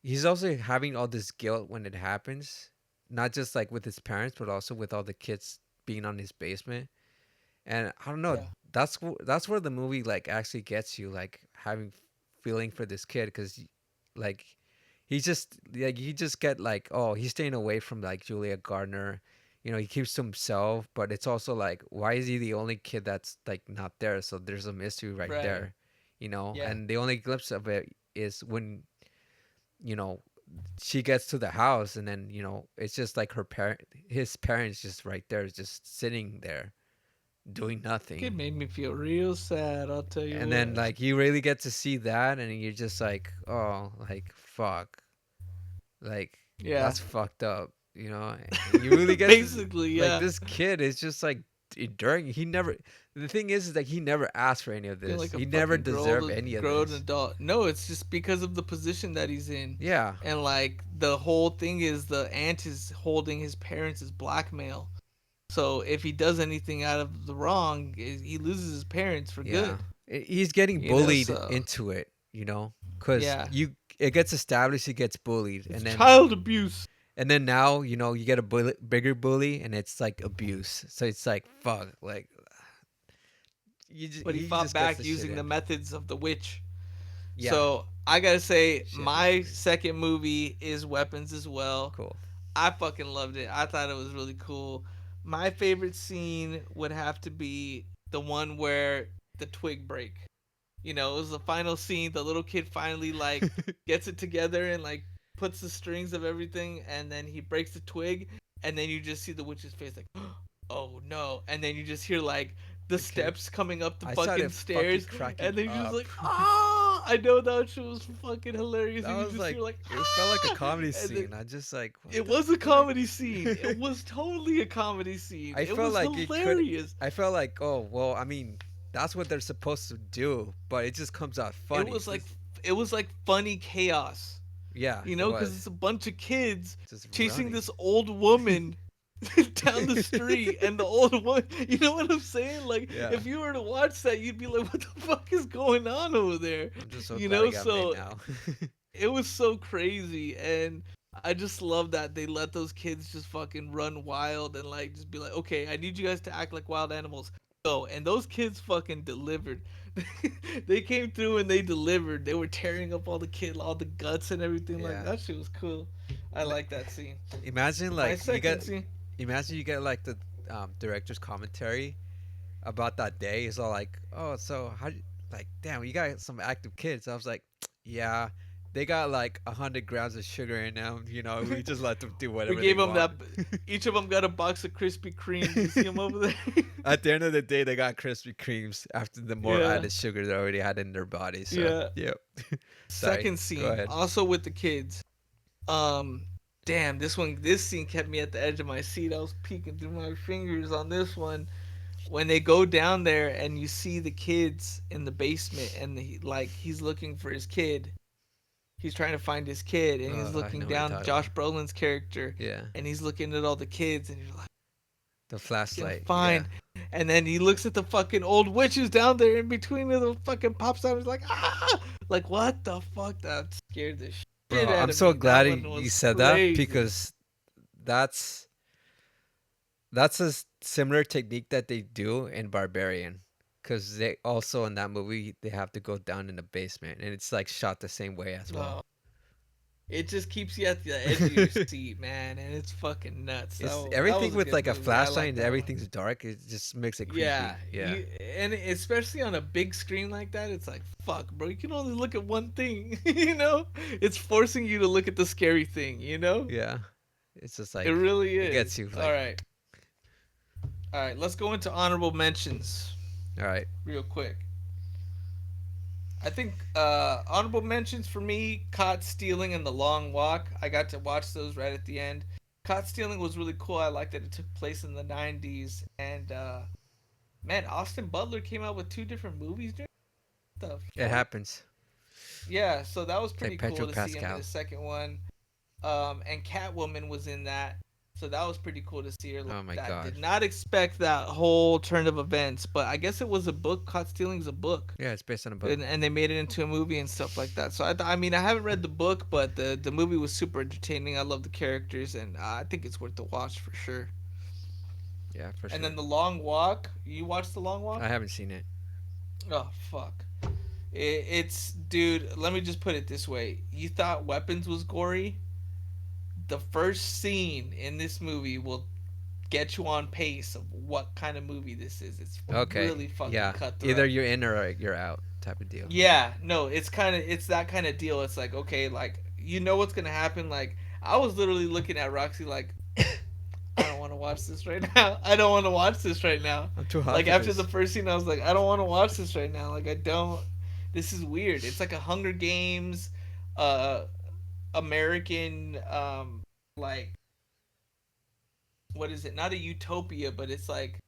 he's also having all this guilt when it happens, not just like with his parents, but also with all the kids being on his basement. And I don't know, Yeah. that's where the movie like actually gets you, like having feeling for this kid, because like he just get like, oh, he's staying away from like Julia Gardner, he keeps to himself, but it's also like, why is he the only kid that's like not there? So there's a mystery right Right. there, Yeah. and the only glimpse of it is when you know she gets to the house, and then it's just like his parents just right there, just sitting there doing It nothing. made me feel real sad. I'll tell you And then what. like you really get to see that, and you're just like, oh, like fuck, like Yeah. that's fucked up, and you really get to Basically, like, yeah. this kid is just like enduring. He never The thing is that he never asked for any of Feel this. like a He never fucking deserved any of grown this. adult. No, it's just because of the position that he's in, Yeah, and like the whole thing is the aunt is holding his parents as blackmail. So if he does anything out of the wrong, he loses his parents for yeah. good. He's getting You know, bullied so into it, because yeah, it gets established he gets bullied, it's and then child abuse. now you get a bigger bully, and it's like abuse. So it's like, fuck, like But he he fought just gets back the shit using the in. methods of the witch. Yeah, So I gotta say, shit my methods. second movie is Weapons as well. Cool. I fucking loved it. I thought it was really cool. My favorite scene would have to be the one where the twig break. It was the final scene. The little kid finally like gets it together and like puts the strings of everything, and then he breaks the twig, and then you just see the witch's face like, oh no, and then you just hear like the The kid, steps coming up the I fucking started fucking stairs, cracking and then you're just up. like, ah, I know that shit was fucking hilarious, That and you was just hear like, like, it felt like a ah, comedy and then scene. I just like, what it the was a fuck? comedy scene. It was totally a comedy scene. I It felt was like it could. hilarious. I felt like, oh well, I mean, that's what they're supposed to do, but it just comes out It funny. was like it was like funny chaos. Yeah, it Because was it's a bunch of kids just chasing running. this old woman down the street, and the old one, you know what I'm saying? Like, Yeah, if you were to watch that, you'd be like, what the fuck is going on over there? I'm just so glad it got made So now. it was so crazy, and I just love that they let those kids just fucking run wild and like just be like, okay, I need you guys to act like wild animals. Go, and those kids fucking delivered. They came through and they delivered. They were tearing up all the guts and everything. Like Yeah. that shit was cool. I Ima- like that scene. Imagine My like you second get, scene. imagine you get like the director's commentary about that day. It's all like, oh, so like, damn, you got some active kids. I was like, yeah, they got like 100 grams of sugar in them. We just let them do We whatever they gave them want. that. Each of them got a box of Krispy Kremes. You see them over there? At the end of the day, they got Krispy Kremes after the more Yeah, added sugar they already had in their body. So, yeah. yep. Sorry. Second Go scene, ahead. also with the kids. Um, damn, this scene kept me at the edge of my seat. I was peeking through my fingers on this one. When they go down there and you see the kids in the basement, and he's looking for his kid. He's trying to find his kid, and he's I looking know what you're down talking Josh about. Brolin's character, Yeah. and he's looking at all the kids, and you're like, The he's gonna flashlight. Yeah. find. And then he looks at the fucking old witch who's down there in between of the fucking pops out. He's like, ah, like what the fuck? That scared the shit Bro, out I'm of so me. glad That one you was said that, crazy. because that's that's a similar technique that they do in Barbarian, because they also in that movie they have to go down in the basement, and it's like shot the same way as well. Oh, it just keeps you at the edge of your seat, man, and it's fucking nuts. It's That everything was a with good like a movie. I flashlight like and that one. everything's dark. It just makes it Yeah, creepy. Yeah, and especially on a big screen like that, it's like fuck, bro. You can only look at one thing. It's forcing you to look at the scary thing. yeah. It's just It like really it is. gets you All like, right, all right. Let's go into honorable mentions all right. real quick. I think honorable mentions for me: Caught Stealing and The Long Walk. I got to watch those right at the end. Caught Stealing was really cool. I liked that it took place in the '90s, and Man, Austin Butler came out with two different movies. During the It fuck. happens. Yeah, so that was It's like pretty Pedro cool to see him in the Pascal. second one. And Catwoman was in that, so that was pretty cool to see her like Oh my that. god. Did not expect that whole turn of events, but I guess it was a book. Caught Stealing's a book, Yeah, it's based on a book. and they made it into a movie and stuff like that. So I mean, I haven't read the book, but the movie was super entertaining. I love the characters, and I think it's worth the watch for sure. Yeah, for And then sure. the Long Walk. You watched the Long I Walk? haven't seen it. Oh fuck. It's dude. Let me just put it this way: you thought Weapons was gory. The first scene in this movie will get you on pace of what kind of movie this is. It's Okay. really fucking Yeah. Either cutthroat. you're in or you're out type of deal. Yeah, no, it's that kind of deal. It's like okay, like you know what's gonna happen. Like I was literally looking at Roxy like I don't want to watch this right now. I don't want to watch this right now. I'm too hot Like for after the this. first scene, I was like, I don't want to watch this right now. Like I don't. This is weird. It's like a Hunger Games, uh, American, like what is it? Not a utopia, but it's like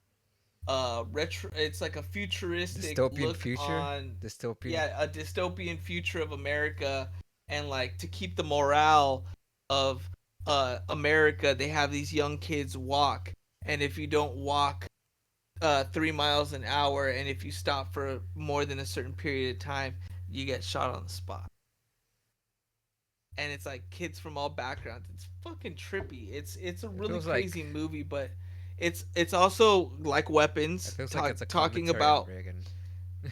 retro. It's like a futuristic Dystopian look future? on, Dystopian? yeah, a dystopian future of America, and like to keep the morale of America, they have these young kids walk, and if you don't walk 3 miles an hour, and if you stop for more than a certain period of time, you get shot on the spot. And it's like kids from all backgrounds. It's fucking trippy. It's a It really feels crazy like movie, but it's also like it weapons. feels like it's a Talking commentary on about Reagan.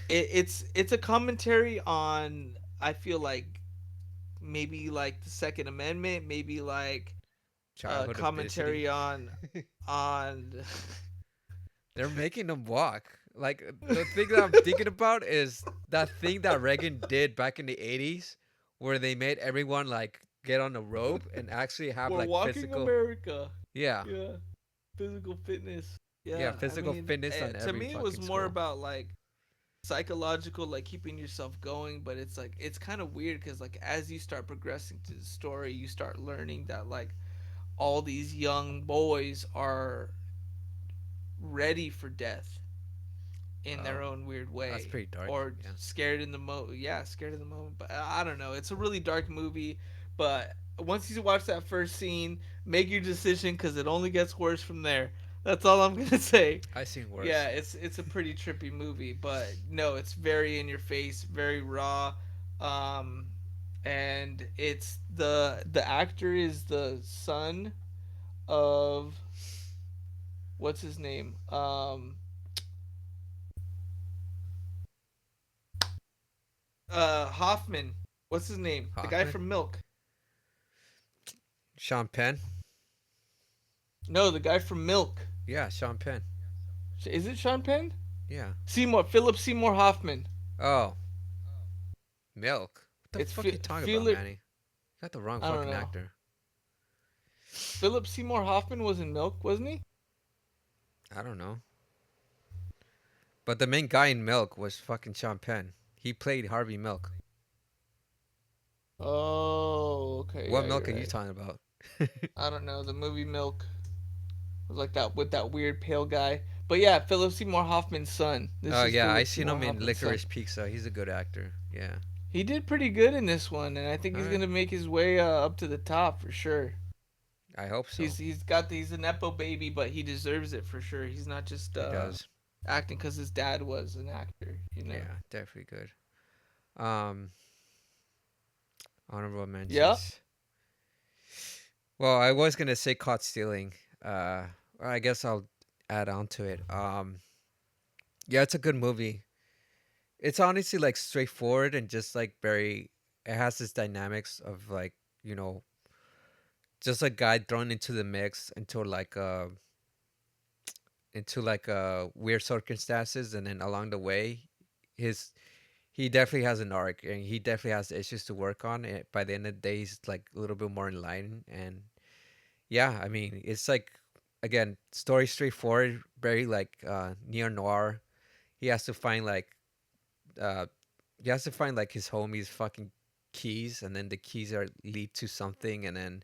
it's a commentary on. I feel like maybe like the Second Amendment, maybe like a Childhood obesity. commentary on. They're making them walk. Like the thing that I'm thinking about is that thing that Reagan did back in the 80s where they made everyone like get on a rope and actually have We're like walking physical, America. yeah. Yeah, physical fitness. Yeah, Yeah, I physical mean, fitness on to every me, it was fucking more school. about like psychological, like keeping yourself going. But it's like it's kind of weird because like as you start progressing to the story, you start learning that like all these young boys are ready for death in their Oh, own weird that's way pretty dark. or Yeah. scared in the yeah, scared in the moment. But I don't know, it's a really dark movie. But once you watch that first scene, make your decision because it only gets worse from there. That's all I'm gonna say. I seen Yeah, worse. it's a pretty trippy movie, but no, it's very in your face, very raw. um and it's the actor is the son of what's his name, Hoffman. What's his name? The guy Hoffman? from Milk. Sean Penn? No, the guy from Milk. Yeah, Sean Penn. Is it Sean Penn? Yeah. Philip Seymour Hoffman. Oh, Milk. What the It's fuck are you talking about, Philip. Manny? You got the wrong I don't fucking know. actor. Philip Seymour Hoffman was in Milk, wasn't he? I don't know. But the main guy in Milk was fucking Sean Penn. He played Harvey Milk. Oh, okay. What Yeah, Milk you're are you right. talking about? I don't know. The movie Milk was like that with that weird pale guy. But yeah, Philip Seymour Hoffman's son. This Oh is yeah, I Philip seen Seymour him in Hoffman's son. Licorice Pizza. He's a good actor. Yeah. He did pretty good in this one, and I think All he's right. gonna make his way up to the top for sure. I hope so. He's a nepo baby, but he deserves it for sure. He's not just He does. acting because his dad was an actor, you know. Yeah, definitely good. Um, honorable Yeah. mentions. Well, I was gonna say caught stealing. I guess I'll add on to it. Yeah, it's a good movie. It's honestly like straightforward and just like very. It has this dynamics of like you know just a guy thrown into the mix into like weird circumstances, and then along the way, his he definitely has an arc and he definitely has issues to work on. And by the end of the day, he's like a little bit more in line. And yeah, I mean, it's like again, story straightforward, very like neo noir. He has to find like uh he has to find like his homie's fucking keys, and then the keys are lead to something, and then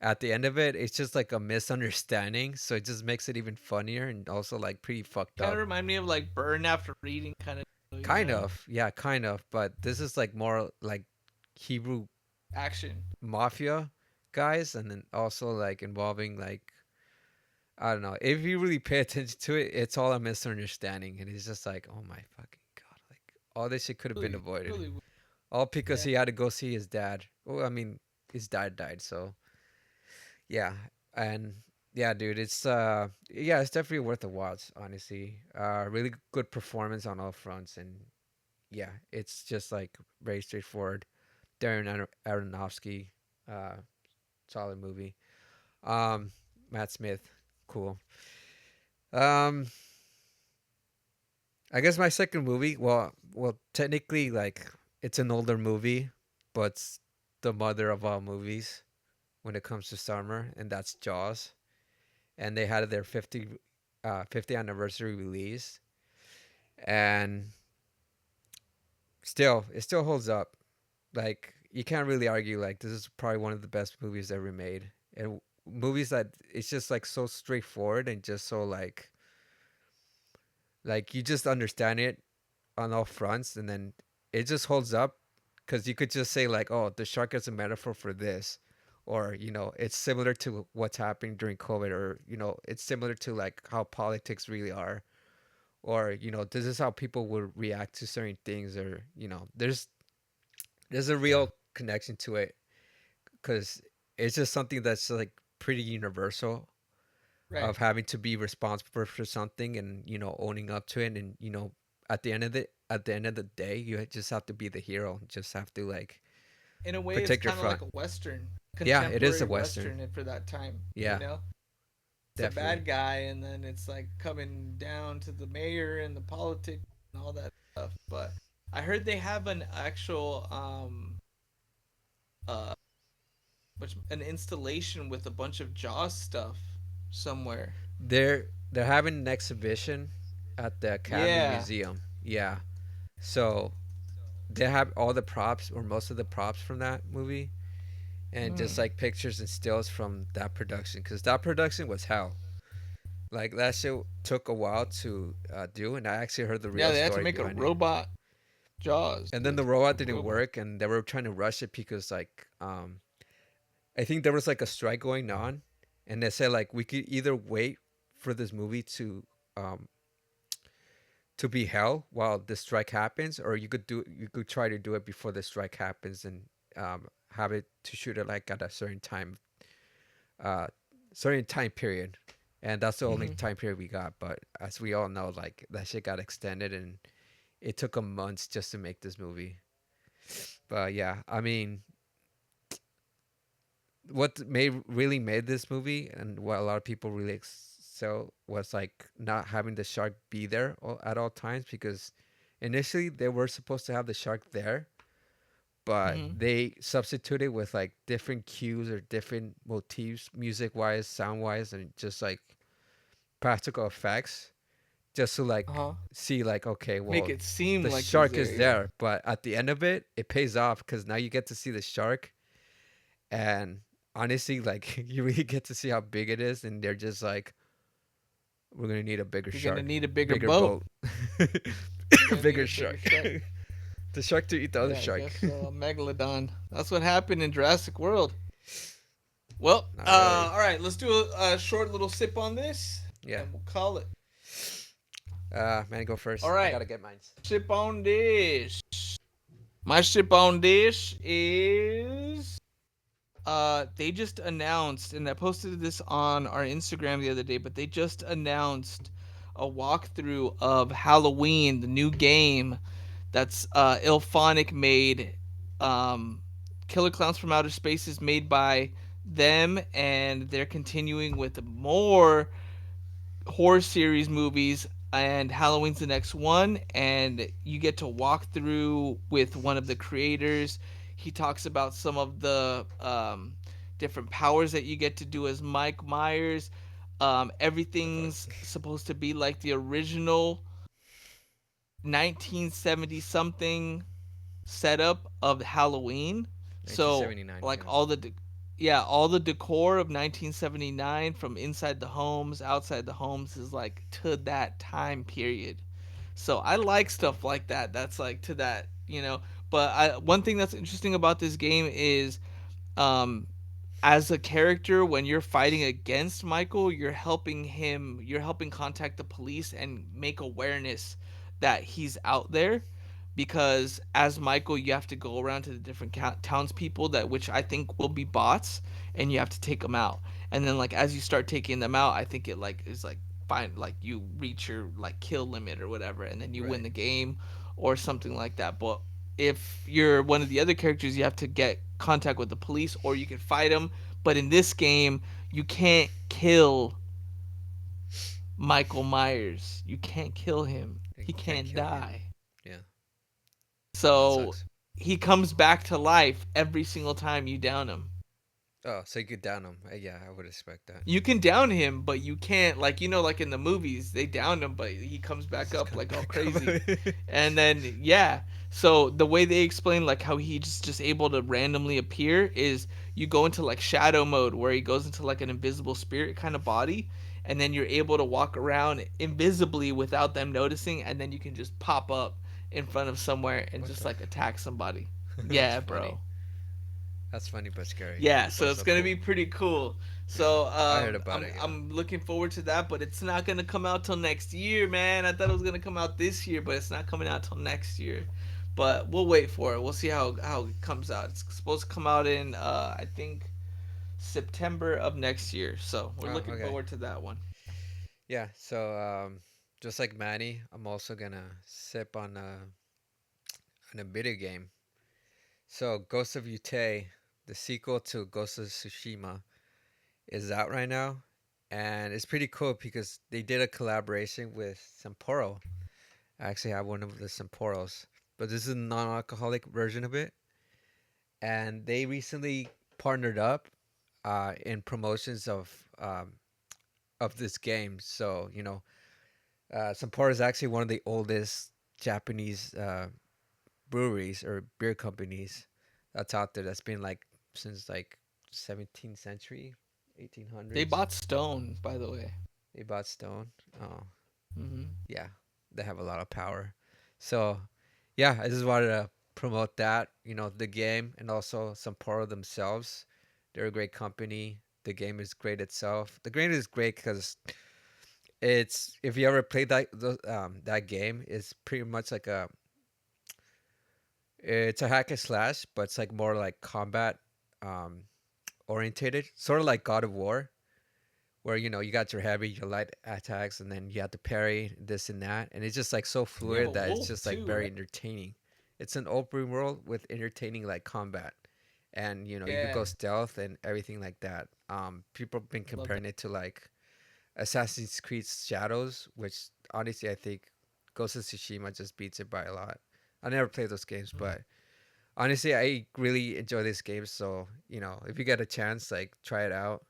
at the end of it, it's just like a misunderstanding. So it just makes it even funnier and also like pretty fucked Kind of up. remind me of like Burn After Reading, kind of. You Kind know, of, yeah, kind of. But this is like more like Hebrew action. mafia guys, and then also like involving like I don't know. If you really pay attention to it, it's all a misunderstanding, and it's just like, oh my fucking god, like all this shit could have been Really, avoided, really. all because Yeah. he had to go see his dad. Well, I mean, his dad died, so yeah, and yeah, dude, yeah, it's definitely worth a watch. Honestly, really good performance on all fronts, and yeah, it's just like very straightforward. Aronofsky, uh, solid movie. Um, Matt Smith, cool. Um, I guess my second movie. Well, technically, like it's an older movie, but it's the mother of all movies when it comes to summer, and that's Jaws. And they had their 50th anniversary release, and still, it still holds up. Like you can't really argue. Like this is probably one of the best movies ever made, and movies that it's just like so straightforward and just so like you just understand it on all fronts, and then it just holds up because you could just say like, "Oh, the shark is a metaphor for this," or it's similar to what's happening during COVID, or it's similar to like how politics really are, or this is how people would react to certain things, or there's a real connection to it because it's just something that's like pretty universal Right. of having to be responsible for something and owning up to it, and at the end of the day you just have to be the hero, just have to like In a way, it's protect your kind of front. like a western, Yeah, it is contemporary a western. western for that time. You Yeah, know, it's a definitely. bad guy, and then it's like coming down to the mayor and the politics and all that stuff. But I heard they have an actual uh which an installation with a bunch of Jaws stuff somewhere. They're having an exhibition at the Academy Yeah. Museum. Yeah, so they have all the props or most of the props from that movie, and just Hmm. like pictures and stills from that production, because that production was hell. Like that shit took a while to do, and I actually heard the Yeah, real they had to story make a behind it. robot Jaws, And then like the a robot didn't robot. work, and they were trying to rush it because like I think there was like a strike going on, and they said like we could either wait for this movie um to be hell while the strike happens, or you could try to do it before the strike happens, and have it to shoot it like at a uh certain time period. And that's the only Hmm. time period we got. But as we all know, like that shit got extended, and it took them months just to make this movie. But yeah, I mean, what really made this movie, and what a lot of people really excel, was like not having the shark be there at all times, because initially they were supposed to have the shark there, but Hmm. they substituted with like different cues or different motifs, music wise, sound wise, and just like practical effects, just to Uh like huh. see like, okay, Make well, it seem the like he's shark there. is Yeah. there, but at the end of it, it pays off because now you get to see the shark. And honestly, like you really get to see how big it is, and they're just like, we're gonna need a bigger You're gonna shark, need a bigger bigger boat. boat, You're a gonna need bigger a bigger shark. shark. The shark to eat the other Yeah, I guess shark. so. A megalodon. That's what happened in Jurassic World. Well, Not really. all right. Let's do a short little sip on this, Yeah. and we'll call it. Man, go All first. I right. gotta get mine. Sip on this. My sip on this is they just announced, and I posted this on our Instagram the other day, but they just announced a walkthrough of Halloween, the new game that's Ilphonic made. Um, Killer Clowns from Outer Space is made by them, and they're continuing with more horror series movies, and Halloween's the next one, and you get to walk through with one of the creators. He talks about some of the different powers that you get to do as Mike Myers. Everything's supposed to be like the original 1970 something setup of Halloween. So 1979. like Yeah. all the yeah, all the decor of 1979 from inside the homes, outside the homes is like to that time period. So I like stuff like that. That's like to that, you know. But one thing that's interesting about this game is um as a character when you're fighting against Michael, you're helping contact the police and make awareness that he's out there because as Michael you have to go around to the different townspeople that which I think will be bots and you have to take them out. And then like as you start taking them out, I think it like is like fine like you reach your like kill limit or whatever and then you win Right. the game or something like that. But if you're one of the other characters, you have to get contact with the police or you can fight them. But in this game, you can't kill Michael Myers. You can't kill him. You He can't can't kill him. die. Yeah. That So sucks. he comes back to life every single time you down him. Oh, so you could down him. Yeah, I would expect that. You can down him, but you can't like like in the movies they down him, but he comes He's back just up coming like all back up. crazy. And then yeah, so the way they explain like how he's just able to randomly appear is you go into like shadow mode where he goes into like an invisible spirit kind of body, and then you're able to walk around invisibly without them noticing, and then you can just pop up in front of somewhere and What just the? like attack somebody. That's Yeah, funny. bro. That's funny but scary. Yeah, But so it's so gonna cool. be pretty cool. Yeah. So I heard about I'm it. Yeah. I'm looking forward to that, but it's not gonna come out till next year, man. I thought it was gonna come out this year, but it's not coming out till next year. But we'll wait for it. We'll see how it comes out. It's supposed to come out in I think September of next year. So we're Oh, looking okay. forward to that one. Yeah. So just like Manny, I'm also gonna sip on a video game. So Ghost of Yutei, the sequel to Ghost of Tsushima, is out right now, and it's pretty cool because they did a collaboration with Sapporo. I actually have one of the Sapporos, but this is a non-alcoholic version of it, and they recently partnered up in promotions of this game. So Sapporo is actually one of the oldest Japanese breweries or beer companies that's out there. That's been like since like 17th century, They 1800s. bought Stone, by the way. They bought Stone. Oh, Hmm. yeah, they have a lot of power. So, yeah, I just wanted to promote that, the game and also Sapporo themselves. They're a great company. The game is great itself. The game is great because it's if you ever played that game, it's pretty much like it's a hack and slash, but it's like more like combat um, orientated, sort of like God of War, where you got your heavy, your light attacks, and then you have to parry this and that, and it's just like so You have a fluid that it's wolf just like too, very right? entertaining. It's an open world with entertaining like combat, and you could Yeah, go stealth and everything like that. People have been love that. comparing it to like Assassin's Creed Shadows, which honestly I think Ghost of Tsushima just beats it by a lot. I never played those games, but honestly, I really enjoy these games. So if you get a chance, like try it out.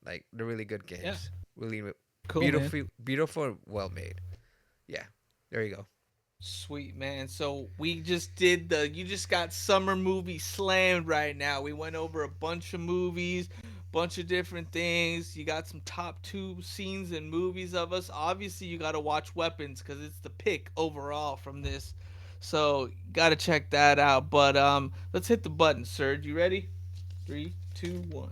Like they're really good Yeah, games. Really cool, man. beautiful, beautiful, and well made. Yeah, there you go. Sweet man. So we just did the you just got summer movie slammed right now. We went over a bunch of movies, bunch of different things. You got some top 2 scenes and movies of us. Obviously you got to watch Weapons cuz it's the pick overall from this. So, got to check that out. But let's hit the button, Serge. You ready? 3, 2, 1.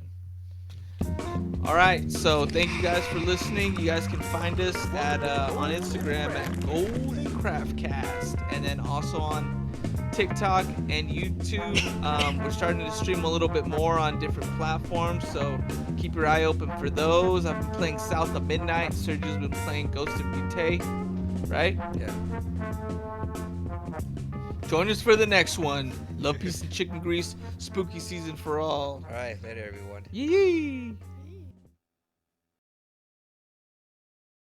All right, so thank you guys for listening. You guys can find us at on Instagram at Golden Craftcast, and then also on TikTok and YouTube. We're starting to stream a little bit more on different platforms, so keep your eye open for those. I've been playing South of Midnight. Sergio's been playing Ghost of Butte, right? Yeah. Join us for the next one. Love, peace, and chicken grease. Spooky season for all. All right, later, everyone. Yee!